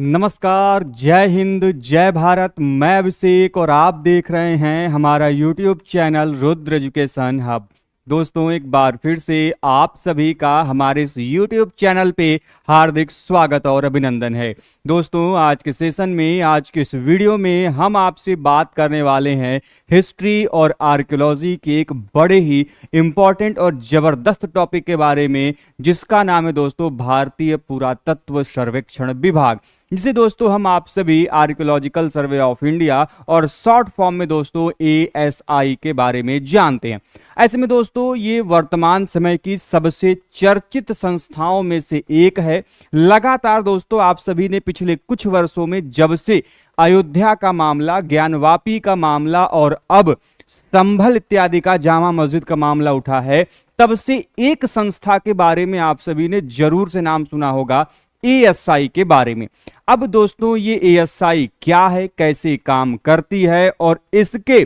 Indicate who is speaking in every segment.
Speaker 1: नमस्कार, जय हिंद, जय भारत। मैं अभिषेक और आप देख रहे हैं हमारा YouTube channel Rudra education hub. दोस्तों, एक बार फिर से आप सभी का हमारे इस यूट्यूब चैनल पे हार्दिक स्वागत और अभिनंदन है। दोस्तों, आज के सेशन में, आज के इस वीडियो में हम आपसे बात करने वाले हैं हिस्ट्री और आर्कियोलॉजी के एक बड़े ही इंपॉर्टेंट और जबरदस्त टॉपिक के बारे में, जिसका नाम है दोस्तों भारतीय पुरातत्व सर्वेक्षण विभाग, जिसे दोस्तों हम आप सभी आर्कियोलॉजिकल सर्वे ऑफ इंडिया और शॉर्ट फॉर्म में दोस्तों ASI के बारे में जानते हैं। ऐसे में दोस्तों ये वर्तमान समय की सबसे चर्चित संस्थाओं में से एक है। लगातार दोस्तों आप सभी ने पिछले कुछ वर्षों में, जब से अयोध्या का मामला, ज्ञानवापी का मामला और अब संभल इत्यादि का जामा मस्जिद का मामला उठा है, तब से एक संस्था के बारे में आप सभी ने जरूर से नाम सुना होगा, ASI के बारे में। अब दोस्तों ये ASI क्या है, कैसे काम करती है और इसके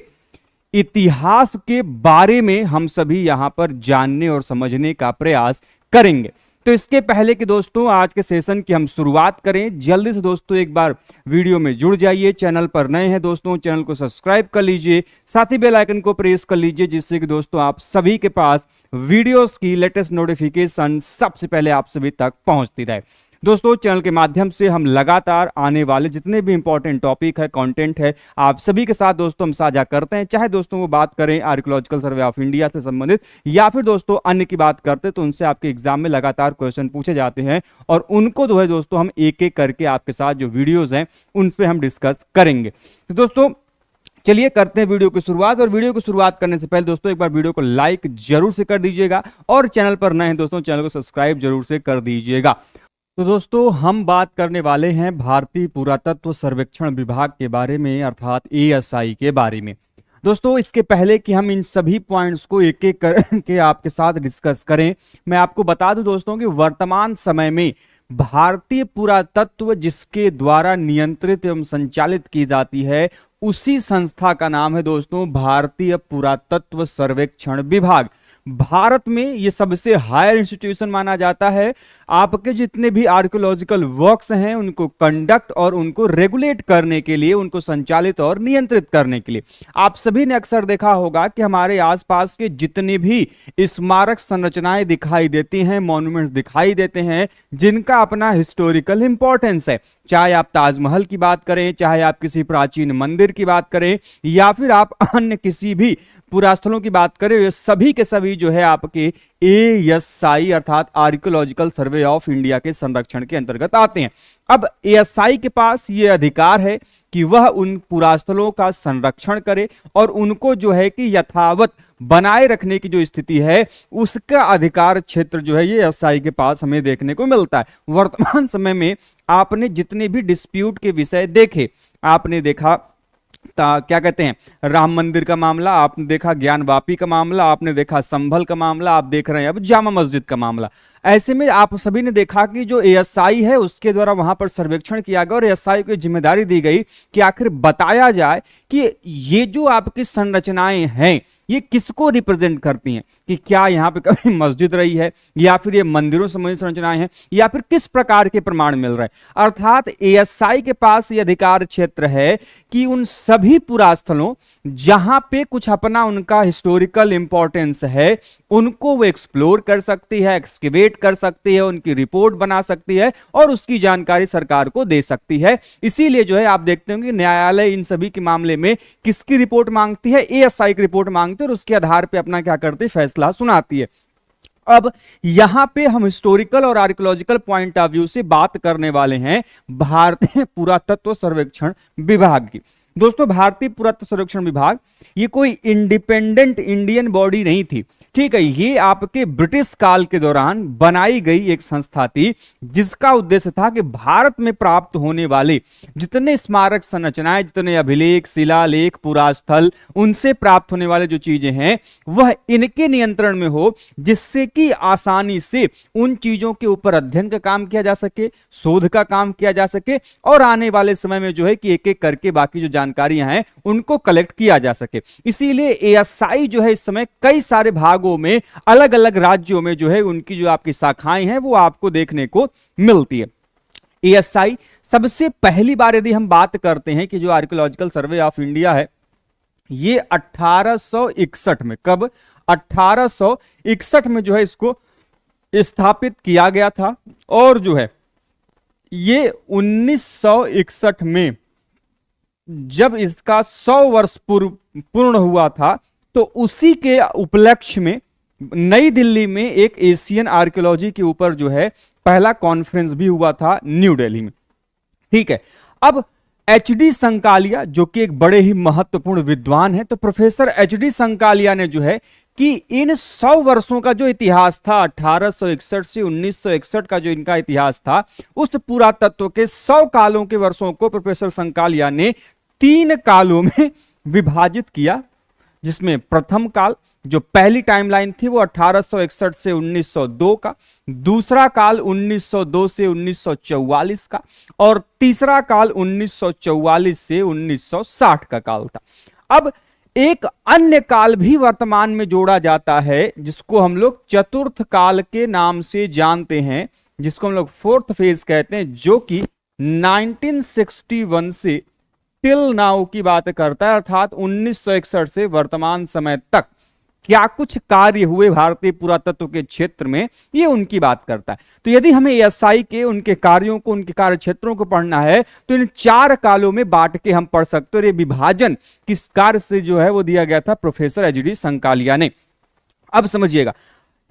Speaker 1: इतिहास के बारे में हम सभी यहां पर जानने और समझने का प्रयास करेंगे। तो इसके पहले कि दोस्तों आज के सेशन की हम शुरुआत करें, जल्दी से दोस्तों एक बार वीडियो में जुड़ जाइए। चैनल पर नए हैं दोस्तों, चैनल को सब्सक्राइब कर लीजिए, साथ ही बेल आइकन को प्रेस कर लीजिए, जिससे कि दोस्तों आप सभी के पास वीडियोस की लेटेस्ट नोटिफिकेशन सबसे पहले आप सभी तक पहुंचती रहे। दोस्तों, चैनल के माध्यम से हम लगातार आने वाले जितने भी इंपॉर्टेंट टॉपिक है, कंटेंट है, आप सभी के साथ दोस्तों हम साझा करते हैं। चाहे दोस्तों वो बात करें आर्कियोलॉजिकल सर्वे ऑफ इंडिया से संबंधित या फिर दोस्तों अन्य की बात करते, तो उनसे आपके एग्जाम में लगातार क्वेश्चन पूछे जाते हैं और उनको जो है दोस्तों हम एक एक करके आपके साथ जो वीडियोज हैं उन पर हम डिस्कस करेंगे। तो दोस्तों चलिए करते हैं वीडियो की शुरुआत। और वीडियो की शुरुआत करने से पहले दोस्तों एक बार वीडियो को लाइक जरूर से कर दीजिएगा और चैनल पर नए हैं दोस्तों, चैनल को सब्सक्राइब जरूर से कर दीजिएगा। तो दोस्तों हम बात करने वाले हैं भारतीय पुरातत्व सर्वेक्षण विभाग के बारे में, अर्थात ASI के बारे में। दोस्तों इसके पहले कि हम इन सभी पॉइंट्स को एक एक करके आपके साथ डिस्कस करें, मैं आपको बता दूं दोस्तों कि वर्तमान समय में भारतीय पुरातत्व जिसके द्वारा नियंत्रित एवं संचालित की जाती है, उसी संस्था का नाम है दोस्तों भारतीय पुरातत्व सर्वेक्षण विभाग। भारत में ये सबसे हायर इंस्टीट्यूशन माना जाता है। आपके जितने भी आर्कियोलॉजिकल वर्क्स हैं उनको कंडक्ट और उनको रेगुलेट करने के लिए, उनको संचालित और नियंत्रित करने के लिए। आप सभी ने अक्सर देखा होगा कि हमारे आसपास के जितने भी स्मारक संरचनाएं दिखाई देती हैं, मॉन्यूमेंट्स दिखाई देते हैं, जिनका अपना हिस्टोरिकल इंपॉर्टेंस है, चाहे आप ताजमहल की बात करें, चाहे आप किसी प्राचीन मंदिर की बात करें या फिर आप अन्य किसी भी पुरास्थलों की बात करें, ये सभी के सभी जो है आपके ASI अर्थात आर्कियोलॉजिकल सर्वे ऑफ इंडिया के संरक्षण के अंतर्गत आते हैं। अब ASI के पास ये अधिकार है कि वह उन पुरास्थलों का संरक्षण करे और उनको जो है कि यथावत बनाए रखने की जो स्थिति है, उसका अधिकार क्षेत्र जो है ये ASI के पास हमें देखने को मिलता है। वर्तमान समय में आपने जितने भी डिस्प्यूट के विषय देखे, आपने देखा क्या कहते हैं राम मंदिर का मामला, आपने देखा ज्ञानवापी का मामला, आपने देखा संभल का मामला, आप देख रहे हैं अब जामा मस्जिद का मामला। ऐसे में आप सभी ने देखा कि जो ASI है उसके द्वारा वहां पर सर्वेक्षण किया गया और ASI को जिम्मेदारी दी गई कि आखिर बताया जाए कि ये जो आपकी संरचनाएं हैं ये किसको रिप्रेजेंट करती हैं, कि क्या यहाँ पे कभी मस्जिद रही है या फिर ये मंदिरों संबंधित संरचनाएं हैं या फिर किस प्रकार के प्रमाण मिल रहे हैं। अर्थात ASI के पास ये अधिकार क्षेत्र है कि उन सभी पुरास्थलों जहां पे कुछ अपना उनका हिस्टोरिकल इंपॉर्टेंस है, उनको वो एक्सप्लोर कर सकती है, एक्सकेवेट कर सकती है, उनकी रिपोर्ट बना सकती है और उसकी जानकारी सरकार को दे सकती है। इसीलिए जो है आप देखते होंगे न्यायालय इन सभी के मामले में किसकी रिपोर्ट मांगती है, ASI की रिपोर्ट मांगती है और उसके आधार पे अपना क्या करती है, फैसला सुनाती है। अब यहां पे हम हिस्टोरिकल और आर्कियोलॉजिकल पॉइंट ऑफ व्यू से बात करने वाले हैं भारतीय पुरातत्व सर्वेक्षण विभाग की। दोस्तों भारतीय पुरातत्व सर्वेक्षण विभाग ये कोई इंडिपेंडेंट इंडियन बॉडी नहीं थी, ठीक है। ये आपके ब्रिटिश काल के दौरान बनाई गई एक संस्था थी, जिसका उद्देश्य था कि भारत में प्राप्त होने वाले जितने स्मारक संरचनाएं, जितने अभिलेख, शिलालेख, पुरास्थल, उनसे प्राप्त होने वाले जो चीजें हैं वह इनके नियंत्रण में हो, जिससे कि आसानी से उन चीजों के ऊपर अध्ययन का काम किया जा सके, शोध का काम किया जा सके और आने वाले समय में जो है कि एक एक करके बाकी जो जानकारियां हैं उनको कलेक्ट किया जा सके। इसीलिए ASI जो है इस समय कई सारे भागों में, अलग अलग राज्यों में जो है उनकी जो आपकी शाखाएं हैं वो आपको देखने को मिलती है। एएसआई सबसे पहली बार यदि हम बात करते हैं कि जो आर्कियोलॉजिकल सर्वे ऑफ इंडिया है ये 1861 में, कब, 1861 में जो है इसको स्थापित किया गया था। और जो है ये 1961 में जब इसका 100 वर्ष पूर्ण हुआ था तो उसी के उपलक्ष्य में नई दिल्ली में एक एशियन आर्कियोलॉजी के ऊपर जो है पहला कॉन्फ्रेंस भी हुआ था न्यू दिल्ली में। ठीक है, अब एचडी संकालिया जो कि एक बड़े ही महत्वपूर्ण विद्वान है, तो प्रोफेसर एचडी संकालिया ने जो है कि इन 100 वर्षों का जो इतिहास था 1861 से 1961 का जो इनका इतिहास था, उस पुरातत्व के 100 कालों के वर्षों को प्रोफेसर संकालिया ने 3 कालों में विभाजित किया, जिसमें प्रथम काल जो पहली टाइमलाइन थी वो 1861 से 1902 का, दूसरा काल 1902 से 1944 का, और तीसरा काल 1944 से 1960 का काल था। अब एक अन्य काल भी वर्तमान में जोड़ा जाता है जिसको हम लोग चतुर्थ काल के नाम से जानते हैं, जिसको हम लोग फोर्थ फेज कहते हैं, जो कि 1961 से टिल नाउ की बात करता है, अर्थात 1961 से वर्तमान समय तक क्या कुछ कार्य हुए भारतीय पुरातत्व के क्षेत्र में, ये उनकी बात करता है। तो यदि हमें एएसआई के उनके कार्यों को, उनके कार्य क्षेत्रों को पढ़ना है तो इन 4 कालों में बांट के हम पढ़ सकते हैं। और ये विभाजन किस कार्य से जो है वो दिया गया था, प्रोफेसर एचडी संकालिया ने। अब समझिएगा,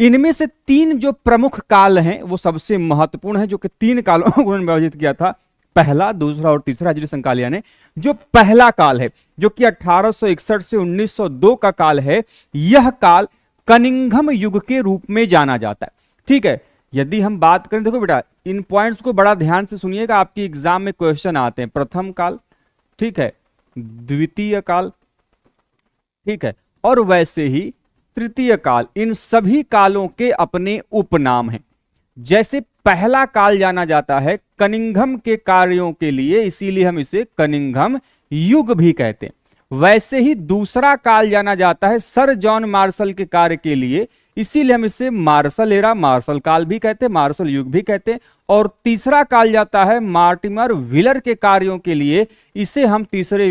Speaker 1: इनमें से 3 जो प्रमुख काल हैं वो सबसे महत्वपूर्ण है, जो कि 3 कालों को उन्होंने विभाजित किया था, पहला, दूसरा और तीसरा। एचडी संकालिया ने जो पहला काल है जो कि 1861 से 1902 का काल है, यह काल कनिंघम युग के रूप में जाना जाता है। ठीक है, यदि हम बात करें, देखो बेटा इन पॉइंट्स को बड़ा ध्यान से सुनिएगा, आपकी एग्जाम में क्वेश्चन आते हैं। प्रथम काल, ठीक है, द्वितीय काल, ठीक है, और वैसे ही तृतीय काल। इन सभी कालों के अपने उपनाम हैं। जैसे पहला काल जाना जाता है कनिंघम के कार्यों के लिए, इसीलिए हम इसे कनिंघम युग भी कहते हैं। वैसे ही दूसरा काल जाना जाता है सर जॉन मार्शल के कार्य के लिए, इसीलिए हम इसे मार्शल एरा, मार्शल काल भी कहते हैं, मार्शल युग भी कहते हैं। और तीसरा काल जाता है मार्टिमर व्हीलर के कार्यों के लिए, इसे हम तीसरे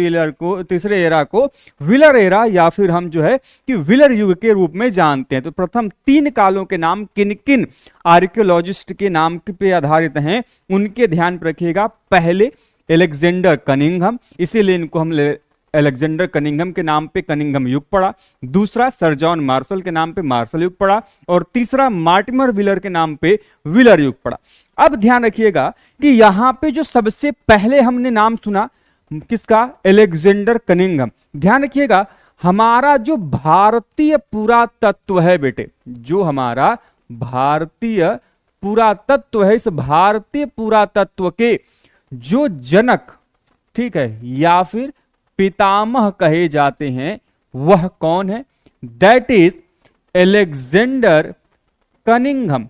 Speaker 1: एरा को व्हीलर एरा या फिर हम जो है कि व्हीलर युग के रूप में जानते हैं। तो प्रथम 3 कालों के नाम किन किन आर्कियोलॉजिस्ट के नाम पे आधारित हैं, उनके ध्यान रखिएगा। पहले एलेक्जेंडर कनिंघम, इसीलिए इनको हम अलेक्जेंडर कनिंघम के नाम पे कनिंघम युग पड़ा। दूसरा सर जॉन मार्शल के नाम पे मार्शल युग पड़ा, और तीसरा मार्टिमर व्हीलर के नाम पे व्हीलर युग पड़ा। अब ध्यान रखिएगा कि यहां पे जो सबसे पहले हमने नाम सुना किसका, अलेक्जेंडर कनिंघम। ध्यान रखिएगा, हमारा जो भारतीय पुरातत्व है बेटे, जो हमारा भारतीय पुरातत्व है, इस भारतीय पुरातत्व के जो जनक, ठीक है, या फिर पितामह कहे जाते हैं, वह कौन है, दैट इज अलेक्जेंडर कनिंघम।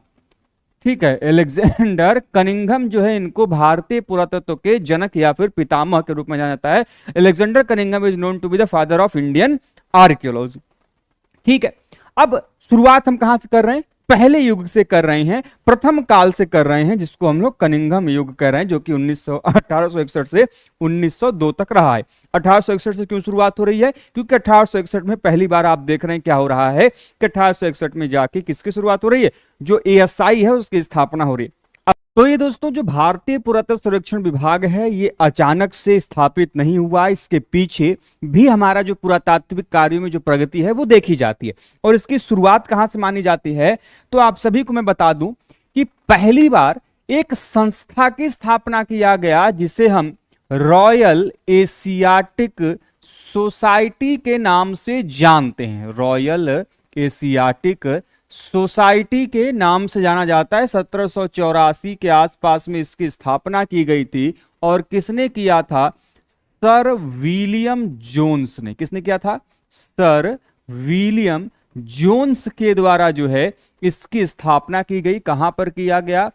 Speaker 1: ठीक है, अलेक्जेंडर कनिंघम जो है, इनको भारतीय पुरातत्व के जनक या फिर पितामह के रूप में जाना जाता है। Alexander Cunningham is known to be the father of Indian archaeology. ठीक है, अब शुरुआत हम कहां से कर रहे हैं, पहले युग से कर रहे हैं, प्रथम काल से कर रहे हैं, जिसको हम लोग कनिंघम युग कह रहे हैं, जो कि 1861 से 1902 तक रहा है। 1861 से क्यों शुरुआत हो रही है, क्योंकि 1861 में पहली बार आप देख रहे हैं क्या हो रहा है कि 1861 में जाके किसकी शुरुआत हो रही है, जो एएसआई है उसकी स्थापना हो रही है। तो ये दोस्तों जो भारतीय पुरातत्व सर्वेक्षण विभाग है, ये अचानक से स्थापित नहीं हुआ, इसके पीछे भी हमारा जो पुरातात्विक कार्यों में जो प्रगति है वो देखी जाती है। और इसकी शुरुआत कहां से मानी जाती है, तो आप सभी को मैं बता दूं कि पहली बार एक संस्था की स्थापना किया गया, जिसे हम रॉयल एशियाटिक सोसाइटी के नाम से जानते हैं। रॉयल एशियाटिक सोसाइटी के नाम से जाना जाता है। 1784 के आसपास में इसकी स्थापना की गई थी। और किसने किया था, सर विलियम जोन्स ने। किसने किया था, सर विलियम जोन्स के द्वारा जो है इसकी स्थापना की गई। कहां पर किया गया,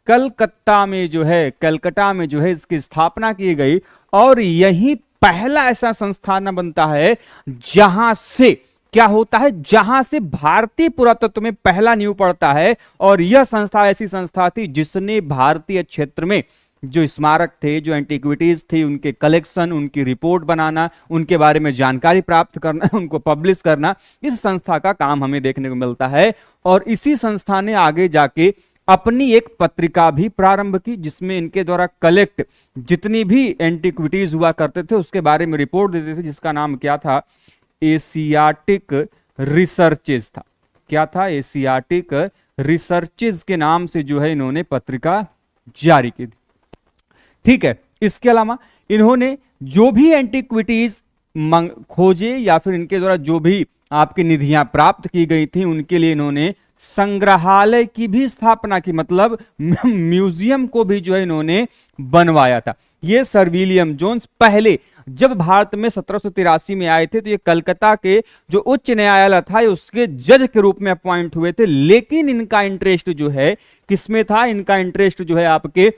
Speaker 1: कलकत्ता में जो है, कलकत्ता में जो है इसकी स्थापना की गई। और यही पहला ऐसा संस्थान बनता है जहां से क्या होता है, जहां से भारतीय पुरातत्व में पहला नींव पड़ता है। और यह संस्था ऐसी संस्था थी जिसने भारतीय क्षेत्र में जो स्मारक थे, जो एंटिक्विटीज थी, उनके कलेक्शन, उनकी रिपोर्ट बनाना, उनके बारे में जानकारी प्राप्त करना, उनको पब्लिश करना, इस संस्था का काम हमें देखने को मिलता है। और इसी संस्था ने आगे जाके अपनी एक पत्रिका भी प्रारंभ की, जिसमें इनके द्वारा कलेक्ट जितनी भी एंटिक्विटीज हुआ करते थे उसके बारे में रिपोर्ट देते थे, जिसका नाम क्या था, एशियाटिक रिसर्चेज था। क्या था? एशियाटिक रिसर्चेज के नाम से जो है इन्होंने पत्रिका जारी की थी। ठीक है, इसके अलावा इन्होंने जो भी एंटिक्विटीज खोजे या फिर इनके द्वारा जो भी आपकी निधियां प्राप्त की गई थी, उनके लिए इन्होंने संग्रहालय की भी स्थापना की, मतलब म्यूजियम को भी जो है इन्होंने बनवाया था। ये सर विलियम जोन्स पहले जब भारत में 1783 में आए थे तो ये कलकत्ता के जो उच्च न्यायालय था उसके जज के रूप में अपॉइंट हुए थे, लेकिन इनका इंटरेस्ट जो है किसमें था? इनका इंटरेस्ट जो है आपके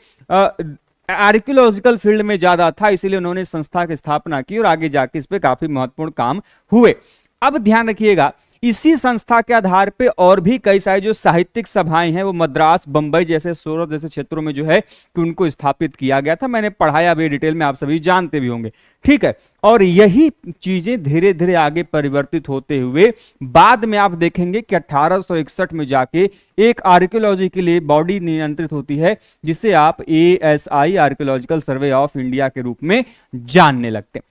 Speaker 1: आर्कियोलॉजिकल फील्ड में ज्यादा था, इसीलिए उन्होंने संस्था की स्थापना की और आगे जाके इस पे काफी महत्वपूर्ण काम हुए। अब ध्यान रखिएगा, इसी संस्था के आधार पे और भी कई सारी जो साहित्यिक सभाएं हैं वो मद्रास, बंबई जैसे, सूरत जैसे क्षेत्रों में जो है कि उनको स्थापित किया गया था। मैंने पढ़ाया भी डिटेल में, आप सभी जानते भी होंगे। ठीक है, और यही चीजें धीरे धीरे आगे परिवर्तित होते हुए बाद में आप देखेंगे कि 1861 में जाके एक आर्कियोलॉजी के लिए बॉडी नियंत्रित होती है, जिसे आप ASI, archaeological survey of India के रूप में जानने लगते हैं।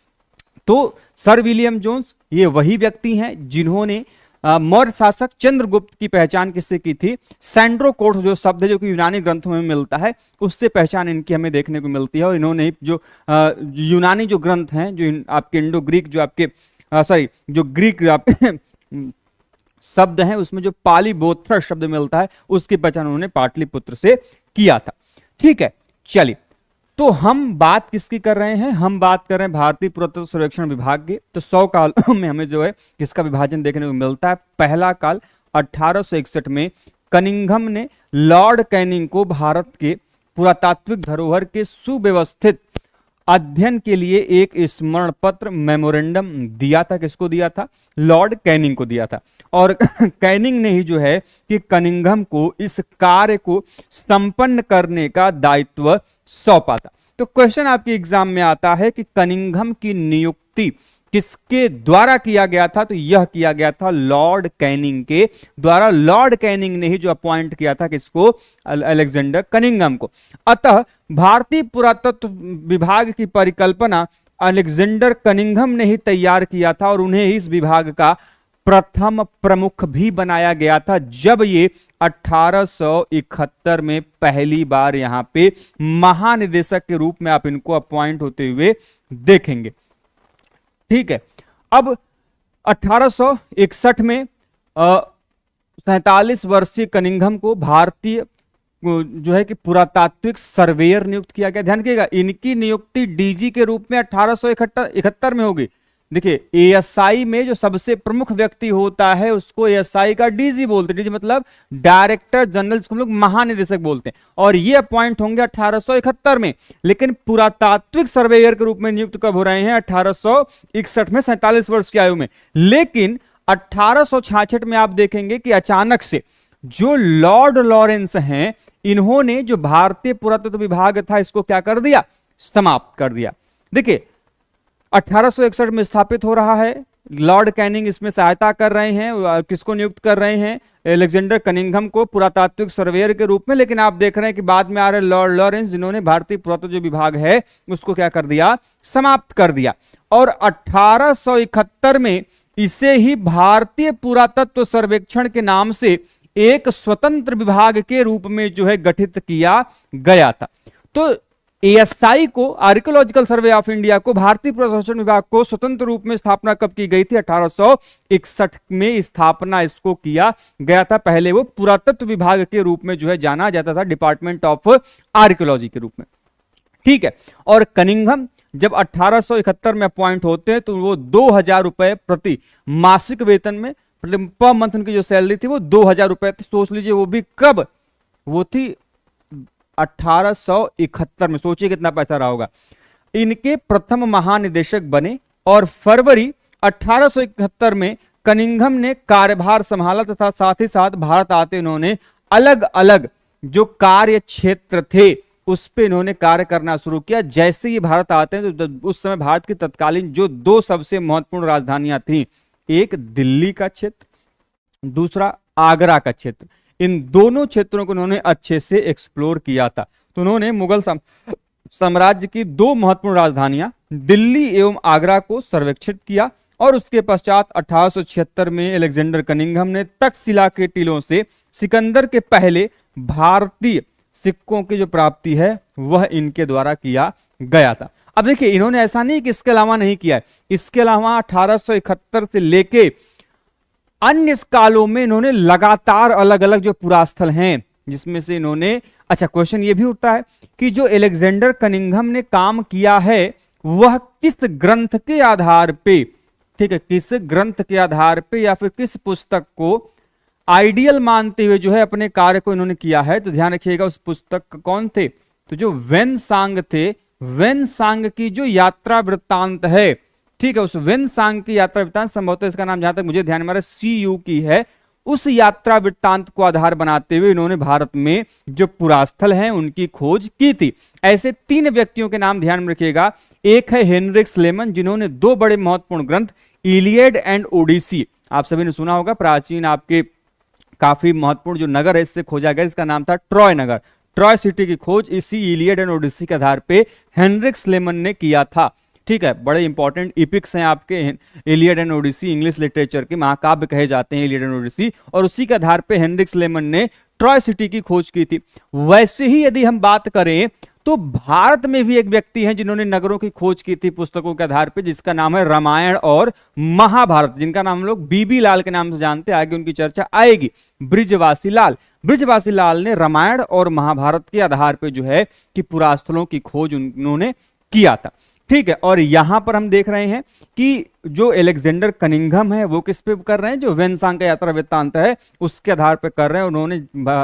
Speaker 1: तो सर विलियम जोन्स ये वही व्यक्ति हैं जिन्होंने मौर्य शासक चंद्रगुप्त की पहचान किससे की थी? सैंड्रोकोट्स जो शब्द है जो कि यूनानी ग्रंथों में मिलता है, उससे पहचान इनकी हमें देखने को मिलती है। और इन्होंने जो यूनानी जो ग्रंथ हैं, जो आपके इंडो ग्रीक जो आपके जो ग्रीक आपके शब्द हैं उसमें जो पालीबोथ्रस शब्द मिलता है उसकी पहचान उन्होंने पाटलिपुत्र से किया था। ठीक है, चलिए, तो हम बात किसकी कर रहे हैं? हम बात कर रहे हैं भारतीय पुरातत्व सर्वेक्षण विभाग की। तो 100 काल में हमें जो है किसका विभाजन देखने को मिलता है? पहला काल 1861 में कनिंघम ने लॉर्ड कैनिंग को भारत के पुरातात्विक धरोहर के सुव्यवस्थित अध्ययन के लिए एक स्मरण पत्र, मेमोरेंडम दिया था। किसको दिया था? लॉर्ड कैनिंग को दिया था। और कैनिंग ने ही जो है कि कनिंघम को इस कार्य को संपन्न करने का दायित्व सौंपा था। तो क्वेश्चन आपके एग्जाम में आता है कि कनिंघम की नियुक्ति किसके द्वारा किया गया था? तो यह किया गया था लॉर्ड कैनिंग के द्वारा। लॉर्ड कैनिंग ने ही जो अपॉइंट किया था किसको? अलेक्जेंडर कनिंघम को। अतः भारतीय पुरातत्व विभाग की परिकल्पना अलेक्जेंडर कनिंघम ने ही तैयार किया था और उन्हें इस विभाग का प्रथम प्रमुख भी बनाया गया था, जब ये 1871 में पहली बार यहां पे महानिदेशक के रूप में आप इनको अपॉइंट होते हुए देखेंगे। ठीक है, अब 1861 में 47 वर्षीय कनिंघम को भारतीय जो है कि पुरातात्विक सर्वेयर नियुक्त किया गया। ध्यान रखिएगा, इनकी नियुक्ति डीजी के रूप में 1871 में होगी। देखिए, एएसआई में जो सबसे प्रमुख व्यक्ति होता है उसको एएसआई का डीजी बोलते हैं। डीजी मतलब डायरेक्टर जनरल, जिसको हम लोग महानिदेशक बोलते हैं। और ये अपॉइंट होंगे 1871 में, लेकिन पुरातात्विक सर्वेयर के रूप में नियुक्त कब हो रहे हैं? 1861 में, 47 वर्ष की आयु में। लेकिन 1866 में आप देखेंगे कि अचानक से जो लॉर्ड लॉरेंस हैं, इन्होंने जो भारतीय पुरातत्व विभाग था इसको क्या कर दिया? समाप्त कर दिया। देखिए, 1861 में स्थापित हो रहा है, लॉर्ड कैनिंग इसमें सहायता कर रहे हैं। किसको नियुक्त कर रहे हैं? अलेक्जेंडर कनिंघम को पुरातात्विक सर्वेयर के रूप में। लेकिन आप देख रहे हैं कि बाद में आ रहे लॉर्ड लॉरेंस, जिन्होंने भारतीय पुरातत्व जो विभाग है उसको क्या कर दिया? समाप्त कर दिया। और 1871 में इसे ही भारतीय पुरातत्व सर्वेक्षण के नाम से एक स्वतंत्र विभाग के रूप में जो है गठित किया गया था। तो एएसआई को, आर्कियोलॉजिकल सर्वे ऑफ इंडिया को, भारतीय पुरातत्व विभाग को स्वतंत्र रूप में स्थापना कब की गई थी? 1861 में स्थापना इसको किया गया था। पहले वो पुरातत्व विभाग के रूप में जो है जाना जाता था, डिपार्टमेंट ऑफ आर्कियोलॉजी के रूप में। ठीक है, और कनिंघम जब 1871 में अपॉइंट होते हैं तो वो 2000 रुपए प्रति मासिक वेतन में, मतलब पर मंथ उनकी जो सैलरी थी वो 2000 रुपए थी। सोच लीजिए, वो भी कब? वो थी 1871 में। सोचिए कितना पैसा रहा होगा। इनके प्रथम महानिदेशक बने और फरवरी 1871 में कनिंघम ने कार्यभार संभाला तथा साथ ही साथ भारत आते उन्होंने अलग अलग जो कार्य क्षेत्र थे उस पे इन्होंने कार्य करना शुरू किया। जैसे ये भारत आते हैं तो उस समय भारत की तत्कालीन जो दो सबसे महत्वपूर्ण राजधानियां थी, एक दिल्ली का क्षेत्र, दूसरा आगरा का क्षेत्र, इन दोनों क्षेत्रों को उन्होंने अच्छे से एक्सप्लोर किया था। तो उन्होंने मुगल साम्राज्य की दो महत्वपूर्ण राजधानियां दिल्ली एवं आगरा को सर्वेक्षित किया और उसके पश्चात 1876 में अलेक्जेंडर कनिंघम ने तक्षशिला के टीलों से सिकंदर के पहले भारतीय सिक्कों की जो प्राप्ति है वह इनके द्वारा किया गया था। अब देखिए, इन्होंने ऐसा नहीं कि इसके अलावा नहीं किया है, इसके अलावा 1871 से लेके अन्य कालों में इन्होंने लगातार अलग अलग जो पुरास्थल हैं जिसमें से इन्होंने, अच्छा क्वेश्चन ये भी उठता है कि जो अलेक्जेंडर कनिंघम ने काम किया है वह किस ग्रंथ के आधार पे, ठीक है, किस ग्रंथ के आधार पे या फिर किस पुस्तक को आइडियल मानते हुए जो है अपने कार्य को इन्होंने किया है। तो ध्यान रखिएगा उस पुस्तक कौन थे, तो जो वेनसांग थे, वेनसांग की जो यात्रा वृत्तांत है, ठीक है, उस वेनसांग की यात्रा वृत्तांत, संभवतः इसका नाम जहां तक मुझे ध्यान में CU की है, उस यात्रा वृत्तांत को आधार बनाते हुए इन्होंने भारत में जो पुरास्थल हैं उनकी खोज की थी। ऐसे 3 व्यक्तियों के नाम ध्यान में रखिएगा। एक है हेनरिक स्लेमन, जिन्होंने 2 बड़े महत्वपूर्ण ग्रंथ इलियड एंड ओडिसी, आप सभी ने सुना होगा, प्राचीन आपके काफी महत्वपूर्ण जो नगर है इससे खोजा गया, इसका नाम था ट्रॉय नगर, ट्रॉय सिटी की खोज इसी इलियड एंड ओडिसी के आधार पे हेनरिक स्लेमन ने किया था। ठीक है, बड़े इंपॉर्टेंट इपिक्स हैं आपके Iliad and Odyssey, English literature के महाकाव्य कहे जाते हैं इलियड एंड ओडिसी, और उसी के आधार पे हेनरिक स्लेमन ने ट्रॉय सिटी की खोज की थी। वैसे ही यदि हम बात करें तो भारत में भी एक व्यक्ति हैं जिन्होंने नगरों की खोज की थी पुस्तकों के आधार पे, जिसका नाम है रामायण और महाभारत, जिनका नाम हम लोग बीबी लाल के नाम से जानते हैं, आगे उनकी चर्चा आएगी। बृजवासी लाल, बृजवासी लाल ने रामायण और महाभारत के आधार पे जो है कि पुरास्थलों की खोज उन्होंने किया था। ठीक है, और यहां पर हम देख रहे हैं कि जो अलेक्जेंडर कनिंघम है वो किस पे कर रहे हैं, जो वेनसांग का यात्रा वृत्तांत है उसके आधार पे कर रहे हैं। उन्होंने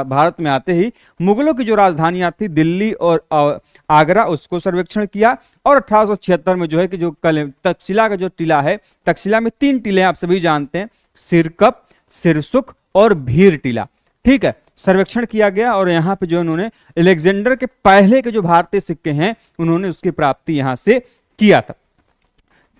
Speaker 1: भारत में आते ही मुगलों की जो राजधानियां थी दिल्ली और आगरा उसको सर्वेक्षण किया, और 1876 में जो है कि जो तक्षशिला का जो टीला है, तक्षशिला में 3 टीले आप सभी जानते हैं, सिरकप, सिरसुख और भीर टीला, ठीक है, सर्वेक्षण किया गया और यहां पे जो उन्होंने अलेक्जेंडर के पहले के जो भारतीय सिक्के हैं उन्होंने उसकी प्राप्ति यहां से किया था।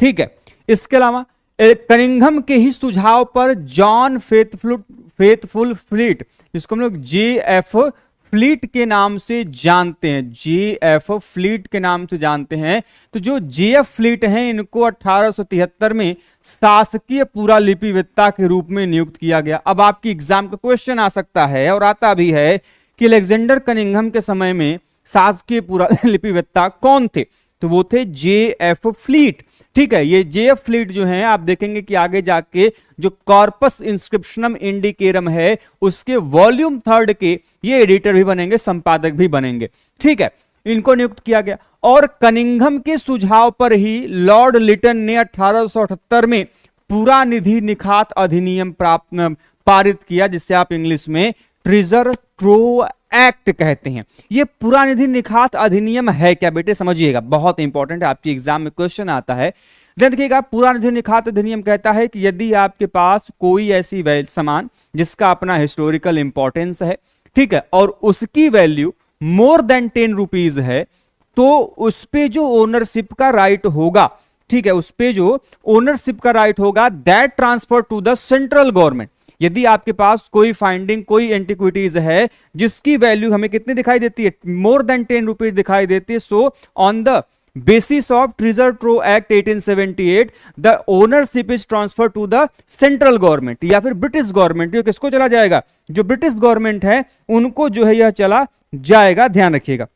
Speaker 1: ठीक है, इसके अलावा कनिंघम के ही सुझाव पर जॉन फेथफुल फ्लीट, जिसको हम लोग JF फ्लीट के नाम से जानते हैं, JF फ्लीट के नाम से जानते हैं, तो जो JF फ्लीट हैं इनको 1873 में शासकीय पुरालिपिवेत्ता के रूप में नियुक्त किया गया। अब आपकी एग्जाम का क्वेश्चन आ सकता है और आता भी है कि अलेक्जेंडर कनिंघम के समय में शासकीय पुरालिपिवेत्ता कौन थे, तो वो थे JF फ्लीट। ठीक है, ये JF फ्लीट जो है आप देखेंगे कि आगे जाके जो कॉर्पस इंस्क्रिप्शनम इंडिकेरम है उसके वॉल्यूम 3 के ये एडिटर भी बनेंगे, संपादक भी बनेंगे। ठीक है, इनको नियुक्त किया गया और कनिंघम के सुझाव पर ही लॉर्ड लिटन ने 1878 में पुरानिधि निखात अधिनियम पारित किया, जिससे आप इंग्लिश में ट्रेजर ट्रोव एक्ट कहते हैं। ये पुरानिधि निखात अधिनियम है क्या बेटे, समझिएगा, बहुत इंपॉर्टेंट है, आपकी एग्जाम में क्वेश्चन आता है। देखिएगा, पुरानिधि निखात अधिनियम कहता है कि यदि आपके पास कोई ऐसी सामान जिसका अपना हिस्टोरिकल इंपॉर्टेंस है, ठीक है, और उसकी वैल्यू मोर देन 10 रुपीज है, तो उस पे जो ओनरशिप का राइट होगा, ठीक है, उस पे जो ओनरशिप का राइट होगा that transfer to the central government. यदि आपके पास कोई फाइंडिंग, कोई एंटिक्विटीज है जिसकी वैल्यू हमें कितनी दिखाई देती है, मोर देन 10 रुपीज दिखाई देती है, so on the basis of treasure trove act 1878 the ownership is transfer to the central government या फिर ब्रिटिश गवर्नमेंट। ये किसको चला जाएगा, जो ब्रिटिश गवर्नमेंट है उनको जो है यह चला जाएगा, ध्यान रखिएगा।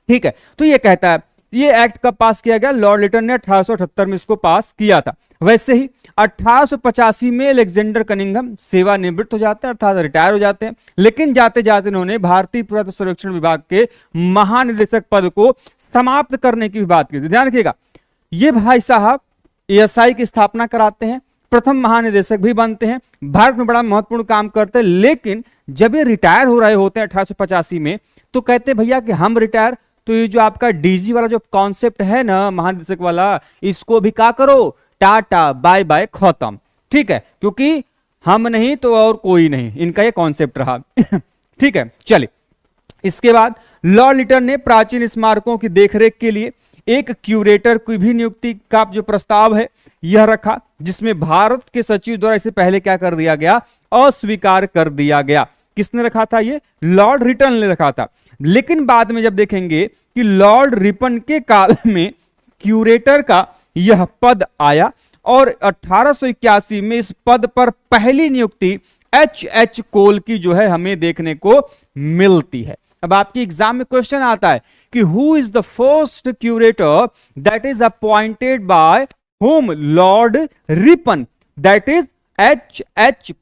Speaker 1: ठीक है, तो ये कहता है, ये एक्ट कब पास किया गया, लॉर्ड लिटन ने 1878 में इसको पास किया था। वैसे ही 1885 में अलेक्जेंडर कनिंघम सेवानिवृत्त हो जाते हैं, अर्थात रिटायर हो जाते हैं, लेकिन जाते जाते उन्होंने भारतीय पुरातत्व सर्वेक्षण विभाग के महानिदेशक पद को समाप्त करने की भी बात की थी। ध्यान रखिएगा, ये भाई साहब ASI की स्थापना कराते हैं, प्रथम महानिदेशक भी बनते हैं, भारत में बड़ा महत्वपूर्ण काम करते हैं, लेकिन जब ये रिटायर हो रहे होते हैं 1885 में, तो कहते हैं भैया कि हम रिटायर, तो ये जो आपका DG वाला जो कॉन्सेप्ट है ना महानिदेशक वाला, इसको भी क्या करो, टाटा बाय बाय खत्म। ठीक है, क्योंकि हम नहीं तो और कोई नहीं, इनका ये कॉन्सेप्ट रहा। ठीक है, चलिए इसके बाद लॉर्ड लिटन ने प्राचीन स्मारकों की देखरेख के लिए एक क्यूरेटर की भी नियुक्ति का जो प्रस्ताव है यह रखा, जिसमें भारत के सचिव द्वारा इसे पहले क्या कर दिया गया, अस्वीकार कर दिया गया। किसने रखा था, ये लॉर्ड रिटन ने रखा था। लेकिन बाद में जब देखेंगे कि लॉर्ड रिपन के काल में क्यूरेटर का यह पद आया और 1881 में इस पद पर पहली नियुक्ति एच कोल की जो है हमें देखने को मिलती है। अब आपके एग्जाम में क्वेश्चन आता है कि who is the first curator that is appointed by home, Lord Ripon, that is H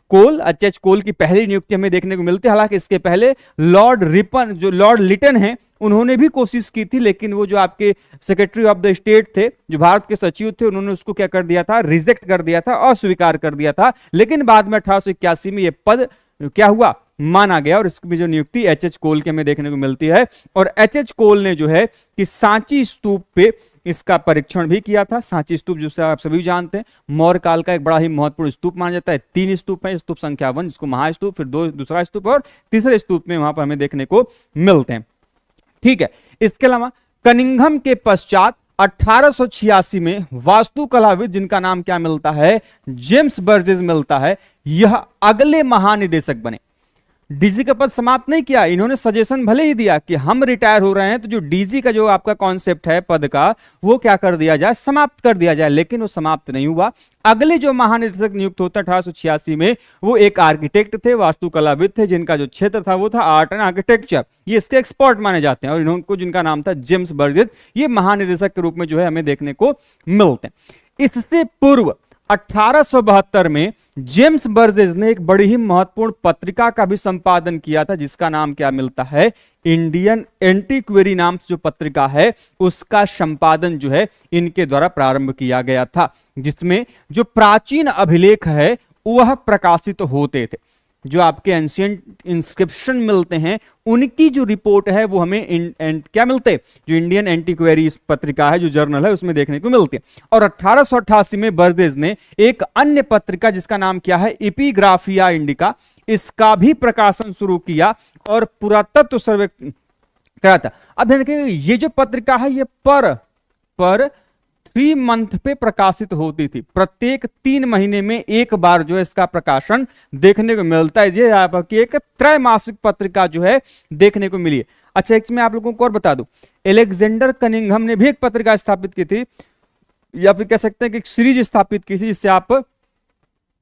Speaker 1: Cole की पहली नियुक्ति हमें देखने को मिलती है। हालांकि इसके पहले लॉर्ड रिपन, जो लॉर्ड लिटन है, उन्होंने भी कोशिश की थी, लेकिन वो जो आपके सेक्रेटरी ऑफ द स्टेट थे, जो भारत के सचिव थे, उन्होंने उसको क्या कर दिया था, रिजेक्ट कर दिया था, अस्वीकार कर दिया था। लेकिन बाद में 1881 में ये पद क्या हुआ, माना गया और इसकी जो नियुक्ति एच कोल के हमें देखने को मिलती है। और एच कोल ने जो है कि सांची स्तूप पे इसका परीक्षण भी किया था। सांची स्तूप जिसे आप सभी जानते हैं मौर्य काल का एक बड़ा ही महत्वपूर्ण स्तूप माना जाता है। 3 स्तूप है, स्तूप संख्या 1 जिसको महास्तूप, फिर दूसरा स्तूप और तीसरे स्तूप में वहां पर हमें देखने को मिलते हैं। ठीक है, इसके अलावा कनिंघम के पश्चात 1886 में वास्तुकलाविद जिनका नाम क्या मिलता है, जेम्स बर्जेस मिलता है, यह अगले महानिदेशक बने। डीजी का पद समाप्त नहीं किया, इन्होंने सजेशन भले ही दिया कि हम रिटायर हो रहे हैं तो जो डीजी का जो आपका कॉन्सेप्ट है पद का, वो क्या कर दिया जाए, समाप्त कर दिया जाए। लेकिन वो समाप्त नहीं हुआ। अगले जो महानिदेशक नियुक्त होता 1886 में, वो एक आर्किटेक्ट थे, वास्तुकलाविद थे, जिनका जो क्षेत्र था वो था आर्ट एंड आर्किटेक्चर। ये इसके एक्सपर्ट माने जाते हैं और इनको जिनका नाम था जेम्स बर्जेस, ये महानिदेशक के रूप में जो है हमें देखने को मिलते हैं। इससे पूर्व 1872 में जेम्स बर्जेस ने एक बड़ी ही महत्वपूर्ण पत्रिका का भी संपादन किया था, जिसका नाम क्या मिलता है, इंडियन एंटीक्वेरी नाम से जो पत्रिका है उसका संपादन जो है इनके द्वारा प्रारंभ किया गया था, जिसमें जो प्राचीन अभिलेख है वह प्रकाशित होते थे। जो आपके एंशिएंट इंस्क्रिप्शन मिलते हैं उनकी जो रिपोर्ट है वो हमें क्या मिलते हैं, जो इंडियन एंटीक्वेरी पत्रिका है, जो जर्नल है, उसमें देखने को मिलती है। और 1888 में बर्जेस ने एक अन्य पत्रिका जिसका नाम क्या है, एपिग्राफिया इंडिका, इसका भी प्रकाशन शुरू किया और पुरातत्व सर्वे करा था। अब देखिए ये जो पत्रिका है ये पर 3 मंथ पे प्रकाशित होती थी। प्रत्येक 3 महीने में एक बार जो है इसका प्रकाशन देखने को मिलता है। ये आपकी एक त्रैमासिक पत्रिका जो है देखने को मिली है। अच्छा, एक मैं आप लोगों को और बता दूं, एलेक्जेंडर कनिंघम ने भी एक पत्रिका स्थापित की थी, या फिर कह सकते हैं कि एक सीरीज स्थापित की थी, जिससे आप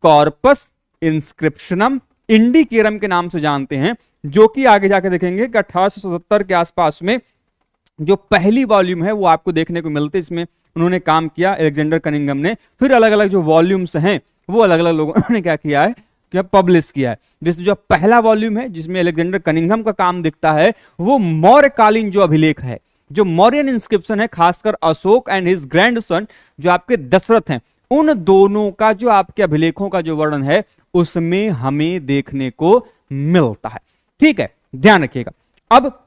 Speaker 1: कॉर्पस इंस्क्रिप्शनम इंडिकेरम के नाम से जानते हैं, जो कि आगे जाके देखेंगे कि 1877 के आसपास में जो पहली वॉल्यूम है वो आपको देखने को मिलती है। इसमें उन्होंने काम किया एलेक्जेंडर कनिंघम ने। फिर अलग अलग जो वॉल्यूम्स हैं वो अलग अलग लोगों ने क्या किया है, क्या पब्लिश किया है। जैसे जो पहला वॉल्यूम है जिसमें एलेक्जेंडर कनिंघम का काम दिखता है, वो मौर्यकालीन जो अभिलेख है, जो मौर्यन इंस्क्रिप्शन है, खासकर अशोक एंड हिज ग्रैंडसन जो आपके दशरथ हैं, उन दोनों का जो आपके अभिलेखों का जो वर्णन है उसमें हमें देखने को मिलता है। ठीक है, ध्यान रखिएगा। अब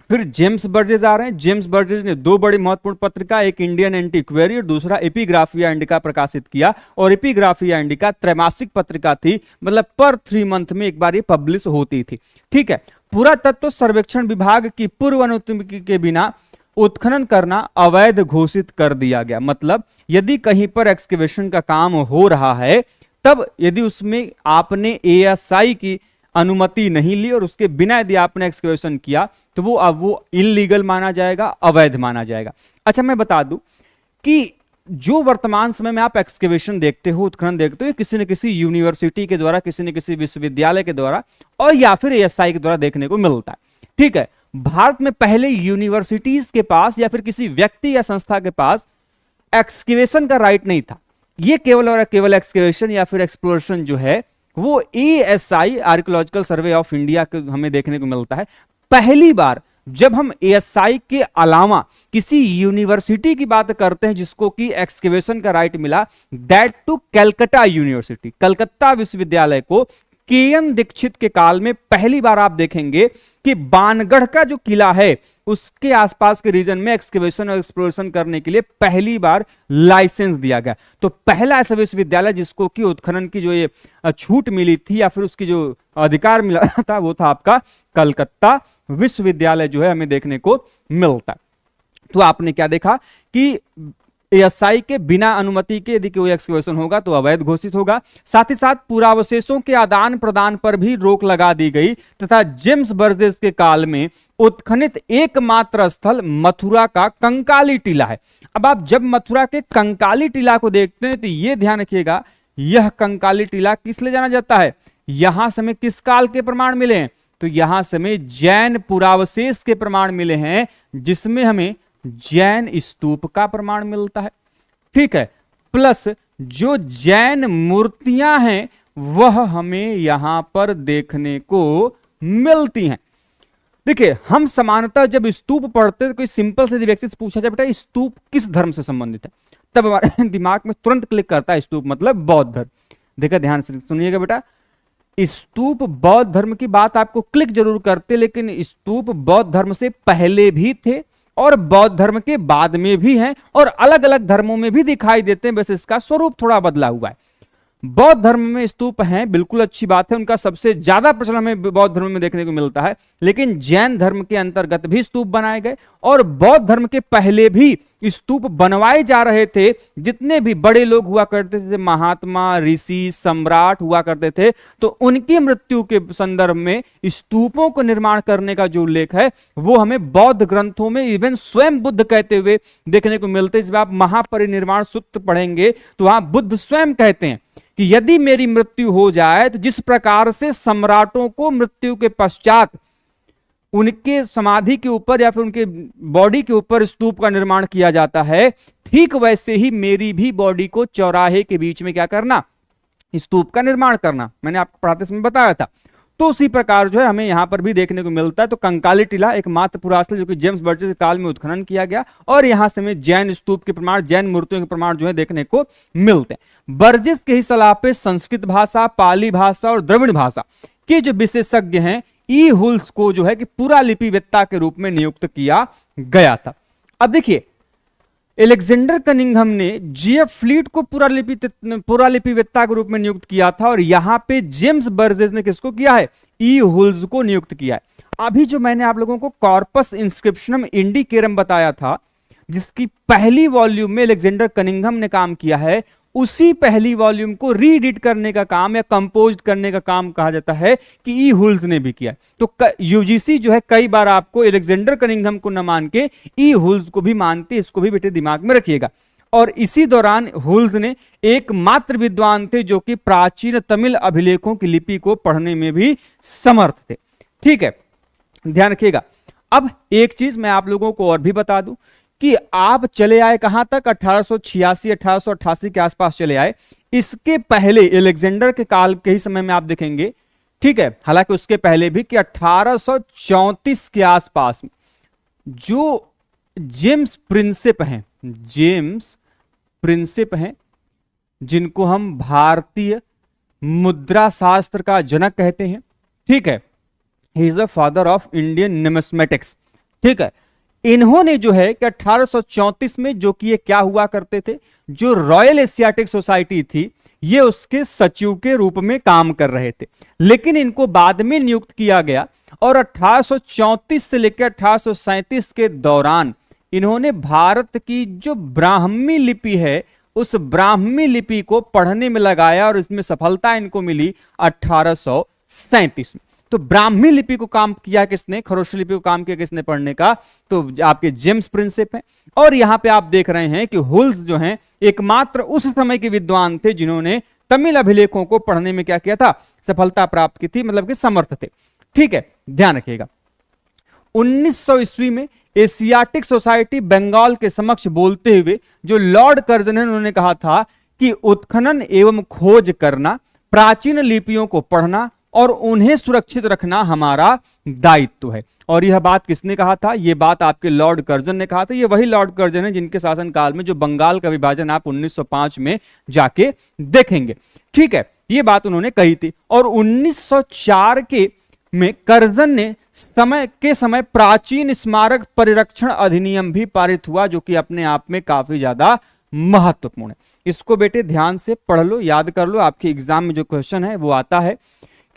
Speaker 1: फिर जेम्स बर्जेस आ रहे हैं। जेम्स बर्जेस ने 2 बड़ी महत्वपूर्ण पत्रिका, एक इंडियन एंटीक्वेरी और दूसरा एपिग्राफिया इंडिका प्रकाशित किया। और एपिग्राफिया इंडिका त्रैमासिक पत्रिका थी, मतलब पर 3 मंथ में एक बार ये पब्लिश होती थी। ठीक है, पुरातत्व सर्वेक्षण विभाग की पूर्व अनुमति के बिना उत्खनन करना अवैध घोषित कर दिया गया। मतलब यदि कहीं पर एक्सकेवेशन का काम हो रहा है, तब यदि उसमें आपने एएसआई की अनुमति नहीं ली और उसके बिना यदि आपने एक्सकेवेशन किया तो वो अब वो इलीगल माना जाएगा, अवैध माना जाएगा। अच्छा, मैं बता दूं कि जो वर्तमान समय में आप एक्सकेवेशन देखते हो, उत्खनन देखते हो, किसी न किसी यूनिवर्सिटी के द्वारा, किसी न किसी विश्वविद्यालय के द्वारा और या फिर एएसआई के द्वारा देखने को मिलता है। ठीक है, भारत में पहले यूनिवर्सिटीज के पास या फिर किसी व्यक्ति या संस्था के पास एक्सकेवेशन का राइट नहीं था। ये केवल और केवल एक्सकेवेशन या फिर एक्सप्लोरेशन जो है वो ASI, archaeological survey of India के हमें देखने को मिलता है। पहली बार जब हम एएसआई के अलावा किसी यूनिवर्सिटी की बात करते हैं जिसको कि एक्सकेवेशन का राइट मिला, that to Calcutta university, Calcutta विश्वविद्यालय को केएन दीक्षित के काल में पहली बार आप देखेंगे कि बाणगढ़ का जो किला है उसके आसपास के रीजन में एक्सकेवेशन और एक्सप्लोरेशन करने के लिए पहली बार लाइसेंस दिया गया। तो पहला ऐसा विश्वविद्यालय जिसको कि उत्खनन की जो ये छूट मिली थी या फिर उसकी जो अधिकार मिला था वो था आपका कलकत्ता विश्वविद्यालय जो है हमें देखने को मिलता है। तो आपने क्या देखा कि एएसआई के बिना अनुमति के यदि कोई एक्सकेवेशन होगा तो अवैध घोषित होगा। साथ ही साथ पुरावशेषों के आदान प्रदान पर भी रोक लगा दी गई तथा जेम्स बर्जेस के काल में उत्खनित एकमात्र स्थल मथुरा का कंकाली टीला है। अब आप जब मथुरा के कंकाली टीला को देखते हैं तो यह ध्यान रखिएगा, यह कंकाली टीला किस लिए जाना जाता है, यहां से हमें किस काल के प्रमाण मिले हैं, तो यहां से हमें जैन पुरावशेष के प्रमाण मिले हैं जिसमें हमें जैन स्तूप का प्रमाण मिलता है। ठीक है, प्लस जो जैन मूर्तियां हैं वह हमें यहां पर देखने को मिलती हैं। देखिए, हम सामान्यतः जब स्तूप पढ़ते हैं तो कोई सिंपल से व्यक्ति से पूछा जाए बेटा स्तूप किस धर्म से संबंधित है, तब हमारे दिमाग में तुरंत क्लिक करता है स्तूप मतलब बौद्ध धर्म। देखिए ध्यान से सुनिएगा बेटा, स्तूप बौद्ध धर्म की बात आपको क्लिक जरूर करते, लेकिन स्तूप बौद्ध धर्म से पहले भी थे और बौद्ध धर्म के बाद में भी हैं और अलग अलग धर्मों में भी दिखाई देते हैं, बस इसका स्वरूप थोड़ा बदला हुआ है। बौद्ध धर्म में स्तूप हैं, बिल्कुल अच्छी बात है, उनका सबसे ज्यादा प्रचलन हमें बौद्ध धर्म में देखने को मिलता है, लेकिन जैन धर्म के अंतर्गत भी स्तूप बनाए गए और बौद्ध धर्म के पहले भी स्तूप बनवाए जा रहे थे। जितने भी बड़े लोग हुआ करते थे, महात्मा, ऋषि, सम्राट हुआ करते थे, तो उनकी मृत्यु के संदर्भ में स्तूपों को निर्माण करने का जो उल्लेख है वो हमें बौद्ध ग्रंथों में इवन स्वयं बुद्ध कहते हुए देखने को मिलते हैं। जब आप महापरिनिर्वाण सूत्र पढ़ेंगे तो वहां बुद्ध स्वयं कहते हैं कि यदि मेरी मृत्यु हो जाए तो जिस प्रकार से सम्राटों को मृत्यु के पश्चात उनके समाधि के ऊपर या फिर उनके बॉडी के ऊपर स्तूप का निर्माण किया जाता है, ठीक वैसे ही मेरी भी बॉडी को चौराहे के बीच में क्या करना, स्तूप का निर्माण करना। मैंने आपको पढ़ाते समय बताया था। तो उसी प्रकार जो है हमें यहां पर भी देखने को मिलता है। तो कंकाली टीला एकमात्र पुरास्थल जो कि जेम्स बर्जेस के काल में उत्खनन किया गया और यहां से हमें जैन स्तूप के प्रमाण, जैन मूर्तियों के प्रमाण जो है देखने को मिलते हैं। बर्जेस के ही सलाह पे संस्कृत भाषा, पाली भाषा और द्रविड़ भाषा के जो विशेषज्ञ हैं ई हुल्स को जो है कि पुरालिपिवेत्ता के रूप में नियुक्त किया गया था। अब देखिए, एलेक्जेंडर कनिंघम ने जेएफ फ्लीट को पुरालिपिवेत्ता के रूप में नियुक्त किया था और यहां पे जेम्स बर्जेस ने किसको किया है, ई हुल्स को नियुक्त किया है। अभी जो मैंने आप लोगों को कॉर्पस इंस्क्रिप्शनम इंडिकेरम बताया था, जिसकी पहली वॉल्यूम में एलेक्जेंडर कनिंघम ने काम किया है, उसी पहली वॉल्यूम को रीएडिट करने का काम या कंपोज करने का काम कहा जाता है कि ई हुल्स ने भी किया। तो यूजीसी जो है कई बार आपको एलेक्जेंडर कनिंघम को न मान के ई हुल्स को भी मानते, इसको भी बेटे दिमाग में रखिएगा। और इसी दौरान हुल्स ने एकमात्र विद्वान थे जो कि प्राचीन तमिल अभिलेखों की लिपि को पढ़ने में भी समर्थ थे। ठीक है, ध्यान रखिएगा। अब एक चीज मैं आप लोगों को और भी बता दूं कि आप चले आए कहां तक, 1886 1888 के आसपास चले आए। इसके पहले एलेक्जेंडर के काल के ही समय में आप देखेंगे, ठीक है, हालांकि उसके पहले भी, कि 1834 के आसपास जो जेम्स प्रिंसिप हैं, जिनको हम भारतीय मुद्रा शास्त्र का जनक कहते हैं, ठीक है, he is the father of Indian numismatics. ठीक है, इन्होंने जो है कि 1834 में, जो कि ये क्या हुआ करते थे, जो रॉयल एशियाटिक सोसाइटी थी, ये उसके सचिव के रूप में काम कर रहे थे, लेकिन इनको बाद में नियुक्त किया गया और 1834 से लेकर 1837 के दौरान इन्होंने भारत की जो ब्राह्मी लिपि है उस ब्राह्मी लिपि को पढ़ने में लगाया और इसमें सफलता इनको मिली 1837 में। तो ब्राह्मी लिपि को काम किया किसने, खरोष्ट लिपि को काम किया किसने पढ़ने का, तो आपके जेम्स प्रिंसिप हैं। और यहां पे आप देख रहे हैं कि हुल्स जो हैं एकमात्र उस समय के विद्वान थे जिन्होंने तमिल अभिलेखों को पढ़ने में क्या किया था, सफलता प्राप्त की थी, मतलब कि समर्थ थे। ठीक है, ध्यान रखिएगा। 1900 ईस्वी में एशियाटिक सोसाइटी बंगाल के समक्ष बोलते हुए जो लॉर्ड कर्जन है, उन्होंने कहा था कि उत्खनन एवं खोज करना, प्राचीन लिपियों को पढ़ना और उन्हें सुरक्षित रखना हमारा दायित्व है। और यह बात किसने कहा था, यह बात आपके लॉर्ड कर्जन ने कहा था। यह वही लॉर्ड कर्जन है जिनके शासनकाल में जो बंगाल का विभाजन आप 1905 में जाके देखेंगे। ठीक है, ये बात उन्होंने कही थी। और 1904 के में कर्जन ने समय प्राचीन स्मारक परिरक्षण अधिनियम भी पारित हुआ, जो कि अपने आप में काफी ज्यादा महत्वपूर्ण है। इसको बेटे ध्यान से पढ़ लो, याद कर लो, आपके एग्जाम में जो क्वेश्चन है वो आता है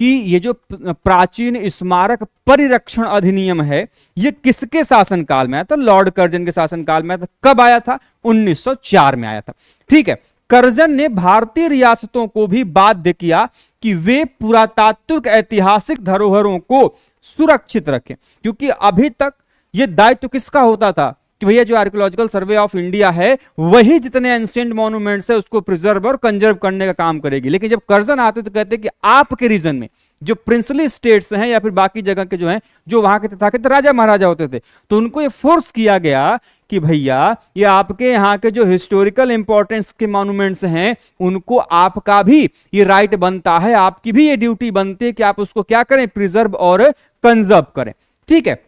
Speaker 1: कि ये जो प्राचीन स्मारक परिरक्षण अधिनियम है ये किसके शासनकाल में आया था? लॉर्ड कर्जन के शासनकाल में आया था। कब आया था? 1904 में आया था। ठीक है, कर्जन ने भारतीय रियासतों को भी बाध्य किया कि वे पुरातात्विक ऐतिहासिक धरोहरों को सुरक्षित रखें, क्योंकि अभी तक यह दायित्व किसका होता था कि भैया जो आर्कियोलॉजिकल सर्वे ऑफ इंडिया है वही जितने एंशिएंट मॉन्यूमेंट्स है उसको प्रिजर्व और कंजर्व करने का काम करेगी। लेकिन जब कर्जन आते तो कहते कि आपके रीजन में जो प्रिंसली स्टेट्स हैं या फिर बाकी जगह के जो हैं, जो वहां के तथाकथित राजा महाराजा होते थे, तो उनको ये फोर्स किया गया कि भैया ये आपके यहाँ के जो हिस्टोरिकल इंपॉर्टेंस के मॉन्यूमेंट्स हैं उनको आपका भी ये राइट बनता है, आपकी भी ये ड्यूटी बनती है कि आप उसको क्या करें? प्रिजर्व और कंजर्व करें। ठीक है,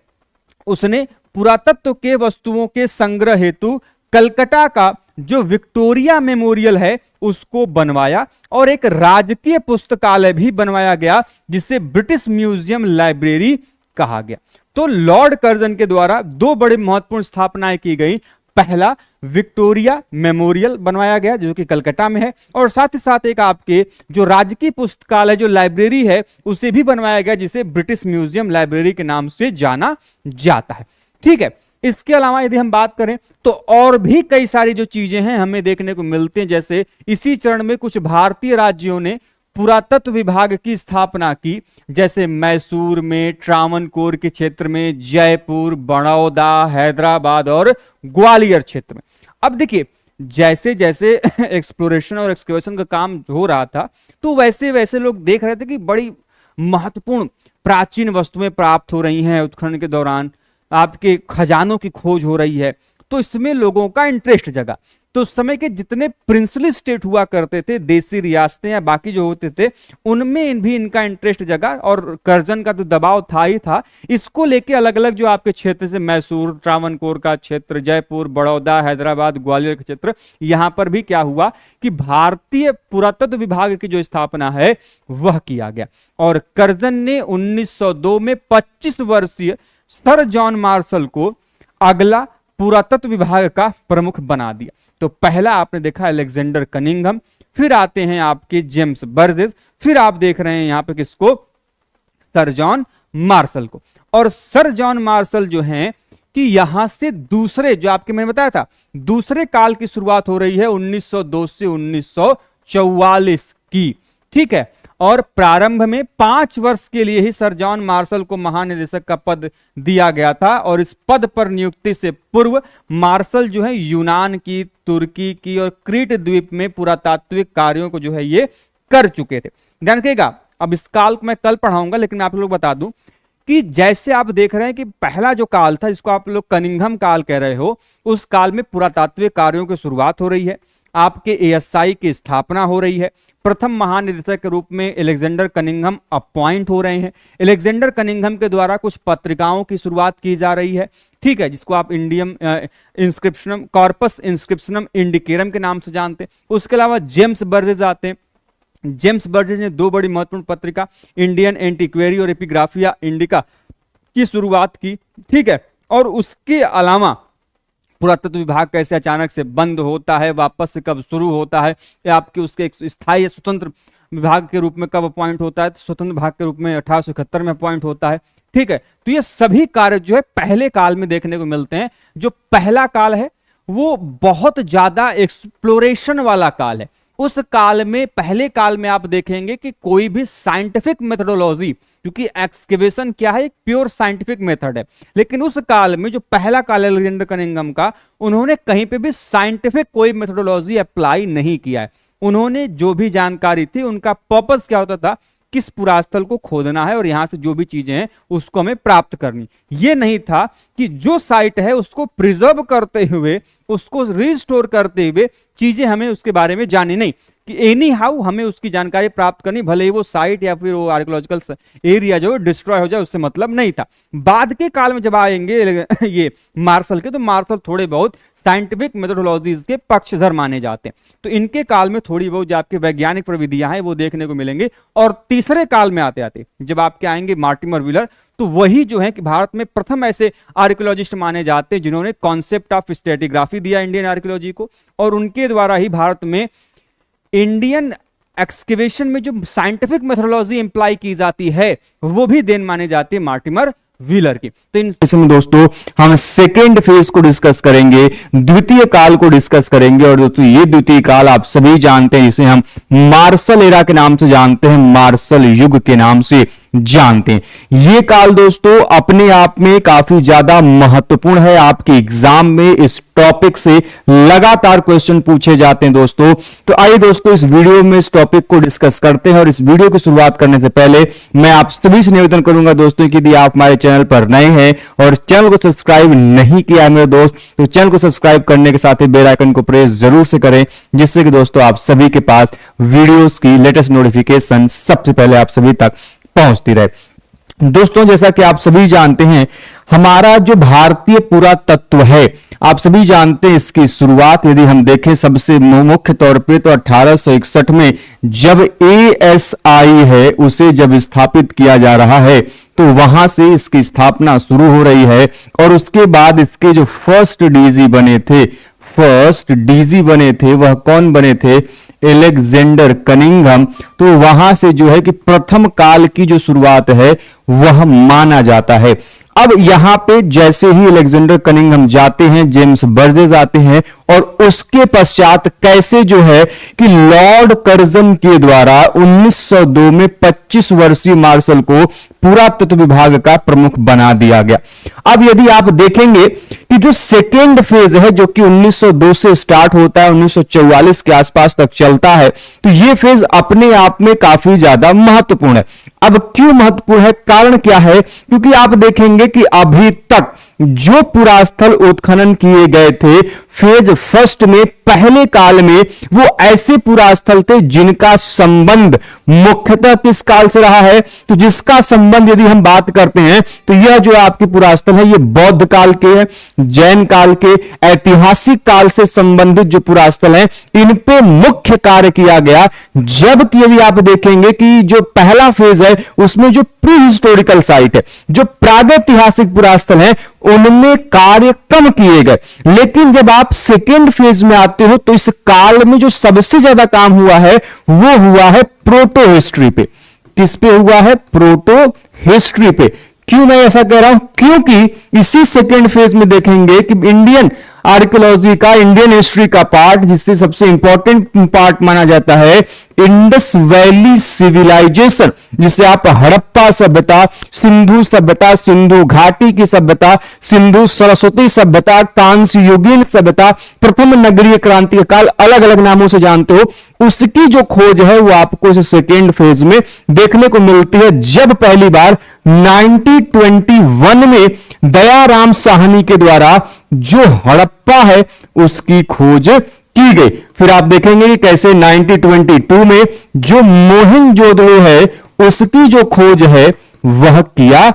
Speaker 1: उसने पुरातत्व के वस्तुओं के संग्रह हेतु कलकत्ता का जो विक्टोरिया मेमोरियल है उसको बनवाया और एक राजकीय पुस्तकालय भी बनवाया गया जिसे ब्रिटिश म्यूजियम लाइब्रेरी कहा गया। तो लॉर्ड कर्जन के द्वारा दो बड़े महत्वपूर्ण स्थापनाएं की गई। पहला, विक्टोरिया मेमोरियल बनवाया गया जो कि कलकत्ता में है, और साथ ही साथ एक आपके जो राजकीय पुस्तकालय जो लाइब्रेरी है उसे भी बनवाया गया जिसे ब्रिटिश म्यूजियम लाइब्रेरी के नाम से जाना जाता है। ठीक है, इसके अलावा यदि हम बात करें तो और भी कई सारी जो चीजें हैं हमें देखने को मिलती हैं। जैसे इसी चरण में कुछ भारतीय राज्यों ने पुरातत्व विभाग की स्थापना की, जैसे मैसूर में, ट्रावनकोर के क्षेत्र में, जयपुर, बड़ौदा, हैदराबाद और ग्वालियर क्षेत्र में। अब देखिए जैसे जैसे एक्सप्लोरेशन और एक्सकेवेशन का काम हो रहा था तो वैसे वैसे लोग देख रहे थे कि बड़ी महत्वपूर्ण प्राचीन वस्तुएं प्राप्त हो रही हैं उत्खनन के दौरान, आपके खजानों की खोज हो रही है, तो इसमें लोगों का इंटरेस्ट जगा। तो उस समय के जितने प्रिंसली स्टेट हुआ करते थे, देसी रियासतें या बाकी जो होते थे, उनमें भी इनका इंटरेस्ट जगा और कर्जन का तो दबाव था ही था। इसको लेके अलग अलग जो आपके क्षेत्र से मैसूर, ट्रावनकोर का क्षेत्र, जयपुर, बड़ौदा, हैदराबाद, ग्वालियर का क्षेत्र, यहां पर भी क्या हुआ कि भारतीय पुरातत्व विभाग की जो स्थापना है वह किया गया। और कर्जन ने 1902 में 25 वर्षीय सर जॉन मार्शल को अगला पुरातत्व विभाग का प्रमुख बना दिया। तो पहला आपने देखा अलेक्जेंडर कनिंघम, फिर आते हैं आपके जेम्स बर्जेस, फिर आप देख रहे हैं यहां पे किसको? सर जॉन मार्शल को। और सर जॉन मार्शल जो हैं कि यहां से दूसरे जो आपके मैंने बताया था दूसरे काल की शुरुआत हो रही है 1902 से 1944 की। ठीक है, और प्रारंभ में 5 वर्ष के लिए ही सर जॉन मार्शल को महानिदेशक का पद दिया गया था, और इस पद पर नियुक्ति से पूर्व मार्शल जो है यूनान की, तुर्की की और क्रीट द्वीप में पुरातात्विक कार्यों को जो है ये कर चुके थे। ध्यान रखिएगा, अब इस काल को मैं कल पढ़ाऊंगा, लेकिन मैं आप लोग बता दूं कि जैसे आप देख रहे हैं कि पहला जो काल था जिसको आप लोग कनिंघम काल कह रहे हो, उस काल में पुरातात्विक कार्यों की शुरुआत हो रही है, आपके एएसआई की स्थापना हो रही है, प्रथम महानिदेशक के रूप में अलेक्जेंडर कनिंघम अपॉइंट हो रहे हैं, अलेक्जेंडर कनिंघम के द्वारा कुछ पत्रिकाओं की शुरुआत की जा रही है। ठीक है, जिसको आप इंडियम इंस्क्रिप्शनम कॉर्पस इंस्क्रिप्शनम इंडिकेरम के नाम से जानते हैं। उसके अलावा जेम्स बर्जेस आते हैं। जेम्स बर्जेस ने दो बड़ी महत्वपूर्ण पत्रिका इंडियन एंटिक्वेरी और एपिग्राफिया इंडिका की शुरुआत की। ठीक है, और उसके अलावा पुरातत्व विभाग कैसे अचानक से बंद होता है, वापस से कब शुरू होता है, या आपके उसके एक स्थायी स्वतंत्र विभाग के रूप में कब अपॉइंट होता है, तो स्वतंत्र विभाग के रूप में 1871 में अपॉइंट होता है। ठीक है, तो ये सभी कार्य जो है पहले काल में देखने को मिलते हैं। जो पहला काल है वो बहुत ज्यादा एक्सप्लोरेशन वाला काल है। उस काल में, पहले काल में आप देखेंगे कि कोई भी साइंटिफिक मेथोडोलॉजी, क्योंकि एक्सकेवेशन क्या है, एक प्योर साइंटिफिक मेथड है, लेकिन उस काल में जो पहला काल है अलेक्जेंडर कनिंघम का, उन्होंने कहीं पे भी साइंटिफिक कोई मेथोडोलॉजी अप्लाई नहीं किया है। उन्होंने जो भी जानकारी थी उनका पर्पस क्या होता था, किस पुरास्थल को खोदना है और यहां से जो भी चीजें हैं उसको हमें प्राप्त करनी। ये नहीं था कि जो साइट है उसको प्रिजर्व करते हुए, उसको रिस्टोर करते हुए चीजें हमें उसके बारे में जानी नहीं, कि एनी हाउ हमें उसकी जानकारी प्राप्त करनी, भले ही वो साइट या फिर वो आर्कियोलॉजिकल एरिया जो डिस्ट्रॉय हो जाए, उससे मतलब नहीं था। बाद के काल में जब आएंगे ये मार्शल के, तो मार्शल थोड़े बहुत साइंटिफिक मेथोडोलॉजीज के पक्षधर माने जाते हैं। तो इनके काल में थोड़ी बहुत जो आपकी वैज्ञानिक प्रविधियां हैं वो देखने को मिलेंगे। और तीसरे काल में आते आते जब आपके आएंगे मार्टिमर व्हीलर, तो वही जो है कि भारत में प्रथम ऐसे आर्कियोलॉजिस्ट माने जाते हैं जिन्होंने कॉन्सेप्ट ऑफ स्ट्रेटिग्राफी दिया इंडियन आर्कियोलॉजी को, और उनके द्वारा ही भारत में इंडियन एक्सकेवेशन में जो साइंटिफिक मेथोडोलॉजी इंप्लाई की जाती है वो भी देन माने जाती है मार्टिमर व्हीलर की। तो इन इसमें दोस्तों हम सेकेंड फेज को डिस्कस करेंगे, द्वितीय काल को डिस्कस करेंगे। और दोस्तों ये द्वितीय काल आप सभी जानते हैं, इसे हम मार्शल एरा के नाम से जानते हैं, मार्शल युग के नाम से जानते हैं। ये काल दोस्तों अपने आप में काफी ज्यादा महत्वपूर्ण है, आपके एग्जाम में इस टॉपिक से लगातार क्वेश्चन पूछे जाते हैं दोस्तों। तो आइए दोस्तों इस वीडियो में इस टॉपिक को डिस्कस करते हैं। और इस वीडियो की शुरुआत करने से पहले मैं आप सभी से निवेदन करूंगा दोस्तों कि यदि आप हमारे चैनल पर नए हैं और चैनल को सब्सक्राइब नहीं किया है मेरे दोस्त, तो चैनल को सब्सक्राइब करने के साथ ही बेल आइकन को प्रेस जरूर से करें, जिससे कि दोस्तों आप सभी के पास वीडियोस की लेटेस्ट नोटिफिकेशन सबसे पहले आप सभी तक पहुंचती रहे। दोस्तों जैसा कि आप सभी जानते हैं, हमारा जो भारतीय पुरातत्व है, आप सभी जानते हैं इसकी शुरुआत यदि हम देखें सबसे मुख्य तौर पे तो 1861 में जब ASI है उसे जब स्थापित किया जा रहा है, तो वहां से इसकी स्थापना शुरू हो रही है। और उसके बाद इसके जो फर्स्ट डीजी बने थे वह कौन बने थे? Alexander Cunningham. तो वहां से जो है कि प्रथम काल की जो शुरुआत है वह माना जाता है। अब यहां पे जैसे ही अलेक्जेंडर कनिंघम जाते हैं, जेम्स बर्जेस आते हैं, और उसके पश्चात कैसे जो है कि लॉर्ड कर्जन के द्वारा 1902 में 25 वर्षीय मार्शल को पुरातत्व विभाग का प्रमुख बना दिया गया। अब यदि आप देखेंगे कि जो सेकेंड फेज है जो कि 1902 से स्टार्ट होता है, 1944 के आसपास तक चलता है, तो यह फेज अपने आप में काफी ज्यादा महत्वपूर्ण है। अब क्यों महत्वपूर्ण है, कारण क्या है? क्योंकि आप देखेंगे कि अभी तक जो पुरास्थल उत्खनन किए गए थे फेज फर्स्ट में, पहले काल में, वो ऐसे पुरास्थल थे जिनका संबंध मुख्यतः किस काल से रहा है? तो जिसका संबंध यदि हम बात करते हैं तो यह जो आपके पुरास्थल है ये बौद्ध काल के हैं, जैन काल के, ऐतिहासिक काल से संबंधित जो पुरास्थल हैं इन पे मुख्य कार्य किया गया। जबकि यदि आप देखेंगे कि जो पहला फेज है उसमें जो प्री हिस्टोरिकल साइट है, जो प्रागैतिहासिक पुरास्थल है, उनमें कार्य कम किए गए। लेकिन जब आप सेकेंड फेज में आते हो तो इस काल में जो सबसे ज्यादा काम हुआ है वो हुआ है प्रोटो हिस्ट्री पे। किस पे हुआ है? प्रोटो हिस्ट्री पे। क्यों मैं ऐसा कह रहा हूं? क्योंकि इसी सेकेंड फेज में देखेंगे कि इंडियन आर्कियोलॉजी का, इंडियन हिस्ट्री का पार्ट, जिससे सबसे इंपॉर्टेंट पार्ट माना जाता है इंडस वैली सिविलाइजेशन, जिसे आप हड़प्पा सभ्यता, सिंधु सभ्यता, सिंधु घाटी की सभ्यता, सिंधु सरस्वती सभ्यता, कांस्य युगीन सभ्यता, प्रथम नगरीय क्रांति का काल, अलग अलग नामों से जानते हो, उसकी जो खोज है वो आपको इस सेकेंड फेज में देखने को मिलती है। जब पहली बार 1921 में दयाराम साहनी के द्वारा जो हड़प्पा है उसकी खोज की गई। फिर आप देखेंगे कि कैसे 1922 में जो मोहनजोदड़ो है उसकी जो खोज है वह किया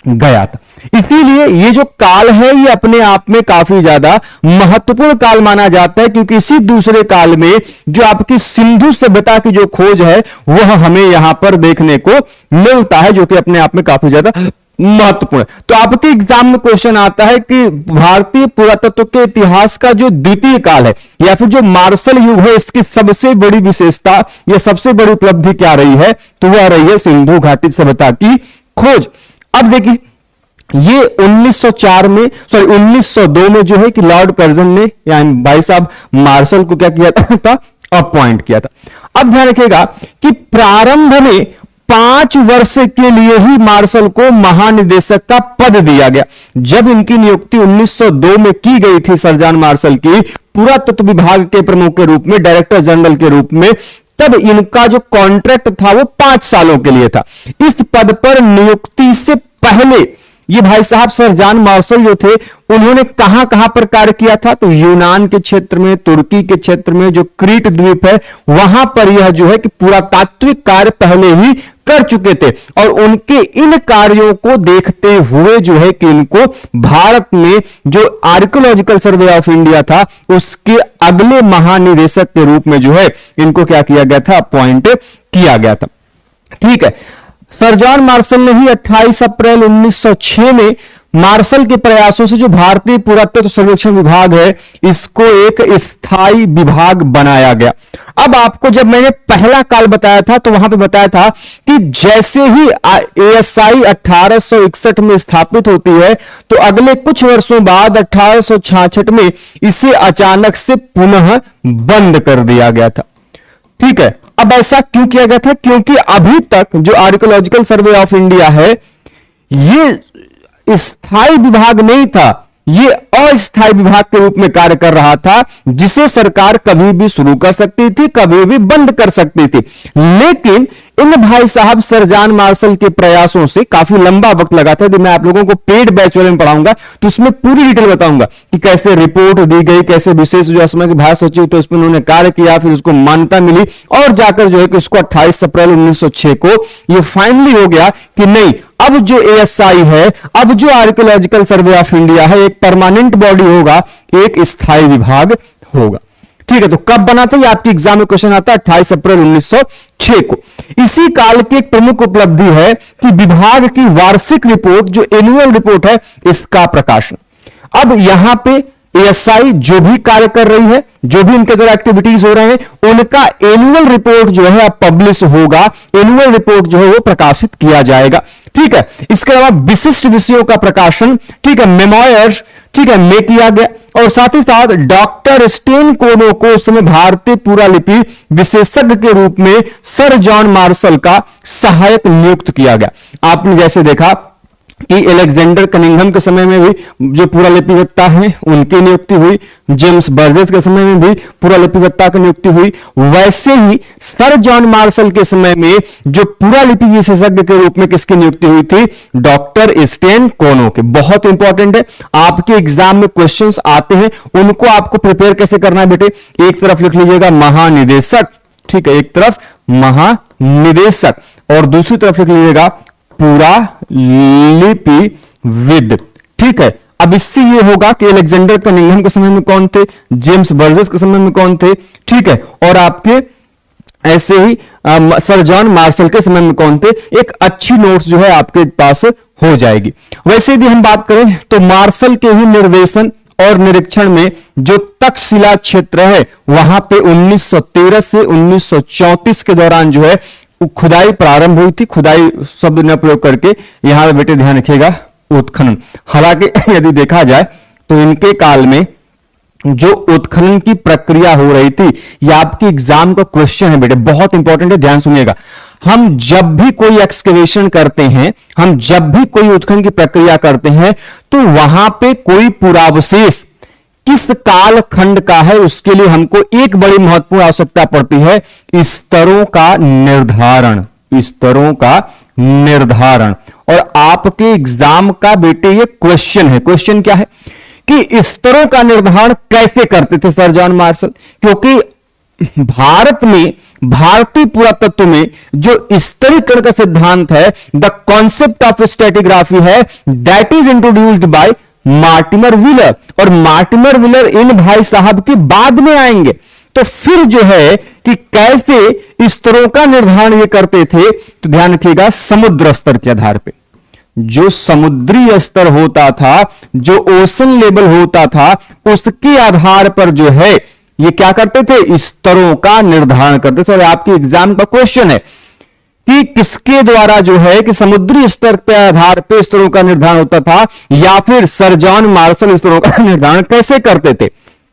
Speaker 1: गया था। इसीलिए ये जो काल है ये अपने आप में काफी ज्यादा महत्वपूर्ण काल माना जाता है, क्योंकि इसी दूसरे काल में जो आपकी सिंधु सभ्यता की जो खोज है वह हमें यहां पर देखने को मिलता है, जो कि अपने आप में काफी ज्यादा महत्वपूर्ण है। तो आपके एग्जाम में क्वेश्चन आता है कि भारतीय पुरातत्व के इतिहास का जो द्वितीय काल है या फिर जो मार्शल युग है, इसकी सबसे बड़ी विशेषता या सबसे बड़ी उपलब्धि क्या रही है? तो वह रही है सिंधु घाटी सभ्यता की खोज। अब देखिए ये 1902 में जो है कि लॉर्ड कर्जन ने यानी भाई साहब मार्शल को क्या किया था? अपॉइंट किया था। अब ध्यान रखिएगा कि प्रारंभ में 5 वर्ष के लिए ही मार्शल को महानिदेशक का पद दिया गया। जब इनकी नियुक्ति 1902 में की गई थी सर मार्शल की पुरातत्व विभाग के प्रमुख के रूप में, डायरेक्टर जनरल के रूप में, तब इनका जो कॉन्ट्रैक्ट था वो 5 सालों के लिए था। इस पद पर नियुक्ति से पहले ये भाई साहब सर जॉन मार्शल जो थे उन्होंने कहां कहां पर कार्य किया था, तो यूनान के क्षेत्र में, तुर्की के क्षेत्र में, जो क्रीट द्वीप है वहां पर यह जो है कि पुरातात्विक कार्य पहले ही कर चुके थे। और उनके इन कार्यों को देखते हुए जो है कि इनको भारत में जो आर्कियोलॉजिकल सर्वे ऑफ इंडिया था उसके अगले महानिदेशक के रूप में जो है इनको क्या किया गया था, अपॉइंट किया गया था। ठीक है, सर जॉन मार्शल ने ही 28 अप्रैल 1906 में मार्शल के प्रयासों से जो भारतीय पुरातत्व सर्वेक्षण विभाग है इसको एक स्थायी विभाग बनाया गया। अब आपको जब मैंने पहला काल बताया था तो वहां पे बताया था कि जैसे ही एएसआई 1861 में स्थापित होती है तो अगले कुछ वर्षों बाद 1866 में इसे अचानक से पुनः बंद कर दिया गया था। ठीक है, अब ऐसा क्यों किया गया था? क्योंकि अभी तक जो आर्कियोलॉजिकल सर्वे ऑफ इंडिया है ये स्थायी विभाग नहीं था, ये अस्थायी विभाग के रूप में कार्य कर रहा था, जिसे सरकार कभी भी शुरू कर सकती थी, कभी भी बंद कर सकती थी। लेकिन इन भाई साहब सर जॉन मार्शल के प्रयासों से काफी लंबा वक्त लगा था। मैं आप लोगों को पेड बैच वाले में पढ़ाऊंगा तो उसमें पूरी डिटेल बताऊंगा कि कैसे रिपोर्ट दी गई, कैसे विशेष जो असम के भारत सचिव थे उसमें उन्होंने कार्य किया, फिर उसको मान्यता मिली और जाकर जो है कि उसको 28 अप्रैल 1906 को ये फाइनली हो गया कि नहीं, अब जो एएसआई है, अब जो आर्कियोलॉजिकल सर्वे ऑफ इंडिया है एक परमानेंट बॉडी होगा, एक स्थायी विभाग होगा। ठीक है, तो कब बना था? ये आपकी एग्जाम में क्वेश्चन आता है 28 अप्रैल 1906 को। इसी काल की एक प्रमुख उपलब्धि है कि विभाग की वार्षिक रिपोर्ट जो एनुअल रिपोर्ट है इसका प्रकाशन। अब यहां पे एएसआई जो भी कार्य कर रही है, जो भी इनके द्वारा एक्टिविटीज हो रहे हैं, उनका एनुअल रिपोर्ट जो है पब्लिश होगा, एनुअल रिपोर्ट जो है वो प्रकाशित किया जाएगा। ठीक है, इसके अलावा विशिष्ट विषयों का प्रकाशन, ठीक है, मेमोयर्स, ठीक है, में किया गया। और साथ ही साथ डॉक्टर स्टेन कोनो को उस समय भारतीय पुरालिपि विशेषज्ञ के रूप में सर जॉन मार्शल का सहायक नियुक्त किया गया। आपने जैसे देखा कि एलेक्जेंडर कनिंघम के समय में भी जो पुरालिपिवेत्ता हैं उनकी नियुक्ति हुई, जेम्स बर्जेस के समय में भी पुरालिपिवेत्ता की नियुक्ति हुई, वैसे ही सर जॉन मार्शल के समय में जो पुरालिपि विशेषज्ञ के रूप में किसकी नियुक्ति हुई थी? डॉक्टर स्टेन कोनो के। बहुत इंपॉर्टेंट है, आपके एग्जाम में क्वेश्चंस आते हैं, उनको आपको प्रिपेयर कैसे करना है बेटे? एक तरफ लिख लीजिएगा महानिदेशक, ठीक है, एक तरफ महानिदेशक और दूसरी तरफ लिख लीजिएगा पुरालिपिविद। ठीक है, अब इससे ये होगा कि अलेक्जेंडर कनिंघम के समय में कौन थे, जेम्स बर्जेस के समय में कौन थे, ठीक है, और आपके ऐसे ही सर जॉन मार्शल के समय में कौन थे, एक अच्छी नोट्स जो है आपके पास हो जाएगी। वैसे यदि हम बात करें तो मार्शल के ही निर्देशन और निरीक्षण में जो तक्षशिला क्षेत्र है वहां पे 1913 से 1934 के दौरान जो है खुदाई प्रारंभ हुई थी। खुदाई शब्द न प्रयोग करके यहां पे बेटे ध्यान रखिएगा उत्खनन। हालांकि यदि देखा जाए तो इनके काल में जो उत्खनन की प्रक्रिया हो रही थी, यह आपकी एग्जाम का क्वेश्चन है बेटे, बहुत इंपॉर्टेंट है, ध्यान सुनिएगा। हम जब भी कोई एक्सकेवेशन करते हैं, हम जब भी कोई उत्खनन की प्रक्रिया करते हैं तो वहां पे कोई पुरावशेष किस काल खंड का है उसके लिए हमको एक बड़ी महत्वपूर्ण आवश्यकता पड़ती है, स्तरों का निर्धारण, स्तरों का निर्धारण। और आपके एग्जाम का बेटे ये क्वेश्चन है। क्वेश्चन क्या है कि स्तरों का निर्धारण कैसे करते थे सर जॉन मार्शल? क्योंकि भारत में, भारतीय पुरातत्व में जो स्तरीकरण का सिद्धांत है, द कॉन्सेप्ट ऑफ स्ट्रेटिग्राफी है, that is introduced by Mortimer wheeler. और मार्टिमर व्हीलर इन भाई साहब के बाद में आएंगे। तो फिर जो है कि कैसे स्तरों का निर्धारण ये करते थे, तो ध्यान रखिएगा समुद्र स्तर के आधार पे। जो समुद्री स्तर होता था, जो ओशन लेवल होता था, उसके आधार पर जो है ये क्या करते थे, स्तरों का निर्धारण करते थे। और आपके एग्जाम का क्वेश्चन है कि किसके द्वारा जो है कि समुद्री स्तर के आधार पर स्तरों का निर्धारण होता था, या फिर सर जॉन मार्शल स्तरों का निर्धारण कैसे करते थे?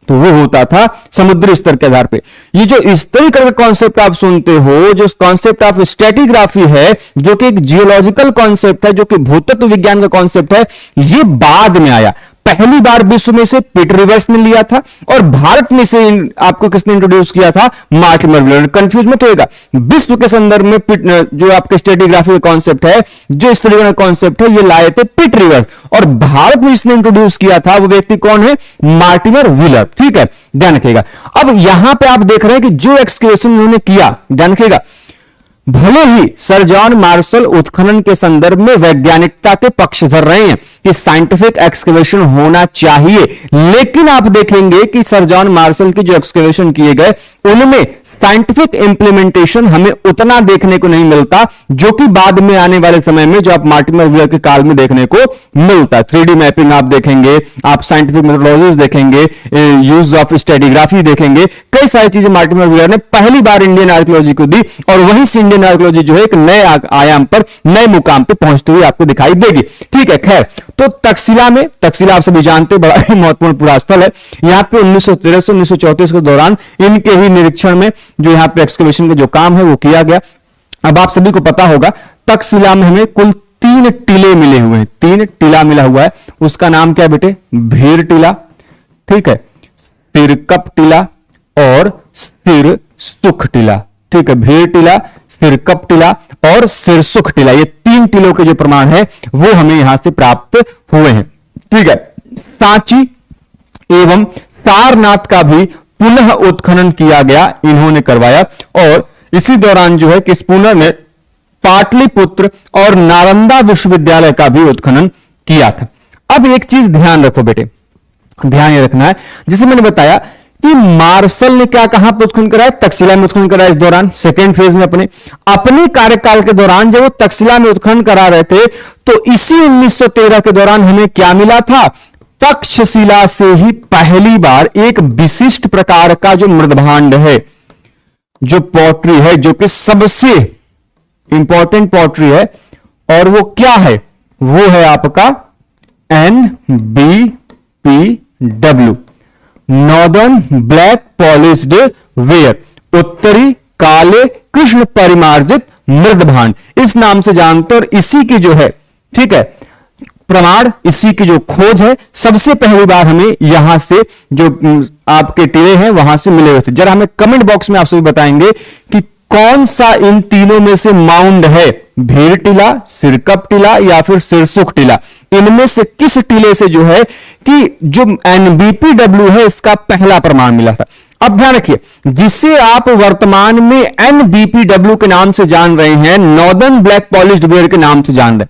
Speaker 1: तो वो होता था समुद्री स्तर के आधार पे। ये जो स्तरीकरण का कॉन्सेप्ट आप सुनते हो, जो कॉन्सेप्ट ऑफ स्ट्रेटिग्राफी है, जो कि एक जियोलॉजिकल कॉन्सेप्ट है, जो कि भूतत्व विज्ञान का कॉन्सेप्ट है, ये बाद में आया।
Speaker 2: पहली बार विश्व में से पीट रिवर्स ने लिया था, और भारत में से आपको किसने इंट्रोड्यूस किया था? Mortimer wheeler. कंफ्यूज मत होएगा, विश्व के संदर्भ में जो आपके स्ट्रेटिग्राफी का कॉन्सेप्ट है, जो इस तरीके का कॉन्सेप्ट है, ये लाए थे पीट रिवर्स, और भारत में इसने इंट्रोड्यूस किया था वो व्यक्ति कौन है? Mortimer wheeler. ठीक है, ध्यान रखिएगा। अब यहां पे आप देख रहे हैं कि जो एक्सकेवेशन उन्होंने किया, ध्यान रखिएगा, भले ही सर जॉन मार्शल उत्खनन के संदर्भ में वैज्ञानिकता के पक्षधर रहे हैं कि साइंटिफिक एक्सकेवेशन होना चाहिए, लेकिन आप देखेंगे कि सर जॉन मार्शल के जो एक्सकेवेशन किए गए उनमें साइंटिफिक इंप्लीमेंटेशन हमें उतना देखने को नहीं मिलता जो कि बाद में आने वाले समय में जो आप मार्टिमर व्हीलर के काल में देखने को मिलता है। 3D मैपिंग आप देखेंगे, आप साइंटिफिक मेथोडोलॉजीज देखेंगे, यूज ऑफ स्टेडिग्राफी देखेंगे, कई सारी चीजें मार्टिमर व्हीलर ने पहली बार इंडियन आर्कियोलॉजी को दी, और वहीं से इंडियन आर्कियोलॉजी जो है एक नए आयाम पर, नए मुकाम पर पहुंचती हुई आपको दिखाई देगी। ठीक है, खैर, तो तक्षशिला में, तक्षशिला आप सभी जानते बड़ा ही महत्वपूर्ण पुरास्थल है। यहां पे 1913 से 1934 के दौरान इनके ही निरीक्षण में जो यहां पे एक्सकेवेशन का जो काम है वो किया गया। अब आप सभी को पता होगा तक्षशिला में हमें कुल 3 टीले मिले हुए हैं, 3 टीला मिला हुआ है। उसका नाम क्या है बेटे? भीर टीला, ठीक है, सिरकप टीला और सिर सुख टीला। ठीक है, भीर टीला, सिरकप टीला और सिरसुख टीला, ये 3 टीलों के जो प्रमाण है वो हमें यहां से प्राप्त हुए हैं। ठीक है, सांची एवं सारनाथ का भी पुनः उत्खनन किया गया, इन्होंने करवाया, और इसी दौरान जो है किस पुनः ने पाटलिपुत्र और नालंदा विश्वविद्यालय का भी उत्खनन किया था। अब एक चीज ध्यान रखो बेटे, ध्यान ये रखना है, जैसे मैंने बताया कि मार्शल ने क्या कहां पर उत्खनन कराया? तक्षशिला में उत्खनन कराया। इस दौरान सेकेंड फेज में अपने कार्यकाल के दौरान जब वो तक्षशिला में उत्खनन करा रहे थे तो इसी 1913 के दौरान हमें क्या मिला था? तक्षशिला से ही पहली बार एक विशिष्ट प्रकार का जो मृदभांड है, जो पॉटरी है, जो कि सबसे इंपॉर्टेंट पॉटरी है, और वो क्या है? वो है आपका NBPW, northern black polished where, उत्तरी काले कृष्ण परिमार्जित मृदभांड, इस नाम से जानते, और इसी की जो है, ठीक है, प्रमाण, इसी की जो खोज है, सबसे पहली बार हमें यहां से जो आपके टीले हैं वहां से मिले हुए थे। जरा हमें कमेंट बॉक्स में आप सभी बताएंगे कि कौन सा इन तीनों में से माउंड है? भीर टीला, सिरकप टीला या फिर सिरसुख टीला? इनमें से किस टीले से जो है कि जो NBPW है इसका पहला प्रमाण मिला था? अब ध्यान रखिए, जिसे आप वर्तमान में NBPW के नाम से जान रहे हैं, नॉर्दर्न ब्लैक पॉलिश्ड वेयर के नाम से जान रहे हैं।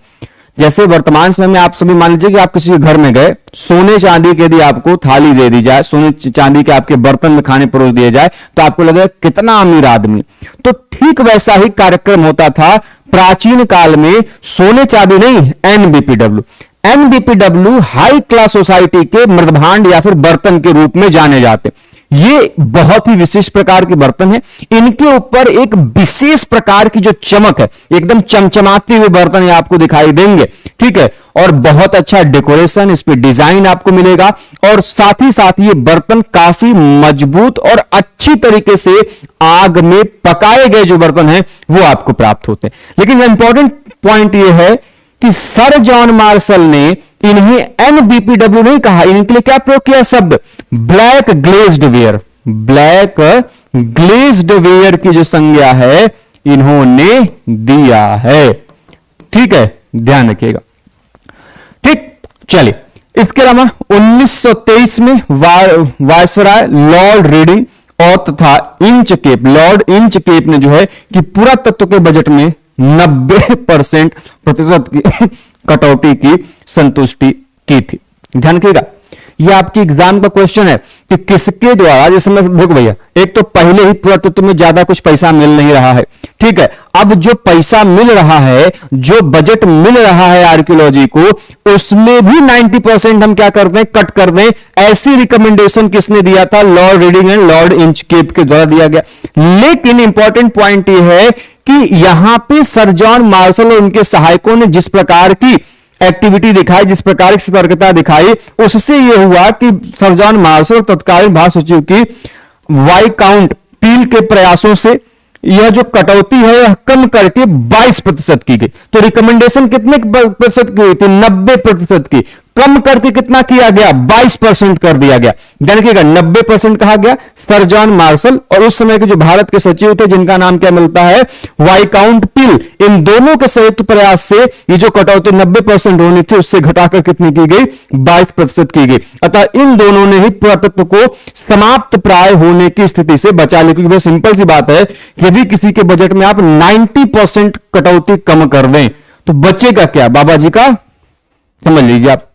Speaker 2: जैसे वर्तमान समय में आप सभी मान लीजिए कि आप किसी के घर में गए, सोने चांदी के यदि आपको थाली दे दी जाए, सोने चांदी के आपके बर्तन में खाने परोस दिए जाए, तो आपको लगेगा कितना अमीर आदमी। तो ठीक वैसा ही कार्यक्रम होता था प्राचीन काल में, सोने चांदी नहीं, NBPW। NBPW high class society के मृदभांड या फिर बर्तन के रूप में जाने जाते। ये बहुत ही विशेष प्रकार के बर्तन है, इनके ऊपर एक विशेष प्रकार की जो चमक है, एकदम चमचमाते हुए बर्तन ये आपको दिखाई देंगे। ठीक है, और बहुत अच्छा डेकोरेशन, इस पे डिजाइन आपको मिलेगा, और साथ ही साथ ये बर्तन काफी मजबूत और अच्छी तरीके से आग में पकाए गए जो बर्तन है वो आपको प्राप्त होते हैं। लेकिन इंपॉर्टेंट पॉइंट ये है कि सर जॉन मार्शल ने इन्हें NBPW नहीं कहा, इनके लिए क्या प्रयोग किया शब्द? Black glazed ware. Black glazed ware की जो संज्ञा है इन्होंने दिया है। ठीक है, ध्यान रखिएगा। ठीक, चलिए, इसके अलावा 1923 में वायसराय लॉर्ड रीडिंग और तथा इंचकेप, लॉर्ड इंचकेप ने जो है कि पुरातत्व के बजट में 90% की कटौती की संतुष्टि की थी। ध्यान रखिएगा, यह आपकी एग्जाम का क्वेश्चन है कि किसके द्वारा, जैसे मैं देखो भैया, एक तो पहले ही पुरातत्व में ज्यादा कुछ पैसा मिल नहीं रहा है। ठीक है, अब जो पैसा मिल रहा है, जो बजट मिल रहा है आर्कियोलॉजी को, उसमें भी 90% हम क्या करते हैं? कट कर दें। ऐसी रिकमेंडेशन किसने दिया था? Lord reading and Lord Inchcape के द्वारा दिया गया। लेकिन इंपॉर्टेंट पॉइंट यह है कि यहां पे सर जॉन मार्शल और उनके सहायकों ने जिस प्रकार की एक्टिविटी दिखाई, जिस प्रकार की सतर्कता दिखाई, उससे यह हुआ कि सर जॉन मार्शल तत्कालीन भारत सचिव की वाइकाउंट पील के प्रयासों से यह जो कटौती है यह कम करके 22% की गई। तो रिकमेंडेशन कितने प्रतिशत की हुई थी? 90% की। कम करके कितना किया गया, 22% कर दिया गया। ध्यान रखिएगा 90% कहा गया सर जॉन मार्शल और उस समय के जो भारत के सचिव थे जिनका नाम क्या मिलता है, वाइकाउंट पिल। इन दोनों के संयुक्त प्रयास से ये जो कटौती 90% होनी थी उससे घटाकर कितनी की गई, 22% की गई। अतः इन दोनों ने ही पुरातत्व को समाप्त प्राय होने की स्थिति से बचा लिया। क्योंकि सिंपल सी बात है, यदि किसी के बजट में आप 90% कटौती कम कर दें तो बचेगा क्या, बाबा जी का समझ लीजिए आप।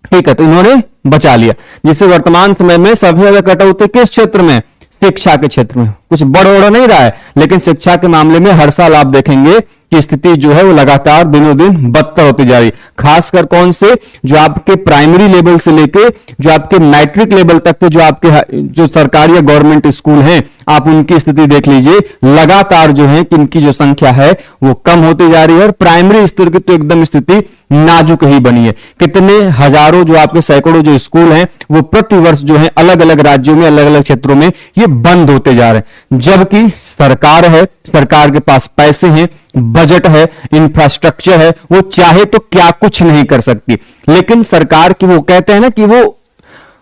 Speaker 2: ठीक है, तो इन्होंने बचा लिया। जिससे वर्तमान समय में सबसे ज्यादा कटौती किस क्षेत्र में, शिक्षा के क्षेत्र में। कुछ बड़ नहीं रहा है, लेकिन शिक्षा के मामले में हर साल आप देखेंगे कि स्थिति जो है वो लगातार दिनों दिन बदतर होती जा रही है। खासकर कौन से, जो आपके प्राइमरी लेवल से लेके जो आपके मैट्रिक लेवल तक के जो आपके जो सरकारी या गवर्नमेंट स्कूल हैं, आप उनकी स्थिति देख लीजिए। लगातार जो है कि इनकी जो संख्या है वो कम होती जा रही है और प्राइमरी स्तर की तो एकदम स्थिति नाजुक ही बनी है। कितने हजारों जो आपके सैकड़ों जो स्कूल हैं वो प्रतिवर्ष जो है अलग अलग राज्यों में अलग अलग क्षेत्रों में ये बंद होते जा रहे हैं। जबकि सरकार है, सरकार के पास पैसे हैं, बजट है, इंफ्रास्ट्रक्चर है, वो चाहे तो क्या कुछ नहीं कर सकती। लेकिन सरकार की वो कहते हैं ना कि वो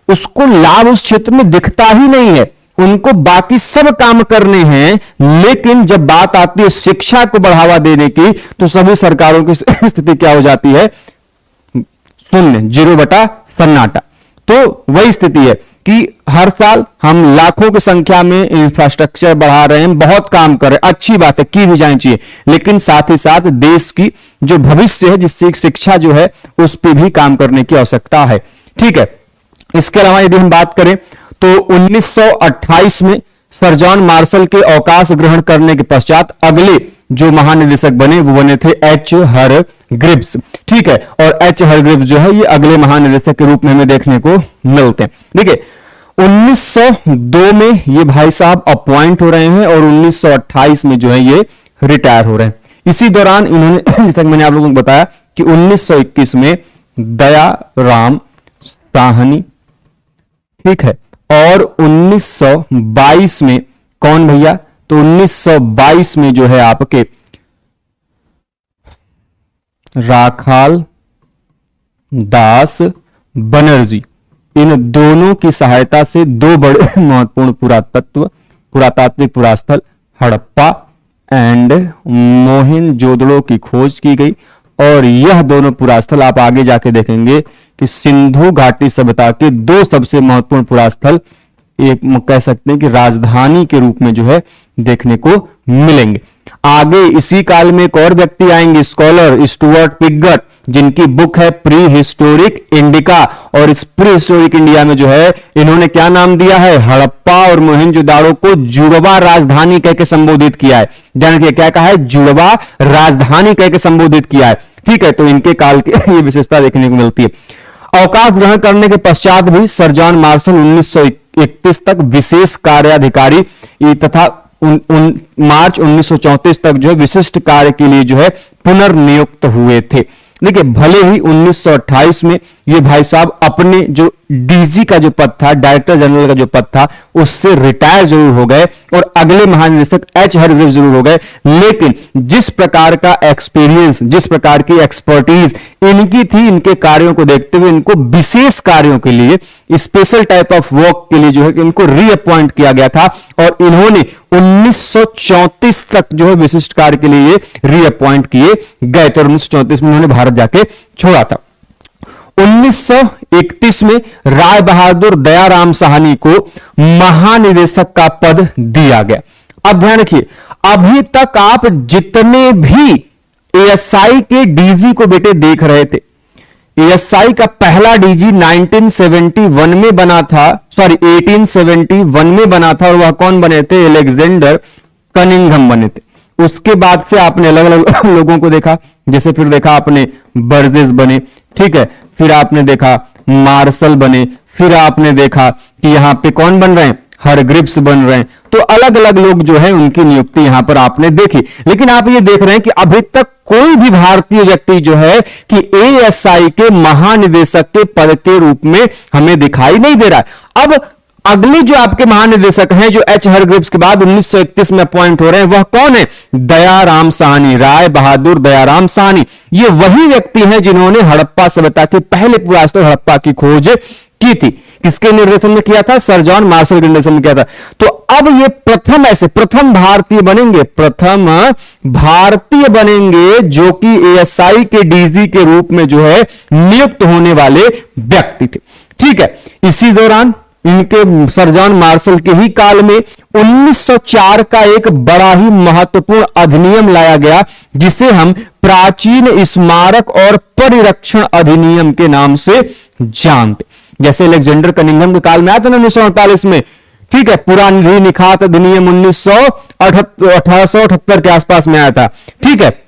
Speaker 2: उसको लाभ उस क्षेत्र में दिखता ही नहीं है, उनको बाकी सब काम करने हैं। लेकिन जब बात आती है शिक्षा को बढ़ावा देने की तो सभी सरकारों की स्थिति क्या हो जाती है, शून्य, 0 बटा सन्नाटा। तो वही स्थिति है कि हर साल हम लाखों की संख्या में इंफ्रास्ट्रक्चर बढ़ा रहे हैं, बहुत काम कर रहे हैं, अच्छी बात है, की भी जानी चाहिए। लेकिन साथ ही साथ देश की जो भविष्य है, जिससे शिक्षा जो है उस पर भी काम करने की आवश्यकता है। ठीक है, इसके अलावा यदि हम बात करें तो 1928 में सर जॉन मार्शल के अवकाश ग्रहण करने के पश्चात अगले जो महानिदेशक बने वो बने थे एच हरग्रीव्स। ठीक है, और एच हरग्रीव्स जो है ये अगले महानिदेशक के रूप में हमें देखने को मिलते हैं। देखिए 1902 में ये भाई साहब अपॉइंट हो रहे हैं और 1928 में जो है ये रिटायर हो रहे हैं। इसी दौरान इन्होंने जैसा कि मैंने आप लोगों को बताया कि 1921 में दयाराम साहनी, ठीक है, और 1922 में कौन भैया, तो 1922 में जो है आपके राखाल दास बनर्जी, इन दोनों की सहायता से दो बड़े महत्वपूर्ण पुरातात्विक पुरास्थल हड़प्पा एंड मोहनजोदड़ो की खोज की गई। और यह दोनों पुरास्थल आप आगे जाके देखेंगे कि सिंधु घाटी सभ्यता के दो सबसे महत्वपूर्ण पुरास्थल एक कह सकते हैं कि राजधानी के रूप में जो है देखने को मिलेंगे। आगे इसी काल में एक और व्यक्ति आएंगे, स्कॉलर स्टुअर्ट पिगट, जिनकी बुक है प्री हिस्टोरिक इंडिका। और इस प्री हिस्टोरिक इंडिया में जो है इन्होंने क्या नाम दिया है, हड़प्पा और मोहनजोदाड़ो को जुड़वा राजधानी कह के संबोधित किया है। जान के क्या कहा है, जुड़वा राजधानी कह के संबोधित किया है। ठीक है, तो इनके काल की ये विशेषता देखने को मिलती है। अवकाश ग्रहण करने के पश्चात भी सर जॉन मार्शल 1931 तक विशेष कार्याधिकारी तथा मार्च 1934 तक जो है विशिष्ट कार्य के लिए जो है पुनर्नियुक्त हुए थे। देखिए भले ही 1928 में ये भाई साहब अपने जो डीजी का जो पद था, डायरेक्टर जनरल का जो पद था, उससे रिटायर जरूर हो गए और अगले महानिदेशक एच हरग्रीव जरूर हो गए। लेकिन जिस प्रकार का एक्सपीरियंस, जिस प्रकार की एक्सपर्टीज इनकी थी, इनके कार्यों को देखते हुए इनको विशेष कार्यों के लिए, स्पेशल टाइप ऑफ वर्क के लिए जो है कि इनको रीअपॉइंट किया गया था और इन्होंने 1934 तक जो है विशिष्ट कार्य के लिए रीअपॉइंट किए गए थे और 1934 में उन्होंने भारत जाके छोड़ा था। 1931 में राय बहादुर दयाराम साहनी को महानिदेशक का पद दिया गया। अब ध्यान रखिए, अभी तक आप जितने भी एएसआई के डीजी को बेटे देख रहे थे, एएसआई का पहला डीजी 1971 में बना था, 1871 में बना था और वह कौन बने थे, अलेक्जेंडर कनिंघम बने थे। उसके बाद से आपने अलग अलग लोगों को देखा, जैसे फिर देखा आपने बर्जेस बने, ठीक है, फिर आपने देखा मार्शल बने, फिर आपने देखा कि यहां पे कौन बन रहे हैं, हरग्रीव्स बन रहे हैं। तो अलग अलग लोग जो है उनकी नियुक्ति यहां पर आपने देखी। लेकिन आप ये देख रहे हैं कि अभी तक कोई भी भारतीय व्यक्ति जो है कि एएसआई के महानिदेशक के पद के रूप में हमें दिखाई नहीं दे रहा है। अब अगले जो आपके महानिदेशक हैं जो एच हरग्रीव्स के बाद 1931 में अपॉइंट हो रहे हैं, वह कौन है? दयाराम साहनी, राय बहादुर दयाराम साहनी। ये वही व्यक्ति हैं जिन्होंने हड़प्पा सभ्यता के पहले पुरातत्व हड़प्पा की खोज की थी। किसके निर्देशन में किया था? सर जॉन मार्शल के निर्देशन में किया था। तो अब ये प्रथम भारतीय बनेंगे, प्रथम भारतीय बनेंगे जो कि एएसआई के डीजी के रूप में जो है नियुक्त होने वाले व्यक्ति थे। ठीक है, इसी दौरान इनके सर जॉन मार्शल के ही काल में 1904 का एक बड़ा ही महत्वपूर्ण अधिनियम लाया गया, जिसे हम प्राचीन स्मारक और परिरक्षण अधिनियम के नाम से जानते। जैसे अलेक्जेंडर कनिंघम के काल में आया था ना 1948 में, ठीक है, पुरानी निखात अधिनियम 1878 के आसपास में आया था। ठीक है,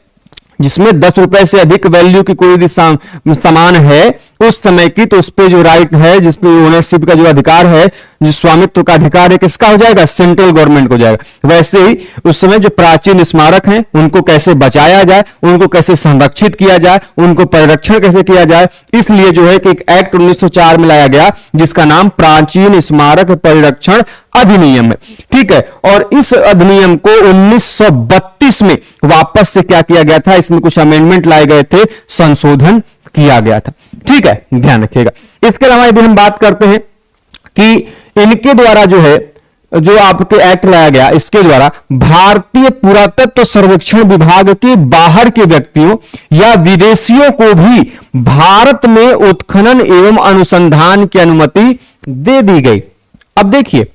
Speaker 2: जिसमें 10 रुपए से अधिक वैल्यू की कोई भी सामान है उस समय की, तो उस पे जो राइट है, जिसपे ओनरशिप का जो अधिकार है, जो स्वामित्व का अधिकार है, किसका हो जाएगा? सेंट्रल गवर्नमेंट को हो जाएगा। वैसे ही उस समय जो प्राचीन स्मारक हैं उनको कैसे बचाया जाए, उनको कैसे संरक्षित किया जाए, उनको परिरक्षण कैसे किया जाए, इसलिए जो है कि एक एक्ट 1904 में लाया गया जिसका नाम प्राचीन स्मारक परिरक्षण अधिनियम है। ठीक है, और इस अधिनियम को 1932 में वापस से क्या किया गया था? इसमें कुछ अमेंडमेंट लाए गए थे, संशोधन किया गया था। ठीक है, ध्यान रखिएगा। इसके अलावा यदि हम बात करते हैं कि इनके द्वारा जो है, जो आपके एक्ट लाया गया, इसके द्वारा भारतीय पुरातत्व सर्वेक्षण विभाग के बाहर के व्यक्तियों या विदेशियों को भी भारत में उत्खनन एवं अनुसंधान की अनुमति दे दी गई। अब देखिए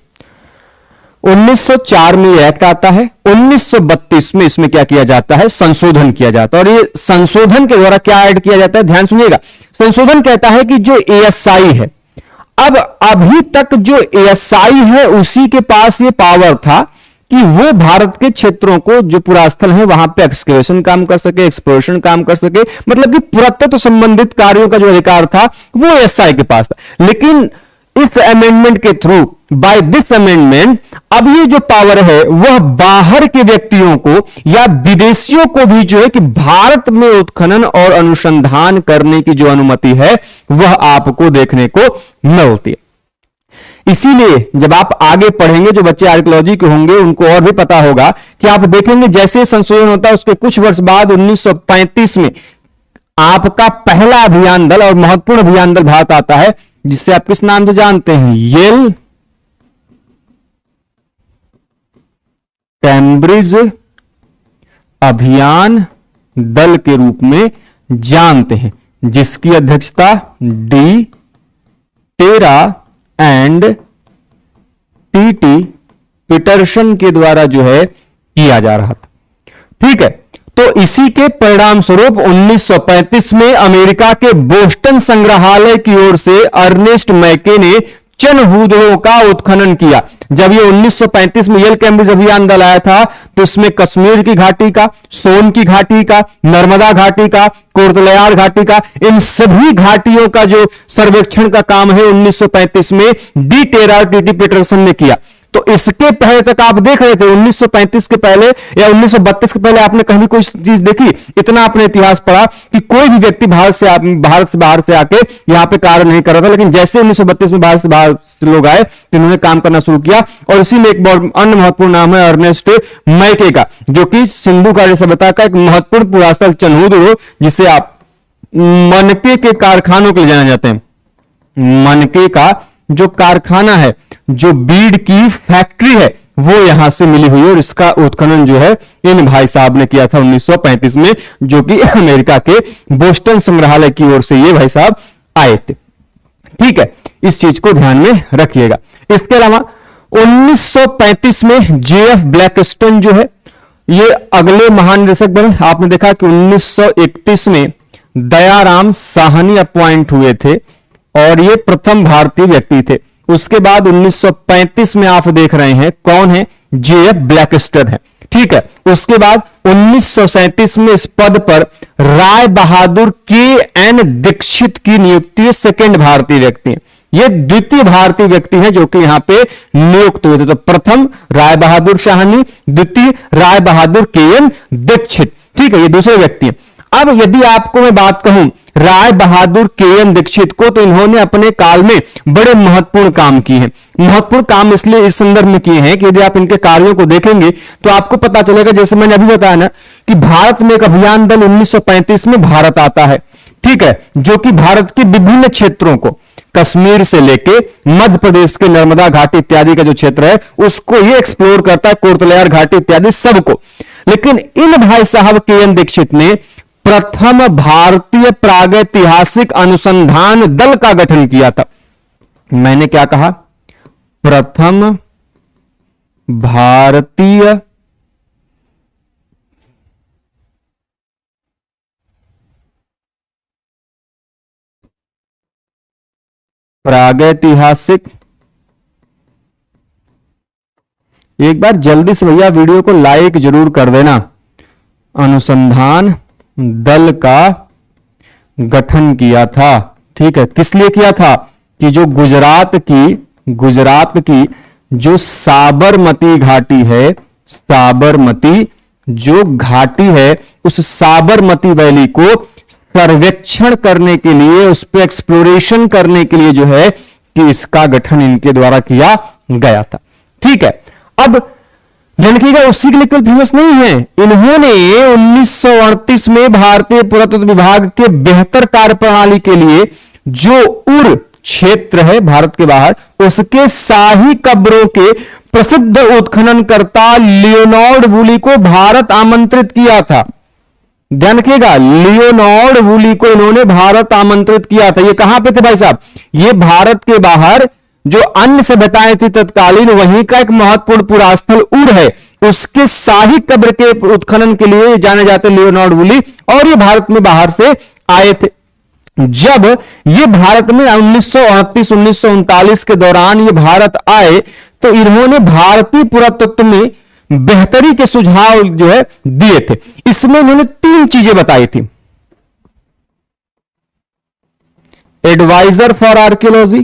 Speaker 2: 1904 में यह एक्ट आता है, 1932 में इसमें क्या किया जाता है? संशोधन किया जाता है। और ये संशोधन के द्वारा क्या ऐड किया जाता है? ध्यान सुनिएगा। संशोधन कहता है कि जो एएसआई है, अब अभी तक जो एएसआई है उसी के पास ये पावर था कि वो भारत के क्षेत्रों को, जो पुरास्थल है, वहां पे एक्सकेवेशन काम कर सके, एक्सप्लोरेशन काम कर सके, मतलब कि पुरातत्व संबंधित कार्यों का जो अधिकार था वो एएसआई के पास था। लेकिन इस अमेंडमेंट के थ्रू, बाय दिस अमेंडमेंट, अब ये जो पावर है वह बाहर के व्यक्तियों को या विदेशियों को भी जो है कि भारत में उत्खनन और अनुसंधान करने की जो अनुमति है वह आपको देखने को मिलती है। इसीलिए जब आप आगे पढ़ेंगे, जो बच्चे आर्कियोलॉजी के होंगे उनको और भी पता होगा कि आप देखेंगे जैसे संशोधन होता है उसके कुछ वर्ष बाद 1935 में आपका पहला अभियान दल और महत्वपूर्ण अभियान दल भारत आता है, जिससे आप किस नाम से जानते हैं? येल कैम्ब्रिज अभियान दल के रूप में जानते हैं, जिसकी अध्यक्षता de Terra and T Paterson के द्वारा जो है किया जा रहा था। ठीक है, तो इसी के परिणाम स्वरूप 1935 में अमेरिका के बोस्टन संग्रहालय की ओर से अर्नेस्ट मैके ने चनहूदड़ों का उत्खनन किया। जब ये 1935 में येल कैम्ब्रिज अभियान दल आया था तो इसमें कश्मीर की घाटी का, सोन की घाटी का, नर्मदा घाटी का, कोर्दलयार घाटी का, इन सभी घाटियों का जो सर्वेक्षण का काम है 1935 में डी टेरा टी पीटरसन ने किया। तो इसके पहले तक आप देख रहे थे 1935 के पहले या 1932 के पहले आपने कहीं कोई चीज देखी? इतना आपने इतिहास पढ़ा कि कोई भी व्यक्ति भारत से बाहर से आके यहां पे कार्य नहीं कर रहा था, लेकिन जैसे 1932 में भारत से लोग आए तो इन्होंने काम करना शुरू किया। और इसी में एक बहुत अन्य महत्वपूर्ण नाम है अर्नेस्ट मैके का, जो कि सिंधु घाटी सभ्यता का एक महत्वपूर्ण पुरास्थल चनहूदड़ो, जिसे आप मनके के कारखानों के लिए जाने जाते हैं। मनके का जो कारखाना है, जो बीड की फैक्ट्री है, वो यहां से मिली हुई है और इसका उत्खनन जो है इन भाई साहब ने किया था 1935 में, जो कि अमेरिका के बोस्टन संग्रहालय की ओर से ये भाई साहब आए थे। ठीक है, इस चीज को ध्यान में रखिएगा। इसके अलावा 1935 में जेएफ ब्लैकस्टन जो है ये अगले महानिदेशक बने। आपने देखा कि 1931 में दयाराम साहनी अपॉइंट हुए थे और ये प्रथम भारतीय व्यक्ति थे। उसके बाद 1935 में आप देख रहे हैं कौन है? जेएफ ब्लैकस्टन है। ठीक है, उसके बाद 1937 में इस पद पर राय बहादुर के एन दीक्षित की नियुक्ति, सेकंड भारतीय व्यक्ति है। ये द्वितीय भारतीय व्यक्ति हैं जो कि यहां पे नियुक्त हुए थे। तो प्रथम राय बहादुर साहनी, द्वितीय राय बहादुर के एन दीक्षित। ठीक है, ये दूसरे व्यक्ति हैं। अब यदि आपको मैं बात कहूं राय बहादुर केएन दीक्षित को, तो इन्होंने अपने काल में बड़े महत्वपूर्ण काम किए हैं। महत्वपूर्ण काम इसलिए इस संदर्भ में किए हैं कि यदि आप इनके कार्यों को देखेंगे तो आपको पता चलेगा, जैसे मैंने अभी बताया ना कि भारत में एक अभियान दल 1935 में भारत आता है, ठीक है, जो कि भारत के विभिन्न क्षेत्रों को, कश्मीर से लेके मध्य प्रदेश के नर्मदा घाटी इत्यादि का जो क्षेत्र है उसको ये एक्सप्लोर करता है, कोर्तलयार घाटी इत्यादि सबको। लेकिन इन भाई साहब केएन दीक्षित ने प्रथम भारतीय प्रागैतिहासिक अनुसंधान दल का गठन किया था। मैंने क्या कहा? प्रथम भारतीय प्रागैतिहासिक, एक बार जल्दी से भैया वीडियो को लाइक जरूर कर देना, अनुसंधान दल का गठन किया था। ठीक है, किस लिए किया था? कि जो गुजरात की जो साबरमती घाटी है, साबरमती जो घाटी है, उस साबरमती वैली को सर्वेक्षण करने के लिए, उस पर एक्सप्लोरेशन करने के लिए जो है कि इसका गठन इनके द्वारा किया गया था। ठीक है, अब जानकीगा उसी के लिए केवल फेमस नहीं है, इन्होंने 1938 में भारतीय पुरातत्व विभाग के बेहतर कार्य प्रणाली के लिए जो उर क्षेत्र है भारत के बाहर, उसके शाही कब्रों के प्रसिद्ध उत्खननकर्ता लियोनार्ड वुली को भारत आमंत्रित किया था। ध्यान रखिएगा, लियोनार्ड वुली को इन्होंने भारत आमंत्रित किया था। ये कहां पे थे भाई साहब? ये भारत के बाहर जो अन्य सभ्यताएं थी तत्कालीन, वहीं का एक महत्वपूर्ण पुरास्थल उर है, उसके शाही कब्र के उत्खनन के लिए जाने जाते लियोनार्ड वुली, और ये भारत में बाहर से आए थे। जब ये भारत में 1938-1939 के दौरान ये भारत आए तो इन्होंने भारतीय पुरातत्व में बेहतरी के सुझाव जो है दिए थे। इसमें इन्होंने 3 चीजें बताई थी। एडवाइजर फॉर आर्कियोलॉजी,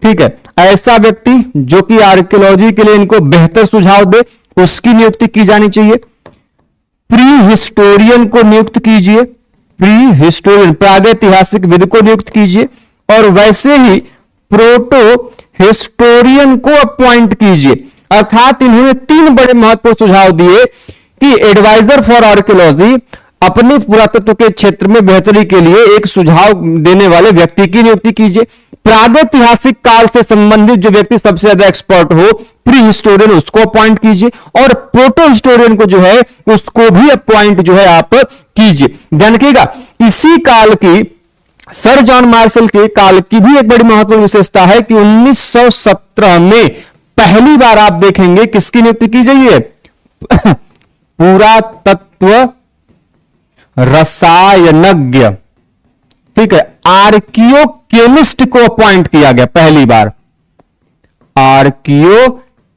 Speaker 2: ठीक है, ऐसा व्यक्ति जो कि आर्कियोलॉजी के लिए इनको बेहतर सुझाव दे, उसकी नियुक्ति की जानी चाहिए। प्री हिस्टोरियन को नियुक्त कीजिए, प्री हिस्टोरियन प्रागैतिहासिक विद को नियुक्त कीजिए, और वैसे ही प्रोटो हिस्टोरियन को अपॉइंट कीजिए। अर्थात इन्होंने 3 बड़े महत्वपूर्ण सुझाव दिए कि एडवाइजर फॉर आर्कियोलॉजी, अपने पुरातत्व के क्षेत्र में बेहतरी के लिए एक सुझाव देने वाले व्यक्ति की नियुक्ति कीजिए। प्रागैतिहासिक काल से संबंधित जो व्यक्ति सबसे ज्यादा एक्सपर्ट हो, प्री हिस्टोरियन, उसको अपॉइंट कीजिए, और प्रोटो हिस्टोरियन को जो है उसको भी अपॉइंट जो है आप कीजिए। ध्यान रखिएगा, इसी काल की सर जॉन मार्शल के काल की भी एक बड़ी महत्वपूर्ण विशेषता है कि 1917 में पहली बार आप देखेंगे किसकी नियुक्ति की जाइए? पुरातत्व रसायनज्ञ, ठीक है, आर्कियो केमिस्ट को अपॉइंट किया गया पहली बार। आर्कियो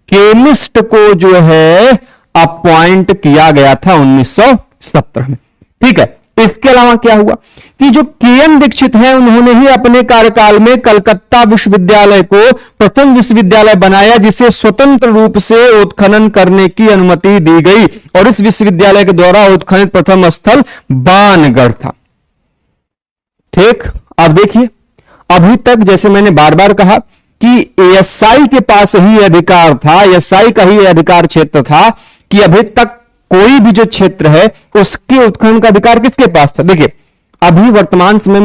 Speaker 2: केमिस्ट को जो है अपॉइंट किया गया था 1917 में। ठीक है, इसके अलावा क्या हुआ कि जो केएन दीक्षित हैं, उन्होंने ही अपने कार्यकाल में कलकत्ता विश्वविद्यालय को प्रथम विश्वविद्यालय बनाया जिसे स्वतंत्र रूप से उत्खनन करने की अनुमति दी गई, और इस विश्वविद्यालय के द्वारा उत्खनित प्रथम स्थल बाणगढ़ था। ठीक, अब देखिए, अभी तक जैसे मैंने बार बार कहा कि एएसआई के पास ही अधिकार था, एएसआई का ही अधिकार क्षेत्र था कि अभी तक कोई भी जो क्षेत्र है उसके उत्खनन का अधिकार किसके पास था। देखिए, अभी वर्तमान समय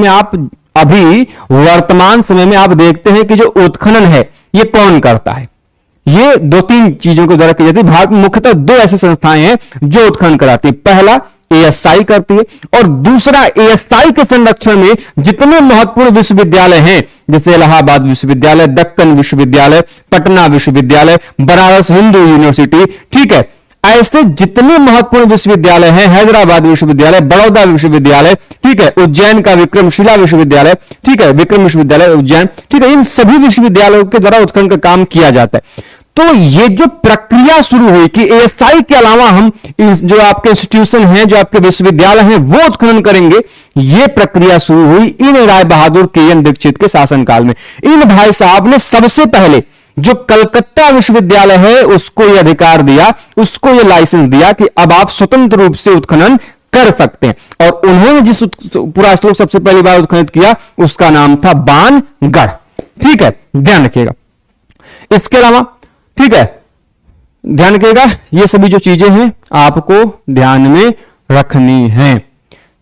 Speaker 2: में आप देखते हैं कि जो उत्खनन है ये कौन करता है? ये 2-3 चीजों के द्वारा की जाती है। भारत में मुख्यतः 2 ऐसी संस्थाएं हैं जो उत्खनन कराती है। पहला एएसआई करती है, और दूसरा एएसआई के संरक्षण में जितने महत्वपूर्ण विश्वविद्यालय हैं, जैसे इलाहाबाद विश्वविद्यालय, दक्कन विश्वविद्यालय, पटना विश्वविद्यालय, बनारस हिंदू यूनिवर्सिटी, ठीक है, ऐसे जितने महत्वपूर्ण विश्वविद्यालय हैं, हैदराबाद विश्वविद्यालय, बड़ौदा विश्वविद्यालय, ठीक है, उज्जैन का विक्रमशिला विश्वविद्यालय, ठीक है, विक्रम विश्वविद्यालय उज्जैन, ठीक है, इन सभी विश्वविद्यालयों के द्वारा उत्खनन का काम किया जाता है। तो ये जो प्रक्रिया शुरू हुई कि एएसआई के अलावा हम जो आपके इंस्टीट्यूशन हैं, जो आपके विश्वविद्यालय हैं, वो उत्खनन करेंगे, ये प्रक्रिया शुरू हुई इन राय बहादुर केएन दीक्षित के शासनकाल में। इन भाई साहब ने सबसे पहले जो कलकत्ता विश्वविद्यालय है उसको यह अधिकार दिया, उसको यह लाइसेंस दिया कि अब आप स्वतंत्र रूप से उत्खनन कर सकते हैं। और उन्होंने जिस पुरास्त्र को सबसे पहली बार उत्खनन किया उसका नाम था बाणगढ़। ठीक है, ध्यान रखिएगा। इसके अलावा ठीक है, ध्यान रखिएगा, ये सभी जो चीजें हैं आपको ध्यान में रखनी है।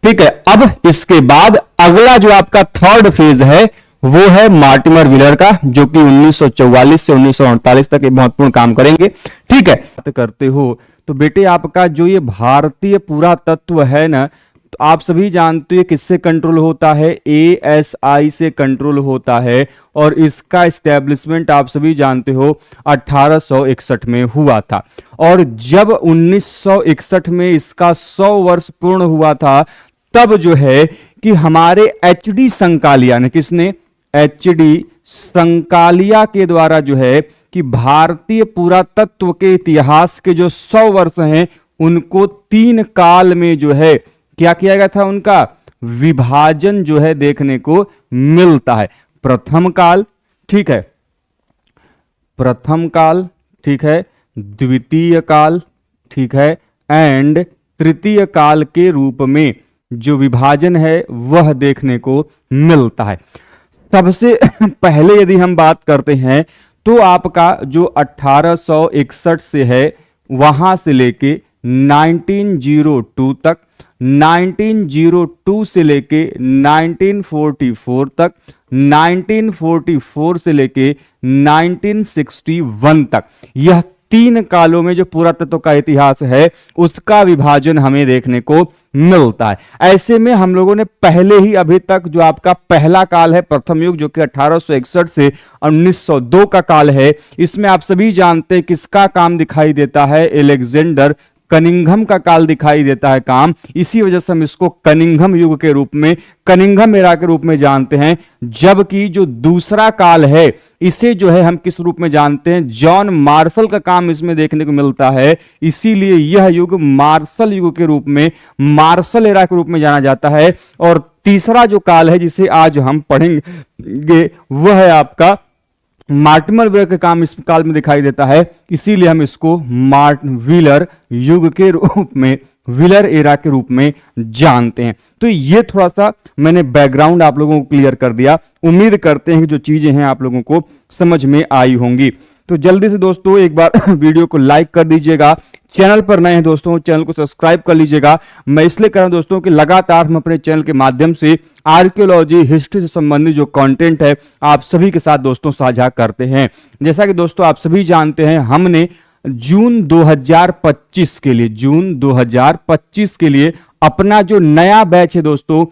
Speaker 2: ठीक है, अब इसके बाद अगला जो आपका थर्ड फेज है वो है मार्टिमर व्हीलर का, जो कि 1944 से 1948 तक एक महत्वपूर्ण काम करेंगे। ठीक है,
Speaker 1: बात करते हो तो बेटे आपका जो ये भारतीय पुरातत्व है ना, तो आप सभी जानते हो किससे कंट्रोल होता है, ASI से कंट्रोल होता है। और इसका एस्टेब्लिशमेंट आप सभी जानते हो 1861 में हुआ था। और जब 1961 में इसका 100 वर्ष पूर्ण हुआ था, तब जो है कि हमारे HD संकालिया ने, किसने, HD संकालिया के द्वारा जो है कि भारतीय पुरातत्व के इतिहास के जो 100 वर्ष हैं उनको 3 काल में जो है क्या किया गया था, उनका विभाजन जो है देखने को मिलता है। प्रथम काल, ठीक है, प्रथम काल, ठीक है, द्वितीय काल, ठीक है, एंड तृतीय काल के रूप में जो विभाजन है वह देखने को मिलता है। सबसे पहले यदि हम बात करते हैं तो आपका जो 1861 से है वहां से लेके 1902 तक, 1902 से लेके 1944 तक, 1944 से लेके 1961 तक, यह 3 कालों में जो पुरातत्व का इतिहास है उसका विभाजन हमें देखने को मिलता है। ऐसे में हम लोगों ने पहले ही अभी तक जो आपका पहला काल है प्रथम युग, जो कि 1861 से 1902 का काल है, इसमें आप सभी जानते हैं किसका काम दिखाई देता है, एलेक्जेंडर कनिंघम का काल दिखाई देता है काम। इसी वजह से हम इसको कनिंघम युग के रूप में, कनिंघम एरा के रूप में जानते हैं। जबकि जो दूसरा काल है इसे जो है हम किस रूप में जानते हैं, जॉन मार्शल का काम इसमें देखने को मिलता है। इसीलिए यह युग मार्शल युग के रूप में, मार्शल एरा के रूप में जाना जाता है। और तीसरा जो काल है जिसे आज हम पढ़ेंगे वह है आपका मार्टिमर व्हीलर का काम इस काल में दिखाई देता है। इसीलिए हम इसको व्हीलर युग के रूप में, व्हीलर एरा के रूप में जानते हैं। तो ये थोड़ा सा मैंने बैकग्राउंड आप लोगों को क्लियर कर दिया। उम्मीद करते हैं कि जो चीजें हैं आप लोगों को समझ में आई होंगी। तो जल्दी से दोस्तों एक बार वीडियो को लाइक कर दीजिएगा। चैनल पर नए हैं दोस्तों, चैनल को सब्सक्राइब कर लीजिएगा। मैं इसलिए कर रहा हूं दोस्तों कि लगातार हम अपने चैनल के माध्यम से आर्कियोलॉजी, हिस्ट्री से संबंधित जो कंटेंट है आप सभी के साथ दोस्तों साझा करते हैं। जैसा कि दोस्तों आप सभी जानते हैं, हमने जून 2025 के लिए, जून 2025 के लिए अपना जो नया बैच है दोस्तों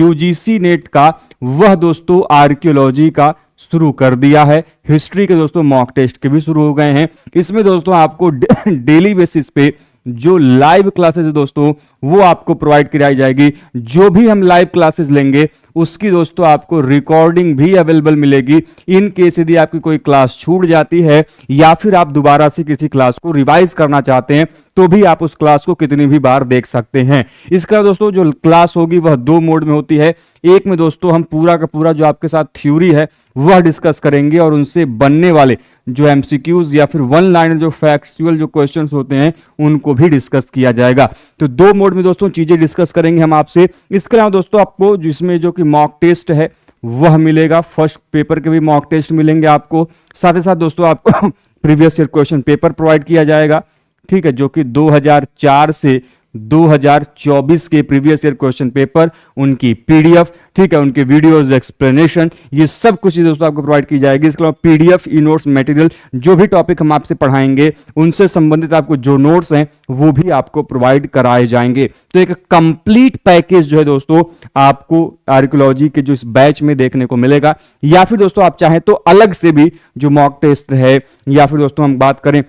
Speaker 1: UGC नेट का, वह दोस्तों आर्कियोलॉजी का शुरू कर दिया है। हिस्ट्री के दोस्तों मॉक टेस्ट के भी शुरू हो गए हैं। इसमें दोस्तों आपको डेली बेसिस पे जो लाइव क्लासेस है दोस्तों वो आपको प्रोवाइड कराई जाएगी। जो भी हम लाइव क्लासेस लेंगे उसकी दोस्तों आपको रिकॉर्डिंग भी अवेलेबल मिलेगी। इन केस यदि आपकी कोई क्लास छूट जाती है या फिर आप दोबारा से किसी क्लास को रिवाइज करना चाहते हैं तो भी आप उस क्लास को कितनी भी बार देख सकते हैं। इसका दोस्तों जो क्लास होगी वह 2 मोड में होती है। एक में दोस्तों हम पूरा का पूरा जो आपके साथ थ्योरी है वह डिस्कस करेंगे और उनसे बनने वाले जो MCQs या फिर 1 लाइन जो फैक्चुअल जो क्वेश्चंस होते हैं उनको भी डिस्कस किया जाएगा। तो 2 मोड में दोस्तों चीजें डिस्कस करेंगे हम आपसे। इसके अलावा दोस्तों आपको जिसमें जो कि मॉक टेस्ट है वह मिलेगा, फर्स्ट पेपर के भी मॉक टेस्ट मिलेंगे आपको। साथ ही साथ दोस्तों आपको previous year question paper provide किया जाएगा, ठीक है, जो कि 2004 से 2024 के प्रीवियस ईयर क्वेश्चन पेपर, उनकी PDF, ठीक है, उनके वीडियोस, एक्सप्लेनेशन, ये सब कुछ दोस्तों आपको प्रोवाइड की जाएगी। इसके अलावा PDF, ई नोट्स, मटेरियल, जो भी टॉपिक हम आपसे पढ़ाएंगे उनसे संबंधित आपको जो नोट्स हैं वो भी आपको प्रोवाइड कराए जाएंगे। तो एक कंप्लीट पैकेज जो है दोस्तों आपको आर्कियोलॉजी के जो इस बैच में देखने को मिलेगा। या फिर दोस्तों आप चाहें तो अलग से भी जो मॉक टेस्ट है या फिर दोस्तों हम बात करें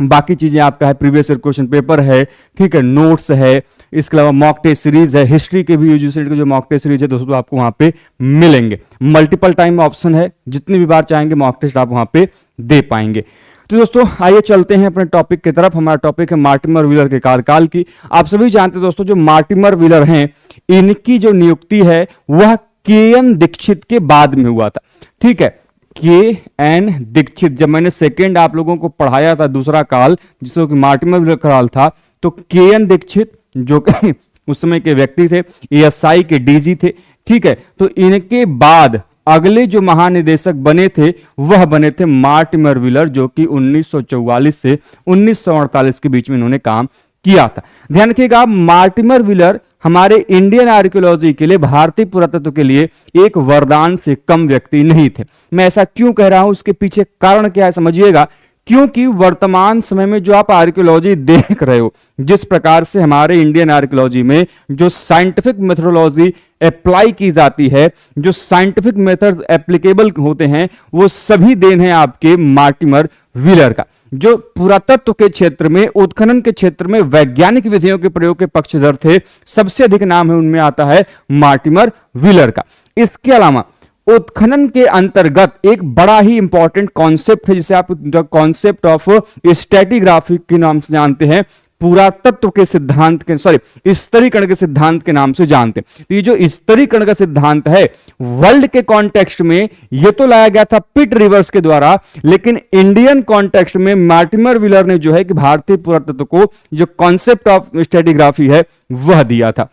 Speaker 1: बाकी चीजें आपका है, प्रीवियस ईयर क्वेश्चन पेपर है, ठीक है, नोट्स है, इसके अलावा मॉक टेस्ट सीरीज है, हिस्ट्री के भी UGC के जो मॉक टेस्ट सीरीज है दोस्तों आपको वहां पे मिलेंगे। मल्टीपल टाइम ऑप्शन है, जितनी भी बार चाहेंगे मॉक टेस्ट आप वहां पे दे पाएंगे। तो दोस्तों आइए चलते हैं अपने टॉपिक की तरफ। हमारा टॉपिक है मार्टिमर व्हीलर के कार्यकाल की। आप सभी जानते हैं दोस्तों जो मार्टिमर व्हीलर हैं इनकी जो नियुक्ति है वह KN दीक्षित के बाद में हुआ था, ठीक है, KN दीक्षित। जब मैंने सेकेंड आप लोगों को पढ़ाया था दूसरा काल जिसको कि मार्टिमर व्हीलर काल था, तो KN दीक्षित जो कि उस समय के व्यक्ति थे, एएसआई के डीजी थे। ठीक है, तो इनके बाद अगले जो महानिदेशक बने थे वह बने थे मार्टिमर व्हीलर, जो कि 1944 से 1948 के बीच में इन्होंने काम किया था। ध्यान रखिएगा, मार्टिमर व्हीलर हमारे इंडियन आर्कियोलॉजी के लिए, भारतीय पुरातत्व के लिए एक वरदान से कम व्यक्ति नहीं थे। मैं ऐसा क्यों कह रहा हूं, उसके पीछे कारण क्या है समझिएगा। क्योंकि वर्तमान समय में जो आप आर्कियोलॉजी देख रहे हो, जिस प्रकार से हमारे इंडियन आर्कियोलॉजी में जो साइंटिफिक मेथोडोलॉजी अप्लाई की जाती है, जो साइंटिफिक मेथड एप्लीकेबल होते हैं, वो सभी देन है आपके मार्टिमर व्हीलर का। जो पुरातत्व के क्षेत्र में, उत्खनन के क्षेत्र में वैज्ञानिक विधियों के प्रयोग के पक्षधर थे, सबसे अधिक नाम है उनमें आता है मार्टिमर व्हीलर का। इसके अलावा उत्खनन के अंतर्गत एक बड़ा ही इंपॉर्टेंट कॉन्सेप्ट है, जिसे आप कॉन्सेप्ट ऑफ स्ट्रेटिग्राफी के नाम से जानते हैं, पुरातत्व के सिद्धांत के स्तरीकरण के सिद्धांत के नाम से जानते हैं। तो ये जो स्तरीकरण का सिद्धांत है, वर्ल्ड के कॉन्टेक्स्ट में ये तो लाया गया था पिट रिवर्स के द्वारा, लेकिन इंडियन कॉन्टेक्स्ट में मार्टिमर व्हीलर ने जो है कि भारतीय पुरातत्व को जो कॉन्सेप्ट ऑफ स्ट्रेटिग्राफी है वह दिया था।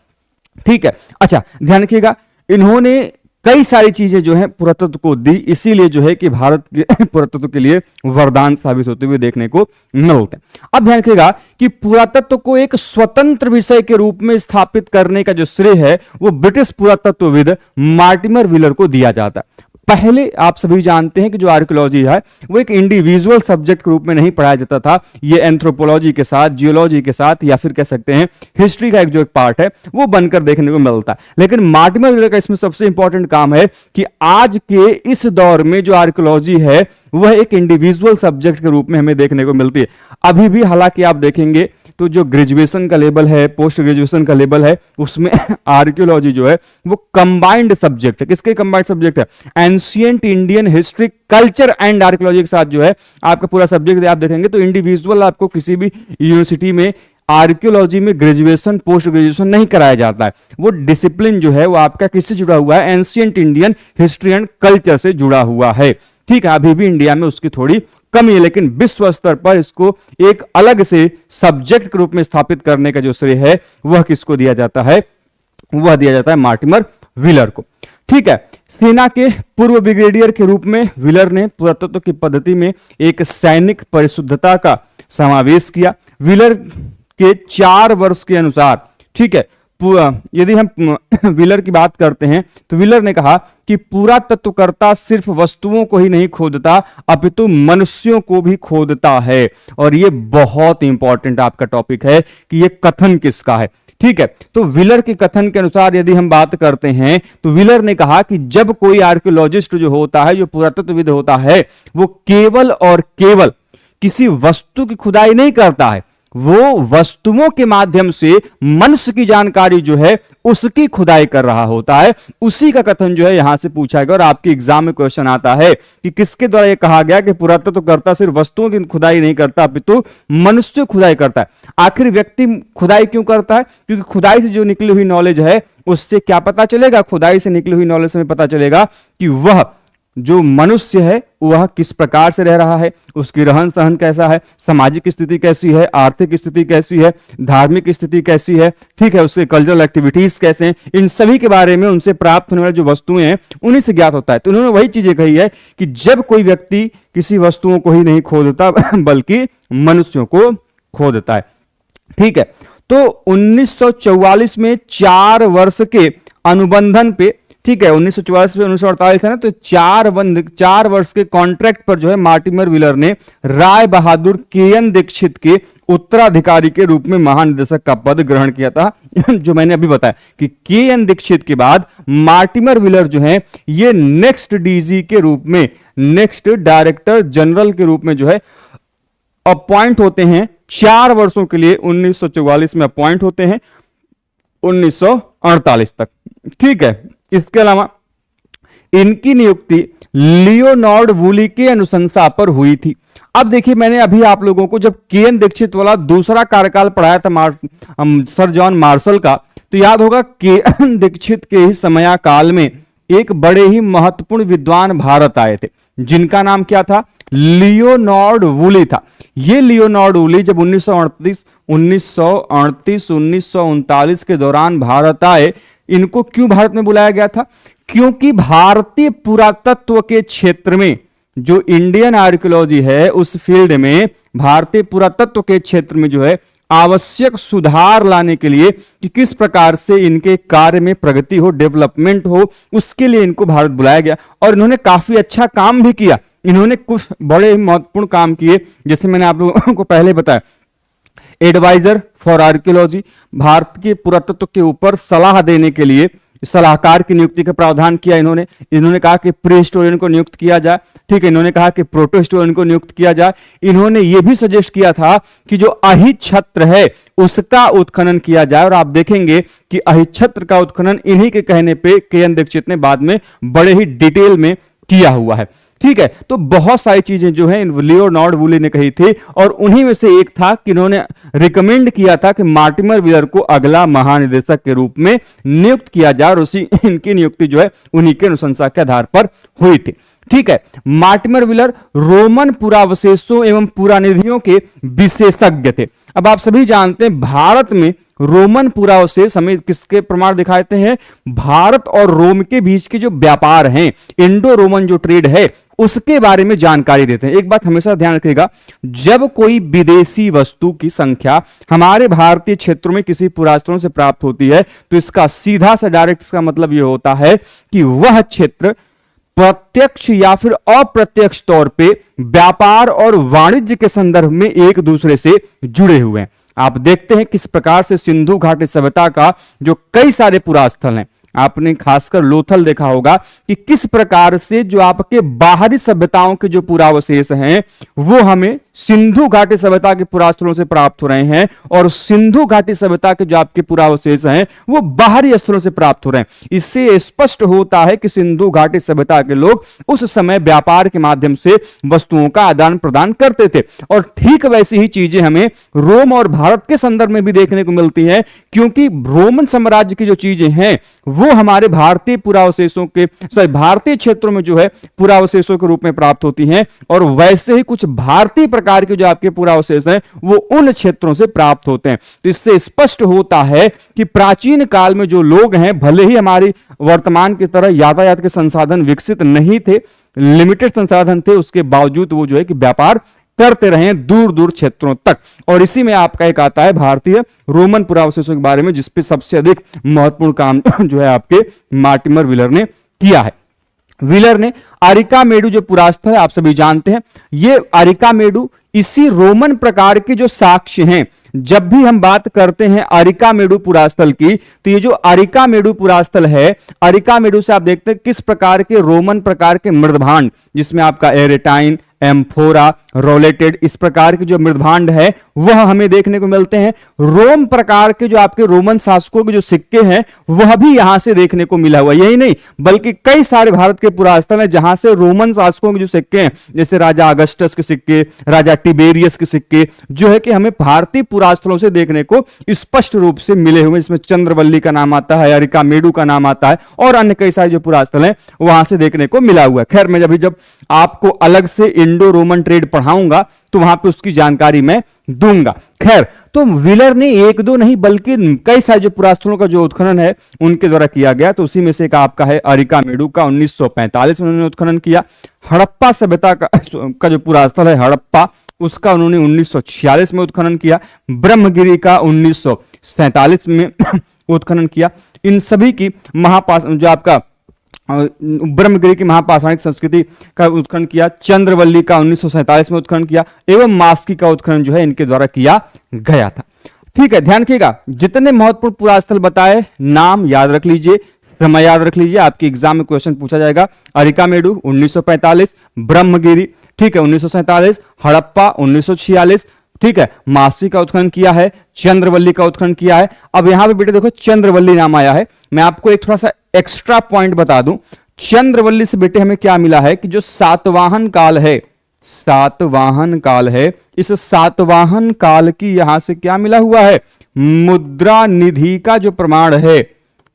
Speaker 1: ठीक है, अच्छा ध्यान रखिएगा, इन्होंने कई सारी चीजें जो है पुरातत्व को दी, इसीलिए जो है कि भारत के पुरातत्व के लिए वरदान साबित होते हुए देखने को मिलते हैं। अब ध्यान रखिएगा कि पुरातत्व को एक स्वतंत्र विषय के रूप में स्थापित करने का जो श्रेय है वो ब्रिटिश पुरातत्वविद मार्टिमर व्हीलर को दिया जाता है। पहले आप सभी जानते हैं कि जो आर्कियोलॉजी है वो एक इंडिविजुअल सब्जेक्ट के रूप में नहीं पढ़ाया जाता था, ये एंथ्रोपोलॉजी के साथ, जियोलॉजी के साथ, या फिर कह सकते हैं हिस्ट्री का एक जो एक पार्ट है वो बनकर देखने को मिलता है। लेकिन मार्टिमर व्हीलर का इसमें सबसे इंपॉर्टेंट काम है कि आज के इस दौर में जो आर्कियोलॉजी है वह एक इंडिविजुअल सब्जेक्ट के रूप में हमें देखने को मिलती है। अभी भी हालांकि आप देखेंगे तो जो ग्रेजुएशन का लेवल है, पोस्ट ग्रेजुएशन का लेवल है, उसमें आर्कियोलॉजी जो है वो कंबाइंड सब्जेक्ट है। किसके कंबाइंड सब्जेक्ट है? Ancient Indian history, culture and archaeology के साथ जो है आपका पूरा सब्जेक्ट आप देखेंगे तो इंडिविजुअल आपको किसी भी यूनिवर्सिटी में आर्कियोलॉजी में ग्रेजुएशन, पोस्ट ग्रेजुएशन नहीं कराया जाता है। वो डिसिप्लिन जो है वो आपका किससे जुड़ा हुआ है? Ancient Indian history and culture से जुड़ा हुआ है। ठीक है, अभी भी इंडिया में उसकी थोड़ी कमी है, लेकिन विश्व स्तर पर इसको एक अलग से सब्जेक्ट के रूप में स्थापित करने का जो श्रेय है वह किसको दिया जाता है? वह दिया जाता है मार्टिमर व्हीलर को। ठीक है, सेना के पूर्व ब्रिगेडियर के रूप में व्हीलर ने पुरातत्व की पद्धति में एक सैनिक परिशुद्धता का समावेश किया। व्हीलर के 4 वर्ष के अनुसार, ठीक है, यदि हम व्हीलर की बात करते हैं तो व्हीलर ने कहा कि पुरातत्वकर्ता सिर्फ वस्तुओं को ही नहीं खोदता अपितु मनुष्यों को भी खोदता है। और यह बहुत इंपॉर्टेंट आपका टॉपिक है कि यह कथन किसका है। ठीक है, तो व्हीलर के कथन के अनुसार यदि हम बात करते हैं तो व्हीलर ने कहा कि जब कोई आर्कियोलॉजिस्ट जो होता है, जो पुरातत्वविद होता है, वो केवल और केवल किसी वस्तु की खुदाई नहीं करता है, वो वस्तुओं के माध्यम से मनुष्य की जानकारी जो है उसकी खुदाई कर रहा होता है। उसी का कथन जो है यहां से पूछा गया और आपके एग्जाम में क्वेश्चन आता है कि किसके द्वारा यह कहा गया कि पुरातत्वकर्ता सिर्फ वस्तुओं की खुदाई नहीं करता अपितु मनुष्य खुदाई करता है। आखिर व्यक्ति खुदाई क्यों करता है? क्योंकि खुदाई से जो निकली हुई नॉलेज है उससे क्या पता चलेगा? खुदाई से निकली हुई नॉलेज से हमें पता चलेगा कि वह जो मनुष्य है वह किस प्रकार से रह रहा है, उसकी रहन सहन कैसा है, सामाजिक स्थिति कैसी है, आर्थिक स्थिति कैसी है, धार्मिक स्थिति कैसी है, ठीक है, उसके कल्चरल एक्टिविटीज कैसे हैं, इन सभी के बारे में उनसे प्राप्त होने वाली जो वस्तुएं हैं उन्हीं से ज्ञात होता है। तो उन्होंने वही चीजें कही है कि जब कोई व्यक्ति किसी वस्तुओं को ही नहीं खोदता बल्कि मनुष्यों को खोदता है। ठीक है, तो 1944 में 4 वर्ष के अनुबंधन पे, ठीक है, 1944 से 1948 है ना, तो 4 वर्ष के कॉन्ट्रैक्ट पर जो है मार्टिमर व्हीलर ने राय बहादुर केएन दीक्षित के उत्तराधिकारी के रूप में महानिदेशक का पद ग्रहण किया था। जो मैंने अभी बताया कि केएन दीक्षित के बाद मार्टिमर व्हीलर जो है ये नेक्स्ट डीजी के रूप में, नेक्स्ट डायरेक्टर जनरल के रूप में जो है अपॉइंट होते हैं। 4 वर्षों के लिए 1944 में अपॉइंट होते हैं 1948 तक। ठीक है, इसके अलावा इनकी नियुक्ति लियोनार्ड वुली के अनुशंसा पर हुई थी। अब देखिए, मैंने अभी आप लोगों को जब केएन दीक्षित वाला दूसरा कार्यकाल पढ़ाया था सर जॉन मार्शल का, तो याद होगा केएन दीक्षित के ही समयाकाल में एक बड़े ही महत्वपूर्ण विद्वान भारत आए थे, जिनका नाम क्या था? लियोनार्ड वुली था। ये लियोनार्ड वुली जब 1938 के दौरान भारत आए, इनको क्यों भारत में बुलाया गया था? क्योंकि भारतीय पुरातत्व के क्षेत्र में, जो इंडियन आर्कियोलॉजी है उस फील्ड में, भारतीय पुरातत्व के क्षेत्र में जो है आवश्यक सुधार लाने के लिए कि किस प्रकार से इनके कार्य में प्रगति हो, डेवलपमेंट हो, उसके लिए इनको भारत बुलाया गया। और इन्होंने काफी अच्छा काम भी किया। इन्होंने कुछ बड़े महत्वपूर्ण काम किए, जैसे मैंने आप लोगों को पहले बताया, एडवाइजर फॉर आर्कियोलॉजी, भारत के पुरातत्व के ऊपर सलाह देने के लिए सलाहकार की नियुक्ति का प्रावधान किया इन्होंने कहा कि प्री हिस्टोरियन को नियुक्त किया जाए, ठीक है। इन्होंने कहा कि प्रोटो हिस्टोरियन को नियुक्त किया जाए। इन्होंने यह भी सजेस्ट किया था कि जो अहिच्छत्र है उसका उत्खनन किया जाए, और आप देखेंगे कि अहिच्छत्र का उत्खनन इन्हीं के कहने पे के.एन. दीक्षित ने बाद में बड़े ही डिटेल में किया हुआ है, ठीक है। तो बहुत सारी चीजें जो है लियोनार्ड वुली ने कही थी, और उन्हीं में से एक था कि इन्होंने रिकमेंड किया था कि मार्टिमर व्हीलर को अगला महानिदेशक के रूप में नियुक्त किया जाए, और उसी इनकी नियुक्ति जो है उन्हीं के अनुशंसा के आधार पर हुई थी, ठीक है। मार्टिमर व्हीलर रोमन पुरावशेषों एवं पुरानिधियों के विशेषज्ञ थे। अब आप सभी जानते हैं भारत में रोमन पुरावशेष हमें किसके प्रमाण दिखाते हैं? भारत और रोम के बीच के जो व्यापार हैं, इंडो रोमन जो ट्रेड है, उसके बारे में जानकारी देते हैं। एक बात हमेशा ध्यान रखिएगा, जब कोई विदेशी वस्तु की संख्या हमारे भारतीय क्षेत्रों में किसी पुरातत्व से प्राप्त होती है, तो इसका सीधा सा डायरेक्ट इसका मतलब यह होता है कि वह क्षेत्र प्रत्यक्ष या फिर अप्रत्यक्ष तौर पे व्यापार और वाणिज्य के संदर्भ में एक दूसरे से जुड़े हुए हैं। आप देखते हैं किस प्रकार से सिंधु घाटी सभ्यता का जो कई सारे पुरास्थल हैं, आपने खासकर लोथल देखा होगा कि किस प्रकार से जो आपके बाहरी सभ्यताओं के जो पुरावशेष हैं वो हमें सिंधु घाटी सभ्यता के पुरास्थलों से प्राप्त हो रहे हैं, और सिंधु घाटी सभ्यता के जो आपके पुरावशेष हैं वो बाहरी स्थलों से प्राप्त हो रहे हैं। इससे स्पष्ट होता है कि सिंधु घाटी सभ्यता के लोग उस समय व्यापार के माध्यम से वस्तुओं का आदान प्रदान करते थे। और ठीक वैसी ही चीजें हमें रोम और भारत के संदर्भ में भी देखने को मिलती हैं, क्योंकि रोमन साम्राज्य की जो चीजें हैं वो हमारे भारतीय पुरावशेषों के भारतीय क्षेत्रों में जो है पुरावशेषों के रूप में प्राप्त होती हैं, और वैसे ही कुछ भारतीय प्रकार के जो आपके पुरावशेष हैं वो उन क्षेत्रों से प्राप्त होते हैं। तो इससे स्पष्ट होता है कि प्राचीन काल में जो लोग हैं, भले ही हमारी वर्तमान की तरह यातायात के संसाधन विकसित नहीं थे, लिमिटेड संसाधन थे, उसके बावजूद वो जो है कि व्यापार करते रहे दूर दूर क्षेत्रों तक। और इसी में आपका एक आता है भारतीय रोमन पुरावशेषों के बारे में, जिसपे सबसे अधिक महत्वपूर्ण काम जो है आपके मार्टिमर व्हीलर ने किया है। व्हीलर ने अरिकामेडु जो पुरास्थल है आप सभी जानते हैं, ये अरिकामेडु इसी रोमन प्रकार के जो साक्ष्य हैं, जब भी हम बात करते हैं अरिकामेडु पुरास्थल की, तो ये जो अरिकामेडु पुरास्थल है, अरिकामेडु से आप देखते हैं किस प्रकार के रोमन प्रकार के मृदभांड, जिसमें आपका एरेटाइन, एम्फोरा, रोलेटेड, इस प्रकार के जो मृदभांड है वह हमें देखने को मिलते हैं। रोम प्रकार के जो आपके रोमन शासकों के जो सिक्के हैं वह भी यहां से देखने को मिला हुआ। यही नहीं बल्कि कई सारे भारत के पुरास्थल हैं जहां से रोमन शासकों के जो सिक्के हैं, जैसे राजा अगस्टस के सिक्के, राजा टिबेरियस के सिक्के, जो है कि हमें भारतीय पुरास्थलों से देखने को स्पष्ट रूप से मिले हुए। इसमें चंद्रवल्ली का नाम आता है, अरिकामेडु का नाम आता है, और अन्य कई सारे जो पुरास्थल हैं वहां से देखने को मिला हुआ है। खैर, मैं जब आपको अलग से इंडो रोमन ट्रेड पढ़ाऊंगा तो वहां पे उसकी जानकारी मैं दूंगा। खैर, तो व्हीलर ने एक दो नहीं बल्कि कई सारे जो पुरास्थलों का जो उत्खनन है उनके द्वारा किया गया। तो उसी में से एक आपका है अरिकामेडु का 1945 में उन्होंने उत्खनन किया। हड़प्पा सभ्यता का जो पुरास्थल है हड़प्पा, उसका उन्होंने 1946 में उत्खनन किया। ब्रह्मगिरी का 1947 में उत्खनन किया। इन सभी की जो आपका ब्रह्मगिरी की महापाषाणिक संस्कृति का उत्खनन किया। चंद्रवल्ली का 1947 में उत्खनन किया, एवं मास्की का उत्खनन जो है इनके द्वारा किया गया था। ठीक है, ध्यान रखिएगा, जितने महत्वपूर्ण पुरास्थल बताए नाम याद रख लीजिए, समय याद रख लीजिए, आपके एग्जाम में क्वेश्चन पूछा जाएगा। अरिकामेडु 1945, ब्रह्मगिरी ठीक है 1947, हड़प्पा 1946, ठीक है, मासी का उत्खनन किया है, चंद्रवल्ली का उत्खनन किया है। अब यहां पे बेटे देखो चंद्रवल्ली नाम आया है, मैं आपको एक थोड़ा सा एक्स्ट्रा पॉइंट बता दूं। चंद्रवल्ली से बेटे हमें क्या मिला है कि जो सातवाहन काल है, सातवाहन काल है, इस सातवाहन काल की यहां से क्या मिला हुआ है, मुद्रा निधि का जो प्रमाण है,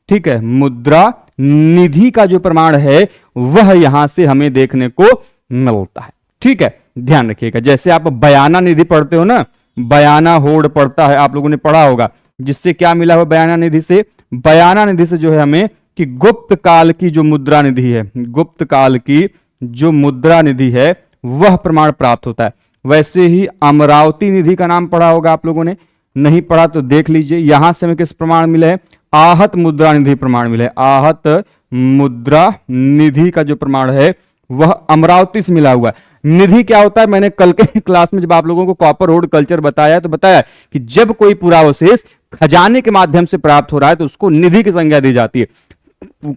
Speaker 1: ठीक है, मुद्रा निधि का जो प्रमाण है वह यहां से हमें देखने को मिलता है। ठीक है, ध्यान रखिएगा। जैसे आप बयाना निधि पढ़ते हो ना, बयाना होड़ पढ़ता है, आप लोगों ने पढ़ा होगा, जिससे क्या मिला हुआ बयाना निधि से? बयाना निधि से जो है हमें कि गुप्त काल की जो मुद्रा निधि है, गुप्त काल की जो मुद्रा निधि है वह प्रमाण प्राप्त होता है। वैसे ही अमरावती निधि का नाम पढ़ा होगा आप लोगों ने, नहीं पढ़ा तो देख लीजिए। यहां से हमें किस प्रमाण मिले हैं? आहत मुद्रा निधि प्रमाण मिले। आहत मुद्रा निधि का जो प्रमाण है वह अमरावती से मिला हुआ है। निधि क्या होता है? मैंने कल के क्लास में जब आप लोगों को कॉपर रोड कल्चर बताया तो बताया कि जब कोई पुरावशेष खजाने के माध्यम से प्राप्त हो रहा है तो उसको निधि की संज्ञा दी जाती है।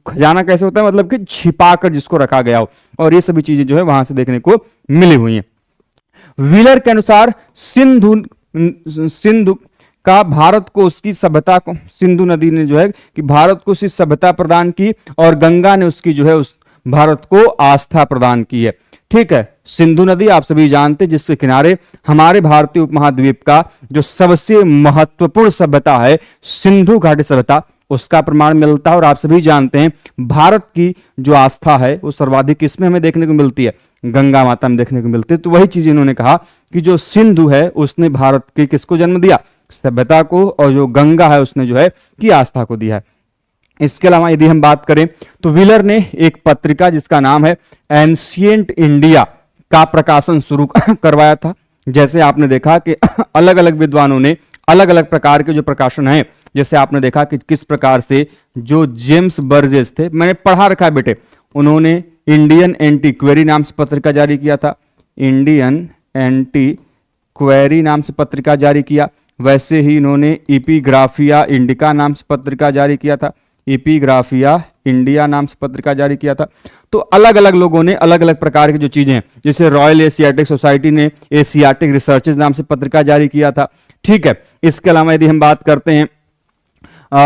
Speaker 1: खजाना कैसे होता है? मतलब कि छिपाकर जिसको रखा गया हो, और ये सभी चीजें जो है वहां से देखने को मिली हुई हैं। व्हीलर के अनुसार सिंधु का भारत को उसकी सभ्यता को, सिंधु नदी ने जो है कि भारत को उसकी सभ्यता प्रदान की, और गंगा ने उसकी जो है उस भारत को आस्था प्रदान की है। ठीक है, सिंधु नदी आप सभी जानते हैं जिसके किनारे हमारे भारतीय उपमहाद्वीप का जो सबसे महत्वपूर्ण सभ्यता है सिंधु घाटी सभ्यता, उसका प्रमाण मिलता है। और आप सभी जानते हैं भारत की जो आस्था है वो सर्वाधिक किसमें हमें देखने को मिलती है? गंगा माता में देखने को मिलती है। तो वही चीज इन्होंने कहा कि जो सिंधु है उसने भारत के किसको जन्म दिया? सभ्यता को, और जो गंगा है उसने जो है कि आस्था को दिया है। इसके अलावा यदि हम बात करें तो व्हीलर ने एक पत्रिका जिसका नाम है एंशिएंट इंडिया का प्रकाशन शुरू करवाया था। जैसे आपने देखा कि अलग अलग विद्वानों ने अलग अलग प्रकार के जो प्रकाशन हैं, जैसे आपने देखा कि किस प्रकार से जो जेम्स बर्जेस थे, मैंने पढ़ा रखा है बेटे, उन्होंने इंडियन एंटीक्वेरी नाम से पत्रिका जारी किया था। इंडियन एंटीक्वेरी नाम से पत्रिका जारी किया। वैसे ही इन्होंने इपिग्राफिया इंडिका नाम से पत्रिका जारी किया था। इपिग्राफिया इंडिया नाम से पत्रिका जारी किया था। तो अलग अलग लोगों ने अलग अलग प्रकार की जो चीजें हैं, जैसे रॉयल एशियाटिक सोसाइटी ने एशियाटिक रिसर्चेज नाम से पत्रिका जारी किया था। ठीक है, इसके अलावा यदि हम बात करते हैं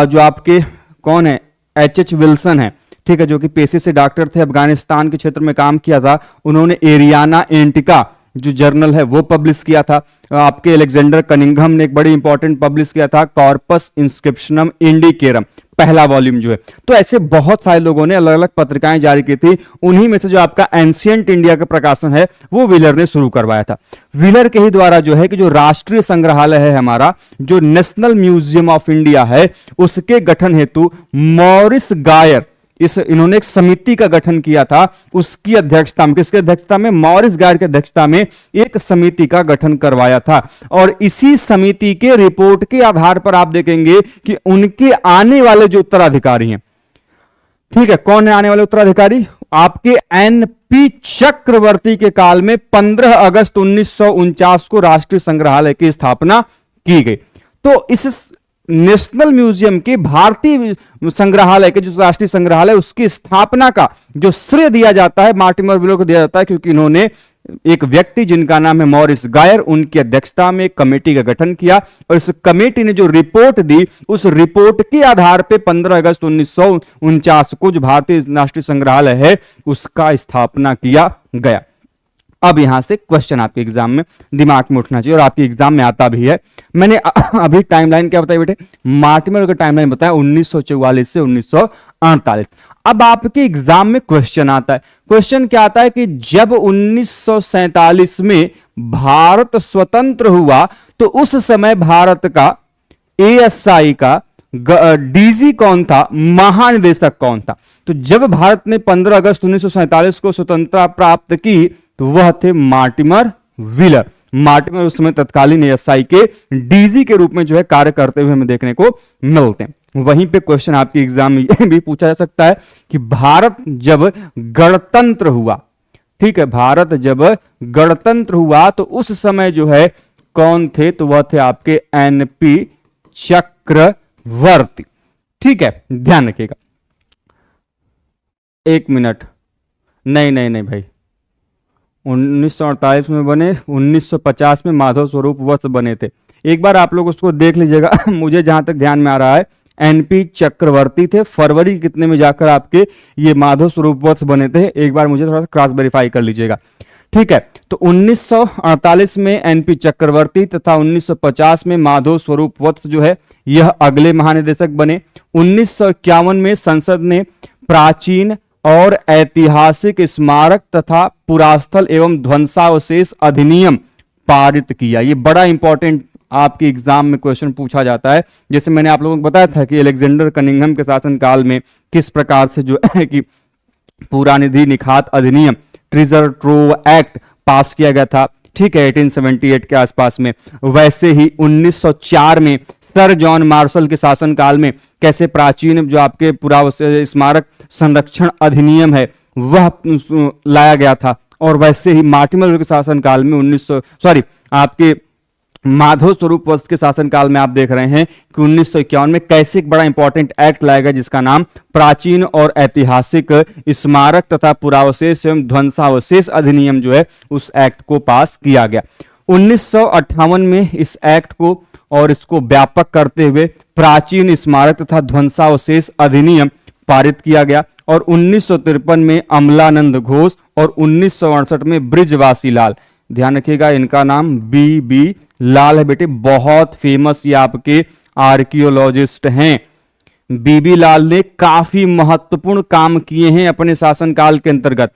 Speaker 1: जो आपके कौन है, एच विल्सन है, ठीक है, जो कि पेशे से डॉक्टर थे, अफगानिस्तान के क्षेत्र में काम किया था। उन्होंने एरियाना एंटिका जो जर्नल है वो पब्लिश किया था। आपके अलेक्जेंडर कनिंघम ने एक बड़ी इंपॉर्टेंट पब्लिश किया था, कॉर्पस इंस्क्रिप्शनम इंडिकेरम, पहला वॉल्यूम जो है। तो ऐसे बहुत सारे लोगों ने अलग अलग पत्रिकाएं जारी की थी। उन्हीं में से जो आपका एंशिएंट इंडिया का प्रकाशन है वो व्हीलर ने शुरू करवाया था। व्हीलर के ही द्वारा जो है कि जो राष्ट्रीय संग्रहालय है हमारा, जो नेशनल म्यूजियम ऑफ इंडिया है, उसके गठन हेतु मॉरिस गायर, इन्होंने एक समिति का गठन किया था। उसकी अध्यक्षता में, किसकी अध्यक्षता में? मॉरिस गायर की अध्यक्षता में एक समिति का गठन करवाया था। और इसी समिति के रिपोर्ट के आधार पर आप देखेंगे कि उनके आने वाले जो उत्तराधिकारी हैं, ठीक है, कौन है आने वाले उत्तराधिकारी? आपके एनपी चक्रवर्ती के काल में 15 अगस्त 1949 को राष्ट्रीय संग्रहालय की स्थापना की गई। तो इस नेशनल म्यूजियम के, भारतीय संग्रहालय के, जो राष्ट्रीय संग्रहालय, उसकी स्थापना का जो श्रेय दिया जाता है मार्टिमर व्हीलर को दिया जाता है, क्योंकि इन्होंने एक व्यक्ति जिनका नाम है मॉरिस गायर, उनकी अध्यक्षता में एक कमेटी का गठन किया, और इस कमेटी ने जो रिपोर्ट दी, उस रिपोर्ट के आधार पे 15 अगस्त 1949 को जो भारतीय राष्ट्रीय संग्रहालय है उसका स्थापना किया गया। अब यहां से क्वेश्चन आपके एग्जाम में दिमाग में उठना चाहिए, और आपके एग्जाम में आता भी है। मैंने अभी टाइमलाइन क्या बताई बेटे? मार्टिमर का टाइमलाइन बताया 1944 से 1948। अब आपके एग्जाम में क्वेश्चन आता है। क्वेश्चन क्या आता है कि जब 1947 में भारत स्वतंत्र हुआ तो उस समय भारत का एएसआई का डीजी कौन था, महानिदेशक कौन था? तो जब भारत ने 15 अगस्त 1947 को स्वतंत्रता प्राप्त की तो वह थे मार्टिमर व्हीलर। मार्टिमर उस समय तत्कालीन एएसआई के डीजी के रूप में जो है कार्य करते हुए हमें देखने को मिलते हैं। वहीं पे क्वेश्चन आपके एग्जाम में यह भी पूछा जा सकता है कि भारत जब गणतंत्र हुआ, ठीक है, भारत जब गणतंत्र हुआ तो उस समय जो है कौन थे? तो वह थे आपके एनपी चक्रवर्ती। ठीक है, ध्यान रखिएगा। एक मिनट, नहीं भाई, 1948 में बने, 1950 में माधव स्वरूप वत्स बने थे। एक बार आप लोग उसको देख लीजिएगा। मुझे जहां तक ध्यान में आ रहा है एनपी चक्रवर्ती थे, फरवरी कितने में जाकर आपके ये माधव स्वरूप वत्स बने थे। एक बार मुझे थोड़ा सा क्रॉस वेरीफाई कर लीजिएगा। ठीक है, तो 1948 में एनपी चक्रवर्ती तथा 1950 में माधव स्वरूप वत्स जो है यह अगले महानिदेशक बने। 1951 में संसद ने प्राचीन और ऐतिहासिक स्मारक तथा पुरास्थल एवं ध्वंसावशेष अधिनियम पारित किया। ये बड़ा इंपॉर्टेंट आपके एग्जाम में क्वेश्चन पूछा जाता है। जैसे मैंने आप लोगों को बताया था कि अलेक्जेंडर कनिंघम के शासनकाल में किस प्रकार से जो है कि पुरानिधि निखात अधिनियम, ट्रेजर ट्रोव एक्ट पास किया गया था, ठीक है, 1878 के आसपास में। वैसे ही 1904 में सर जॉन मार्शल के शासनकाल में कैसे प्राचीन जो आपके पुरावस्तु स्मारक संरक्षण अधिनियम है वह लाया गया था। और वैसे ही मार्टिन के शासनकाल में आपके माधव स्वरूप वत्स के शासनकाल में आप देख रहे हैं कि 1951 में कैसे एक बड़ा इंपॉर्टेंट एक्ट लाया गया जिसका नाम प्राचीन और ऐतिहासिक स्मारक तथा पुरावशेष एवं ध्वंसावशेष अधिनियम जो है उस एक्ट को पास किया गया। 1958 में इस एक्ट को और इसको व्यापक करते हुए प्राचीन स्मारक तथा ध्वंसावशेष अधिनियम पारित किया गया। और 1953 में अमलानंद घोष और 1968 में ब्रिजवासी लाल, ध्यान रखिएगा इनका नाम बी लाल है बेटे, बहुत फेमस ये आपके आर्कियोलॉजिस्ट हैं। बीबी लाल ने काफी महत्वपूर्ण काम किए हैं अपने शासनकाल के अंतर्गत।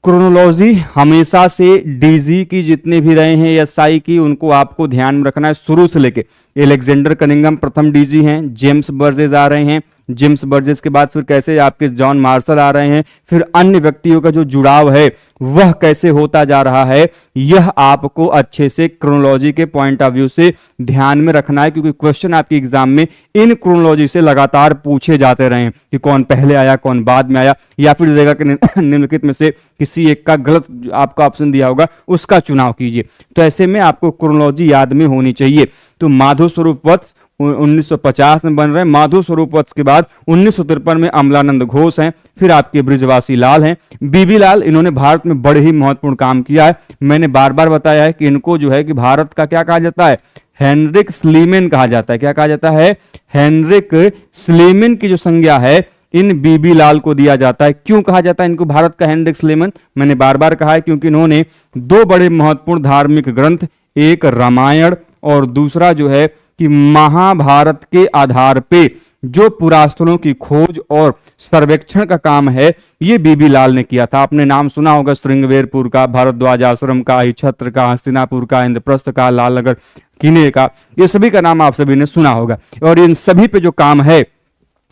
Speaker 1: क्रोनोलॉजी हमेशा से डीजी की जितने भी रहे हैं एसआई की उनको आपको ध्यान में रखना है शुरू से लेके। एलेक्जेंडर कनिंघम प्रथम डीजी हैं, जेम्स बर्जेस आ रहे हैं, जेम्स बर्जेस के बाद फिर कैसे आपके जॉन मार्शल आ रहे हैं, फिर अन्य व्यक्तियों का जो जुड़ाव है वह कैसे होता जा रहा है, यह आपको अच्छे से क्रोनोलॉजी के पॉइंट ऑफ व्यू से ध्यान में रखना है, क्योंकि क्वेश्चन आपके एग्जाम में इन क्रोनोलॉजी से लगातार पूछे जाते रहे कि कौन पहले आया कौन बाद में आया, या फिर देगा कि निम्नलिखित में से किसी एक का गलत आपका ऑप्शन दिया होगा उसका चुनाव कीजिए। तो ऐसे में आपको क्रोनोलॉजी याद में होनी चाहिए। तो माधव स्वरूप वत्स 1950 में बन रहे हैं, माधव स्वरूप वत्स के बाद 1953 में अमलानंद घोष हैं, फिर आपके ब्रिजवासी लाल हैं, बीबी लाल। इन्होंने भारत में बड़े ही महत्वपूर्ण काम किया है। मैंने बार बार बताया है कि इनको जो है कि भारत का क्या कहा जाता है, हेनरिक स्लीमेन कहा जाता है। क्या कहा जाता है, हेनरिक स्लीमेन की जो संज्ञा है इन बीबी लाल को दिया जाता है। क्यों कहा जाता है इनको भारत का हेनरिक स्लीमेन, मैंने बार बार कहा है क्योंकि इन्होंने दो बड़े महत्वपूर्ण धार्मिक ग्रंथ, एक रामायण और दूसरा जो है कि महाभारत के आधार पे जो पुरास्थलों की खोज और सर्वेक्षण का काम है ये बीबी लाल ने किया था। आपने नाम सुना होगा श्रृंगवेरपुर का, भारद्वाज आश्रम का, छत्र का, हस्तिनापुर का, इंद्रप्रस्थ का, लालनगर किले का, ये सभी का नाम आप सभी ने सुना होगा। और इन सभी पे जो काम है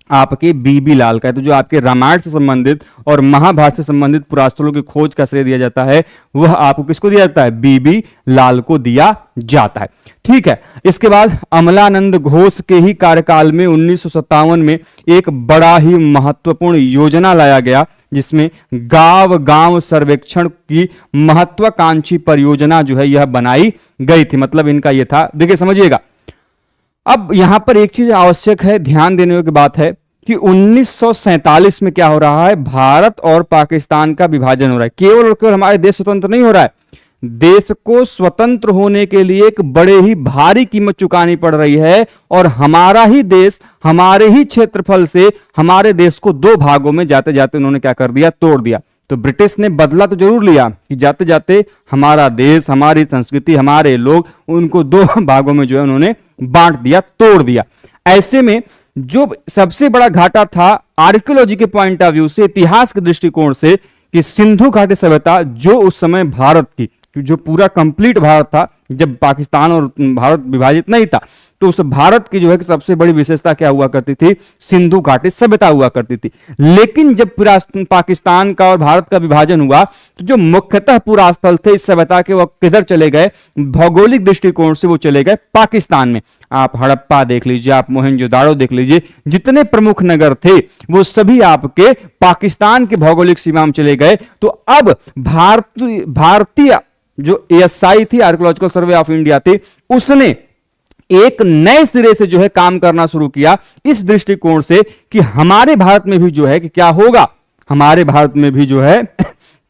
Speaker 1: आपके बीबी लाल का है। तो जो आपके रामायण से संबंधित और महाभारत से संबंधित पुरास्थलों की खोज का श्रेय दिया जाता है वह आपको किसको दिया जाता है, बीबी लाल को दिया जाता है। ठीक है, इसके बाद अमलानंद घोष के ही कार्यकाल में 1957 में एक बड़ा ही महत्वपूर्ण योजना लाया गया जिसमें गांव गांव सर्वेक्षण की महत्वाकांक्षी परियोजना जो है यह बनाई गई थी। मतलब इनका यह था, देखिए समझिएगा, अब यहां पर एक चीज आवश्यक है, ध्यान देने की बात है कि 1947 में क्या हो रहा है, भारत और पाकिस्तान का विभाजन हो रहा है। केवल और केवल हमारे देश स्वतंत्र नहीं हो रहा है, देश को स्वतंत्र होने के लिए एक बड़े ही भारी कीमत चुकानी पड़ रही है। और हमारा ही देश हमारे ही क्षेत्रफल से हमारे देश को दो भागों में जाते जाते उन्होंने क्या कर दिया, तोड़ दिया। तो ब्रिटिश ने बदला तो जरूर लिया कि जाते जाते हमारा देश, हमारी संस्कृति, हमारे लोग, उनको दो भागों में जो है उन्होंने बांट दिया, तोड़ दिया। ऐसे में जो सबसे बड़ा घाटा था आर्कियोलॉजी के पॉइंट ऑफ व्यू से, इतिहास के दृष्टिकोण से, कि सिंधु घाटी सभ्यता जो उस समय भारत की, जो पूरा कंप्लीट भारत था, जब पाकिस्तान और भारत विभाजित नहीं था, तो उस भारत की जो है कि सबसे बड़ी विशेषता क्या हुआ करती थी, सिंधु घाटी सभ्यता हुआ करती थी। लेकिन जब पाकिस्तान का और भारत का विभाजन हुआ तो जो मुख्यतः पुरास्थल थे इस सभ्यता के, वो किधर चले गए, भौगोलिक दृष्टिकोण से वो चले गए पाकिस्तान में। आप हड़प्पा देख लीजिए, आप मोहनजोदाड़ो देख लीजिए, जितने प्रमुख नगर थे वो सभी आपके पाकिस्तान के भौगोलिक सीमा में चले गए। तो अब भारतीय जो एएसआई थी, आर्कियोलॉजिकल सर्वे ऑफ इंडिया थी, उसने एक नए सिरे से जो है काम करना शुरू किया इस दृष्टिकोण से कि हमारे भारत में भी जो है कि क्या होगा, हमारे भारत में भी जो है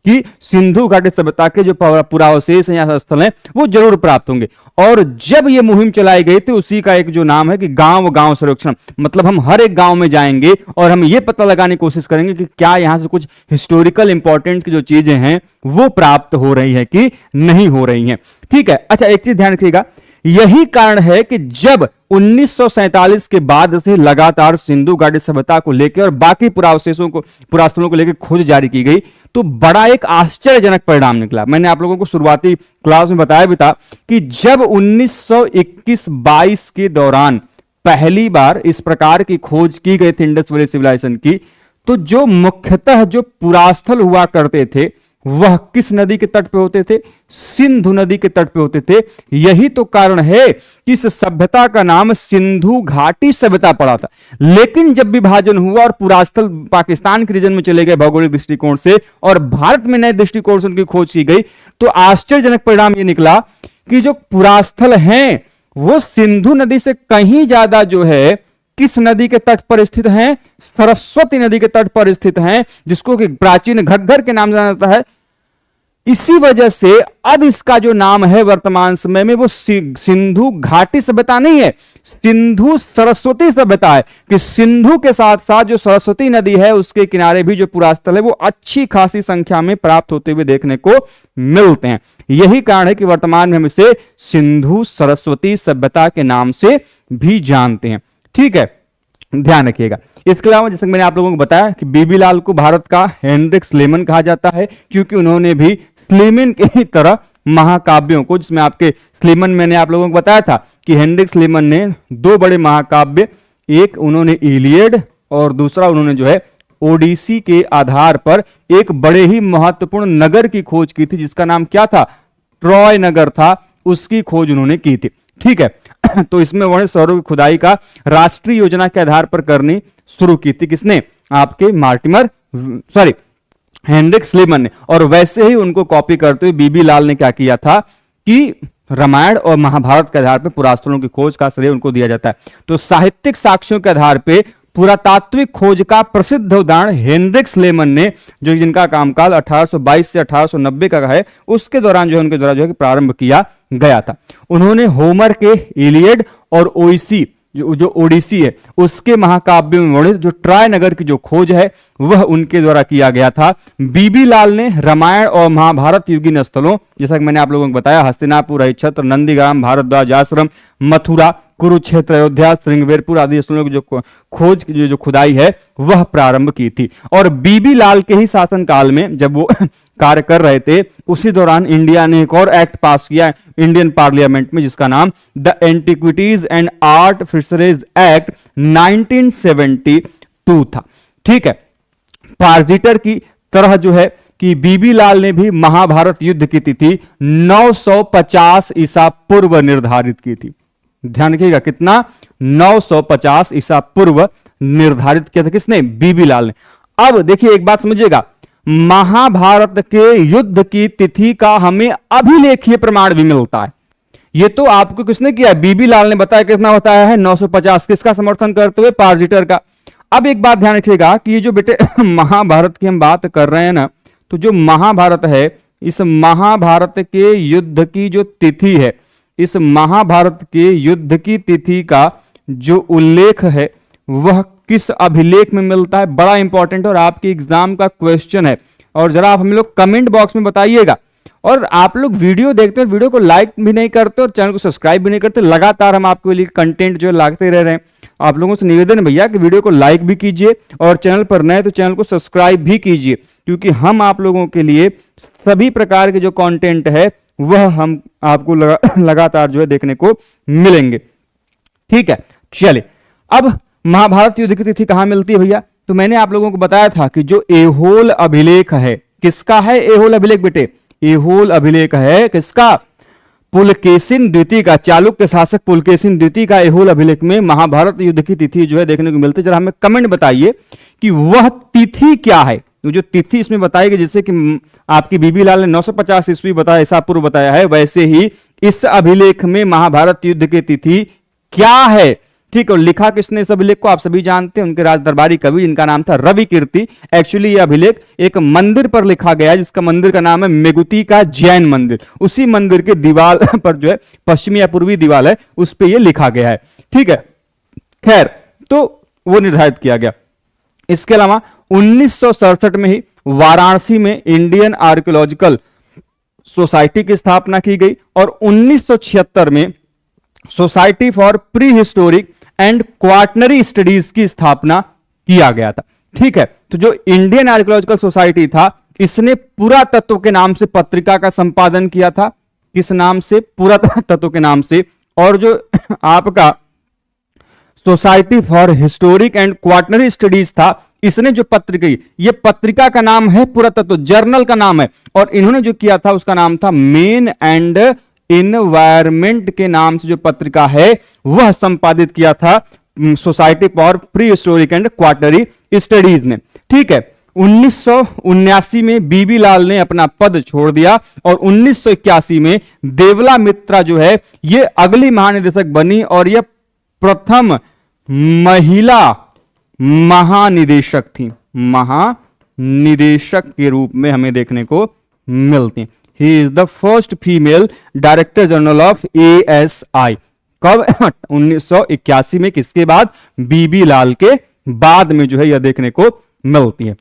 Speaker 1: कि सिंधु घाटी सभ्यता के जो पुरावशेष हैं या स्थल हैं वो जरूर प्राप्त होंगे। और जब ये मुहिम चलाई गई थी उसी का एक जो नाम है कि गांव गांव सर्वेक्षण, मतलब हम हर एक गांव में जाएंगे और हम ये पता लगाने की कोशिश करेंगे कि क्या यहां से कुछ हिस्टोरिकल इंपॉर्टेंट की जो चीजें हैं वो प्राप्त हो रही है कि नहीं हो रही हैं। ठीक है, अच्छा एक चीज ध्यान रखिएगा,
Speaker 2: यही कारण है कि जब 1947 के बाद से लगातार सिंधु घाटी सभ्यता को लेकर और बाकी पुरास्थलों को लेकर खोज जारी की गई, तो बड़ा एक आश्चर्यजनक परिणाम निकला। मैंने आप लोगों को शुरुआती क्लास में बताया भी था कि जब 1921-22 के दौरान पहली बार इस प्रकार की खोज की गई थी इंडस वैली सिविलाइजेशन की, तो जो मुख्यतः जो पुरास्थल हुआ करते थे वह किस नदी के तट पे होते थे? सिंधु नदी के तट पे होते थे। यही तो कारण है कि इस सभ्यता का नाम सिंधु घाटी सभ्यता पड़ा था। लेकिन जब विभाजन हुआ और पुरास्थल पाकिस्तान के रीजन में चले गए भौगोलिक दृष्टिकोण से और भारत में नए दृष्टिकोण से उनकी खोज की गई, तो आश्चर्यजनक परिणाम यह निकला कि जो पुरास्थल हैं वो सिंधु नदी से कहीं ज्यादा जो है किस नदी के तट पर स्थित हैं? सरस्वती नदी के तट पर स्थित हैं, जिसको कि प्राचीन घग्गर के नाम जाना जाता है। इसी वजह से अब इसका जो नाम है वर्तमान समय में वो सिंधु घाटी सभ्यता नहीं है, सिंधु सरस्वती सभ्यता है। कि सिंधु के साथ साथ जो सरस्वती नदी है उसके किनारे भी जो पुरास्थल है वो अच्छी खासी संख्या में प्राप्त होते हुए देखने को मिलते हैं। यही कारण है कि वर्तमान में हम इसे सिंधु सरस्वती सभ्यता के नाम से भी जानते हैं। ठीक है, ध्यान रखिएगा। इसके अलावा जैसे मैंने आप लोगों को बताया कि बीबी लाल को भारत का हेनरिक स्लेमन कहा जाता है, क्योंकि उन्होंने भी स्लेमन की तरह महाकाव्यों को, जिसमें आपके स्लेमन मैंने आप लोगों को बताया था कि हेनरिक स्लेमन ने दो बड़े महाकाव्य, एक उन्होंने इलियड और दूसरा उन्होंने जो है ओडिसी के आधार पर एक बड़े ही महत्वपूर्ण नगर की खोज की थी, जिसका नाम क्या था? ट्रॉय नगर था। उसकी खोज उन्होंने की थी। ठीक है, तो इसमें उन्होंने शहरों की खुदाई का राष्ट्रीय योजना के आधार पर करनी शुरू की थी। किसने? आपके हेनरिक स्लेमन ने। और वैसे ही उनको कॉपी करते हुए बीबी लाल ने क्या किया था कि रामायण और महाभारत के आधार पर पुरास्थलों की खोज का श्रेय उनको दिया जाता है। तो साहित्यिक साक्ष्यों के आधार पर पुरातात्विक खोज का प्रसिद्ध उदाहरण हेनरिक स्लेमन ने, जो जिनका कामकाल 1822 से 1890 का है, उसके दौरान जो है उनके द्वारा जो है प्रारंभ किया गया था। उन्होंने होमर के इलियड और ओडिसी जो ओडिसी है उसके महाकाव्य में वर्णित जो ट्रॉय नगर की जो खोज है वह उनके द्वारा किया गया था। बीबी लाल ने रामायण और महाभारत युगीन स्थलों, जैसा कि मैंने आप लोगों को बताया, हस्तिनापुर, हरिश्चंद्र, नंदीग्राम, भारद्वाज आश्रम, मथुरा, कुरुक्षेत्र, अयोध्या, श्रृंगवेरपुर आदि स्थलों की जो खोज की जो खुदाई है वह प्रारंभ की थी। और बीबी लाल के ही शासनकाल में जब वो कार्य कर रहे थे, उसी दौरान इंडिया ने एक और एक्ट पास किया इंडियन पार्लियामेंट में, जिसका नाम the antiquities and art fisheries act 1972 था। ठीक है, पार्जिटर की तरह जो है कि बीबी लाल ने भी महाभारत युद्ध की तिथि 950 ईसा पूर्व निर्धारित की थी। ध्यान रखिएगा, कितना? 950 ईसा पूर्व निर्धारित किया था। किसने? बीबी लाल ने। अब देखिए एक बात समझिएगा, महाभारत के युद्ध की तिथि का हमें अभिलेखीय प्रमाण भी मिलता है। ये तो आपको किसने किया? बीबी लाल ने बताया। कितना बताया है? 950। किसका समर्थन करते हुए? पार्जिटर का। अब एक बात ध्यान रखिएगा कि ये जो बेटे महाभारत की हम बात कर रहे हैं ना, तो जो महाभारत है, इस महाभारत के युद्ध की जो तिथि है, इस महाभारत के युद्ध की तिथि का जो उल्लेख है वह किस अभिलेख में मिलता है? बड़ा इंपॉर्टेंट और आपके एग्जाम का क्वेश्चन है। और जरा आप हम लोग कमेंट बॉक्स में बताइएगा। और आप लोग वीडियो देखते हैं, वीडियो को लाइक भी नहीं करते और चैनल को सब्सक्राइब भी नहीं करते। लगातार हम आपके लिए कंटेंट जो लाते रह रहे हैं। आप लोगों से निवेदन है भैया कि वीडियो को लाइक भी कीजिए और चैनल पर नए तो चैनल को सब्सक्राइब भी कीजिए, क्योंकि हम आप लोगों के लिए सभी प्रकार के जो कंटेंट है वह हम आपको लगातार जो है देखने को मिलेंगे। ठीक है, चलिए अब महाभारत युद्ध की तिथि कहां मिलती है भैया? तो मैंने आप लोगों को बताया था कि जो एहोल अभिलेख है, किसका है एहोल अभिलेख बेटे? एहोल अभिलेख है किसका? पुलकेशिन द्वितीय का, चालुक्य शासक पुलकेशिन द्वितीय का एहोल अभिलेख में महाभारत युद्ध की तिथि जो है देखने को मिलती है। जरा हमें कमेंट बताइए कि वह तिथि क्या है। तो जो तिथि इसमें बताई गई, जैसे कि आपकी बीबी लाल ने 950 ईस्वी बताया, ईसा पूर्व बताया है, वैसे ही इस अभिलेख में महाभारत युद्ध की तिथि क्या है? ठीक है, लिखा किसने इस अभिलेख को? आप सभी जानते हैं, उनके राज दरबारी कवि, जिनका नाम था रवि कीर्ति। एक्चुअली यह अभिलेख एक मंदिर पर लिखा गया है, जिसका मंदिर का नाम है मेगुती का जैन मंदिर। उसी मंदिर के दीवार पर जो है पश्चिमी या पूर्वी दीवार है, उस पर यह लिखा गया है। ठीक है, खैर, तो वो निर्धारित किया गया। इसके अलावा 1967 में ही वाराणसी में इंडियन आर्कियोलॉजिकल सोसाइटी की स्थापना की गई और 1976 में
Speaker 1: society for pre historic and quaternary studies की स्थापना किया गया था। ठीक है, तो जो इंडियन आर्कियोलॉजिकल सोसाइटी था, इसने पुरातत्व के नाम से पत्रिका का संपादन किया था। किस नाम से? पुरातत्व के नाम से। और जो आपका society for historic and quaternary studies था, इसने जो पत्रिका, ये पत्रिका का नाम है पुरातत्व, जर्नल का नाम है, और इन्होंने जो किया था उसका नाम था मेन एंड इन्वायरमेंट के नाम से जो पत्रिका है वह संपादित किया था society for pre historic and quaternary studies ने। ठीक है, 1979 में बीबी लाल ने अपना पद छोड़ दिया और 1981 में देवला मित्रा जो है ये अगली महानिदेशक बनी और यह प्रथम महिला महानिदेशक थी। महानिदेशक के रूप में हमें देखने को मिलती है। He is the first female director general of ASI। कब? 1981 में। किसके बाद? बीबी लाल के बाद में जो है यह देखने को मिलती है।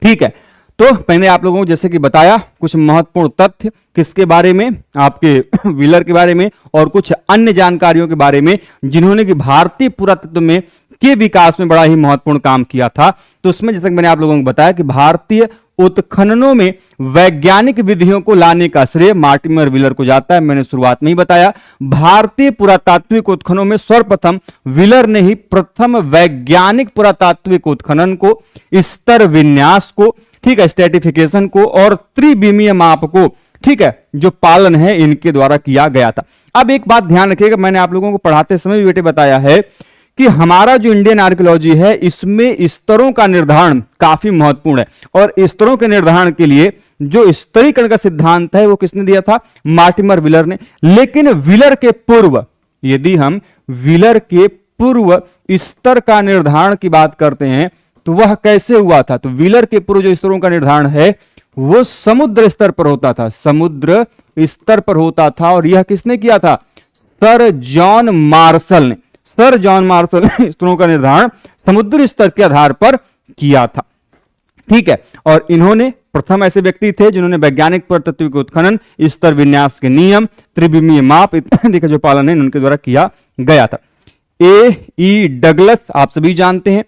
Speaker 1: ठीक है, तो मैंने आप लोगों को जैसे कि बताया कुछ महत्वपूर्ण तथ्य किसके बारे में, आपके व्हीलर के बारे में, और कुछ अन्य जानकारियों के बारे में जिन्होंने कि भारतीय पुरातत्व में के विकास में बड़ा ही महत्वपूर्ण काम किया था। तो उसमें जैसे कि मैंने आप लोगों को बताया कि भारतीय उत्खननों में वैज्ञानिक विधियों को लाने का श्रेय मार्टिमर व्हीलर को जाता है। मैंने शुरुआत में ही बताया, भारतीय पुरातात्विक उत्खननों में सर्वप्रथम व्हीलर ने ही प्रथम वैज्ञानिक पुरातात्विक उत्खनन को, स्तर विन्यास को, ठीक है, स्ट्रेटिफिकेशन को और त्रिविमीय माप को, ठीक है, जो पालन है इनके द्वारा किया गया था। अब एक बात ध्यान रखिएगा, मैंने आप लोगों को पढ़ाते समय भी बेटे बताया है कि हमारा जो इंडियन आर्कियोलॉजी है इसमें स्तरों का निर्धारण काफी महत्वपूर्ण है, और स्तरों के निर्धारण के लिए जो स्तरीकरण का सिद्धांत है वो किसने दिया था? मार्टिमर व्हीलर ने। लेकिन व्हीलर के पूर्व, यदि हम व्हीलर के पूर्व स्तर का निर्धारण की बात करते हैं तो वह कैसे हुआ था? तो व्हीलर के पूर्व जो स्तरों का निर्धारण है वो समुद्र स्तर पर होता था, समुद्र स्तर पर होता था, और यह किसने किया था? सर जॉन मार्शल ने। सर जॉन मार्शल ने स्तरों का निर्धारण समुद्री स्तर के आधार पर किया था। ठीक है, और इन्होंने प्रथम ऐसे व्यक्ति थे जिन्होंने वैज्ञानिक पुरातत्विक उत्खनन, स्तर विन्यास के नियम, त्रिविमीय माप इत्यादि का जो पालन है उनके द्वारा किया गया था। A.E. डगलस आप सभी जानते हैं,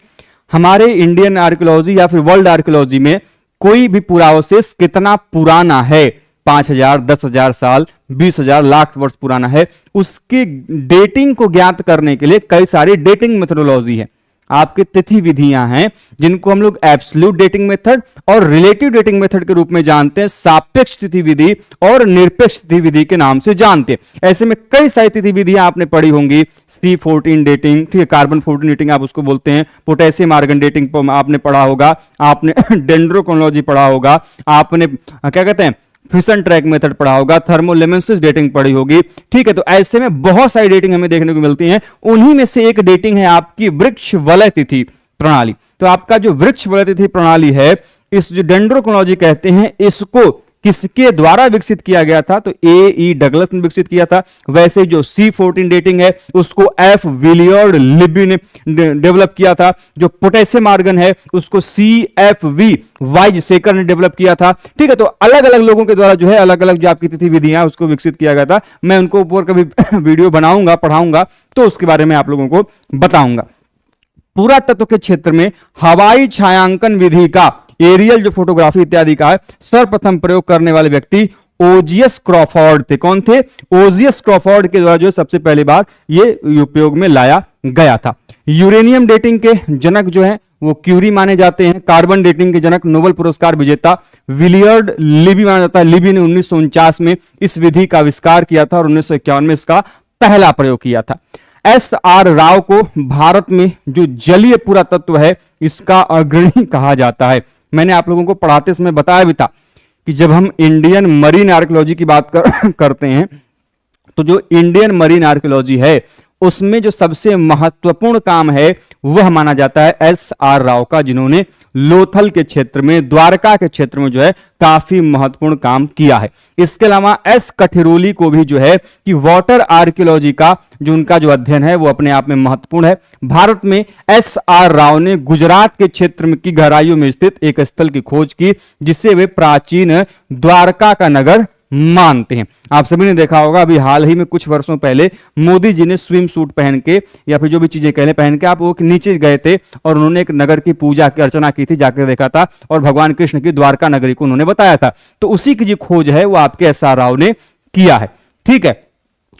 Speaker 1: हमारे इंडियन आर्कियोलॉजी या फिर वर्ल्ड आर्कियोलॉजी में कोई भी पुरावशेष कितना पुराना है, 5000, 10,000 साल, 20,000, लाख वर्ष पुराना है, उसकी डेटिंग को ज्ञात करने के लिए कई सारी डेटिंग मेथोडोलॉजी है। आपकी तिथि विधियां हैं जिनको हम लोग एब्सोल्यूट डेटिंग मेथड और रिलेटिव डेटिंग मेथड के रूप में जानते हैं, सापेक्ष तिथि विधि और निरपेक्ष तिथि विधि के नाम से जानते हैं। ऐसे में कई सारी तिथि विधियां आपने पढ़ी होंगी, C14 डेटिंग, ठीक है, कार्बन 14 डेटिंग आप उसको बोलते हैं, पोटेशियम आर्गन डेटिंग आपने पढ़ा होगा, आपने डेंड्रोक्रोनोलॉजी पढ़ा होगा, आपने क्या कहते हैं फिशन ट्रैक मेथड पढ़ा होगा, थर्मोलेमेंसिस डेटिंग पढ़ी होगी। ठीक है, तो ऐसे में बहुत सारी डेटिंग हमें देखने को मिलती हैं। उन्हीं में से एक डेटिंग है आपकी वृक्ष वलय तिथि प्रणाली। तो आपका जो वृक्ष वलय तिथि प्रणाली है, इस जो डेंड्रोक्रोनोलॉजी कहते हैं, इसको किसके द्वारा विकसित किया गया था? तो A.E. डगलस ने विकसित किया था। वैसे जो C14 डेटिंग है उसको F. विलियर्ड लिबी ने डेवलप किया था। जो पोटेशियम आर्गन है उसको C.F.V. वाइसेकर ने डेवलप किया था। ठीक है, तो अलग अलग लोगों के द्वारा जो है अलग अलग जो आपकी तिथि विधियां उसको विकसित किया गया था। मैं उनको ऊपर कभी वीडियो बनाऊंगा, पढ़ाऊंगा, तो उसके बारे में आप लोगों को बताऊंगा। पुरातत्व के क्षेत्र में हवाई छायांकन विधि का, एरियल जो फोटोग्राफी इत्यादि का है, सर्वप्रथम प्रयोग करने वाले व्यक्ति ओजियस क्रॉफोर्ड थे। कौन थे? ओजियस क्रॉफोर्ड के द्वारा जो सबसे पहली बार ये उपयोग में लाया गया था। यूरेनियम डेटिंग के जनक जो है वो क्यूरी माने जाते हैं। कार्बन डेटिंग के जनक नोबेल पुरस्कार विजेता विलियर्ड लिबी माना जाता है। लिबी ने 1949 में इस विधि का आविष्कार किया था और 1951 में इसका पहला प्रयोग किया था। S.R. राव को भारत में जो जलीय पुरातत्व है इसका अग्रणी कहा जाता है। मैंने आप लोगों को पढ़ाते समय बताया भी था कि जब हम इंडियन मरीन आर्कियोलॉजी की बात करते हैं तो जो इंडियन मरीन आर्कियोलॉजी है उसमें जो सबसे महत्वपूर्ण काम है वह माना जाता है S.R. राव का, जिन्होंने लोथल के क्षेत्र में, द्वारका के क्षेत्र में जो है काफी महत्वपूर्ण काम किया है। इसके अलावा S. कठिरोली को भी जो है कि वाटर आर्कियोलॉजी का जो उनका जो अध्ययन है वो अपने आप में महत्वपूर्ण है। भारत में S.R. राव ने गुजरात के क्षेत्र में की गहराइयों में स्थित एक स्थल की खोज की जिसे वे प्राचीन द्वारका का नगर मानते हैं। आप सभी ने देखा होगा अभी हाल ही में कुछ वर्षों पहले मोदी जी ने स्विम सूट पहन के या फिर जो भी चीजें कह लें पहन के आप वो नीचे गए थे और उन्होंने एक नगर की पूजा की अर्चना की थी, जाकर देखा था और भगवान कृष्ण की द्वारका नगरी को उन्होंने बताया था। तो उसी की जो खोज है वो आपके एस.आर. राव ने किया है। ठीक है,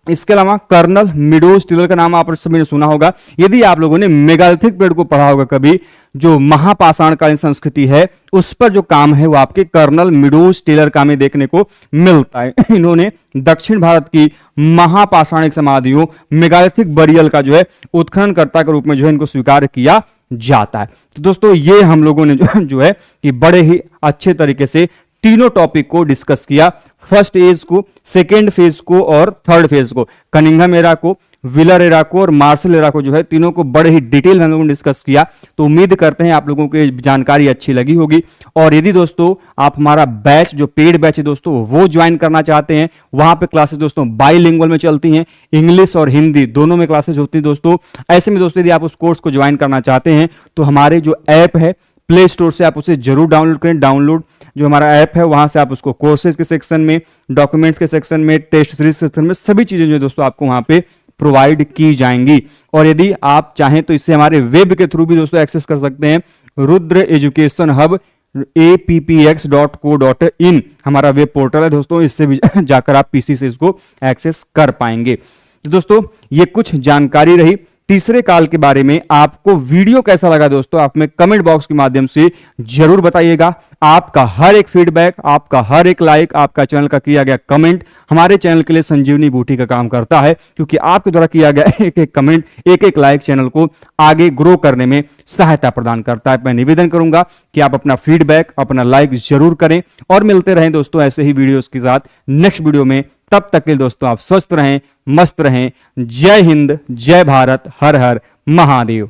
Speaker 1: इसके अलावा कर्नल मीडोज टेलर का नाम आप सभी ने सुना होगा। यदि आप लोगों ने मेगालिथिक पीरियड को पढ़ा होगा कभी, जो महापाषाणकालीन संस्कृति है उस पर जो काम है वो आपके कर्नल मीडोज टेलर का में देखने को मिलता है। इन्होंने दक्षिण भारत की महापाषाणिक समाधियों मेगालिथिक बरियल का जो है उत्खननकर्ता के रूप में जो है इनको स्वीकार किया जाता है। तो दोस्तों ये हम लोगों ने जो है कि बड़े ही अच्छे तरीके से तीनों टॉपिक को डिस्कस किया, फर्स्ट एज को, सेकेंड फेज को और थर्ड फेज को, कनिंघम एरा को, व्हीलर एरा को और मार्शल एरा को जो है तीनों को बड़े ही डिटेल में हम लोगों ने डिस्कस किया। तो उम्मीद करते हैं आप लोगों को जानकारी अच्छी लगी होगी। और यदि दोस्तों आप हमारा बैच जो पेड बैच है दोस्तों वो ज्वाइन करना चाहते हैं, वहां पे क्लासेस दोस्तों बाइलिंगुअल में चलती हैं, इंग्लिश और हिंदी दोनों में क्लासेस होती है दोस्तों। ऐसे में दोस्तों यदि आप उस कोर्स को ज्वाइन करना चाहते हैं तो हमारे जो ऐप है प्ले स्टोर से आप उसे जरूर डाउनलोड करें। डाउनलोड जो हमारा ऐप है वहां से आप उसको कोर्सेज के सेक्शन में, डॉक्यूमेंट्स के सेक्शन में, टेस्ट सीरीज सेक्शन में सभी चीजें जो है दोस्तों आपको वहां पे प्रोवाइड की जाएंगी। और यदि आप चाहें तो इससे हमारे वेब के थ्रू भी दोस्तों एक्सेस कर सकते हैं। रुद्र एजुकेशन हब appx.co.in हमारा वेब पोर्टल है दोस्तों, इससे भी जाकर आप पीसी से इसको एक्सेस कर पाएंगे। तो दोस्तों ये कुछ जानकारी रही तीसरे काल के बारे में। आपको वीडियो कैसा लगा दोस्तों आप में कमेंट बॉक्स के माध्यम से जरूर बताइएगा। आपका हर एक फीडबैक, आपका हर एक लाइक, आपका चैनल का किया गया कमेंट हमारे चैनल के लिए संजीवनी बूटी का काम करता है, क्योंकि आपके द्वारा किया गया एक एक कमेंट, एक एक लाइक चैनल को आगे ग्रो करने में सहायता प्रदान करता है। मैं निवेदन करूंगा कि आप अपना फीडबैक, अपना लाइक जरूर करें और मिलते रहें दोस्तों ऐसे ही वीडियोस के साथ नेक्स्ट वीडियो में। तब तक के लिए दोस्तों आप स्वस्थ रहें, मस्त रहें। जय हिंद, जय भारत, हर हर महादेव।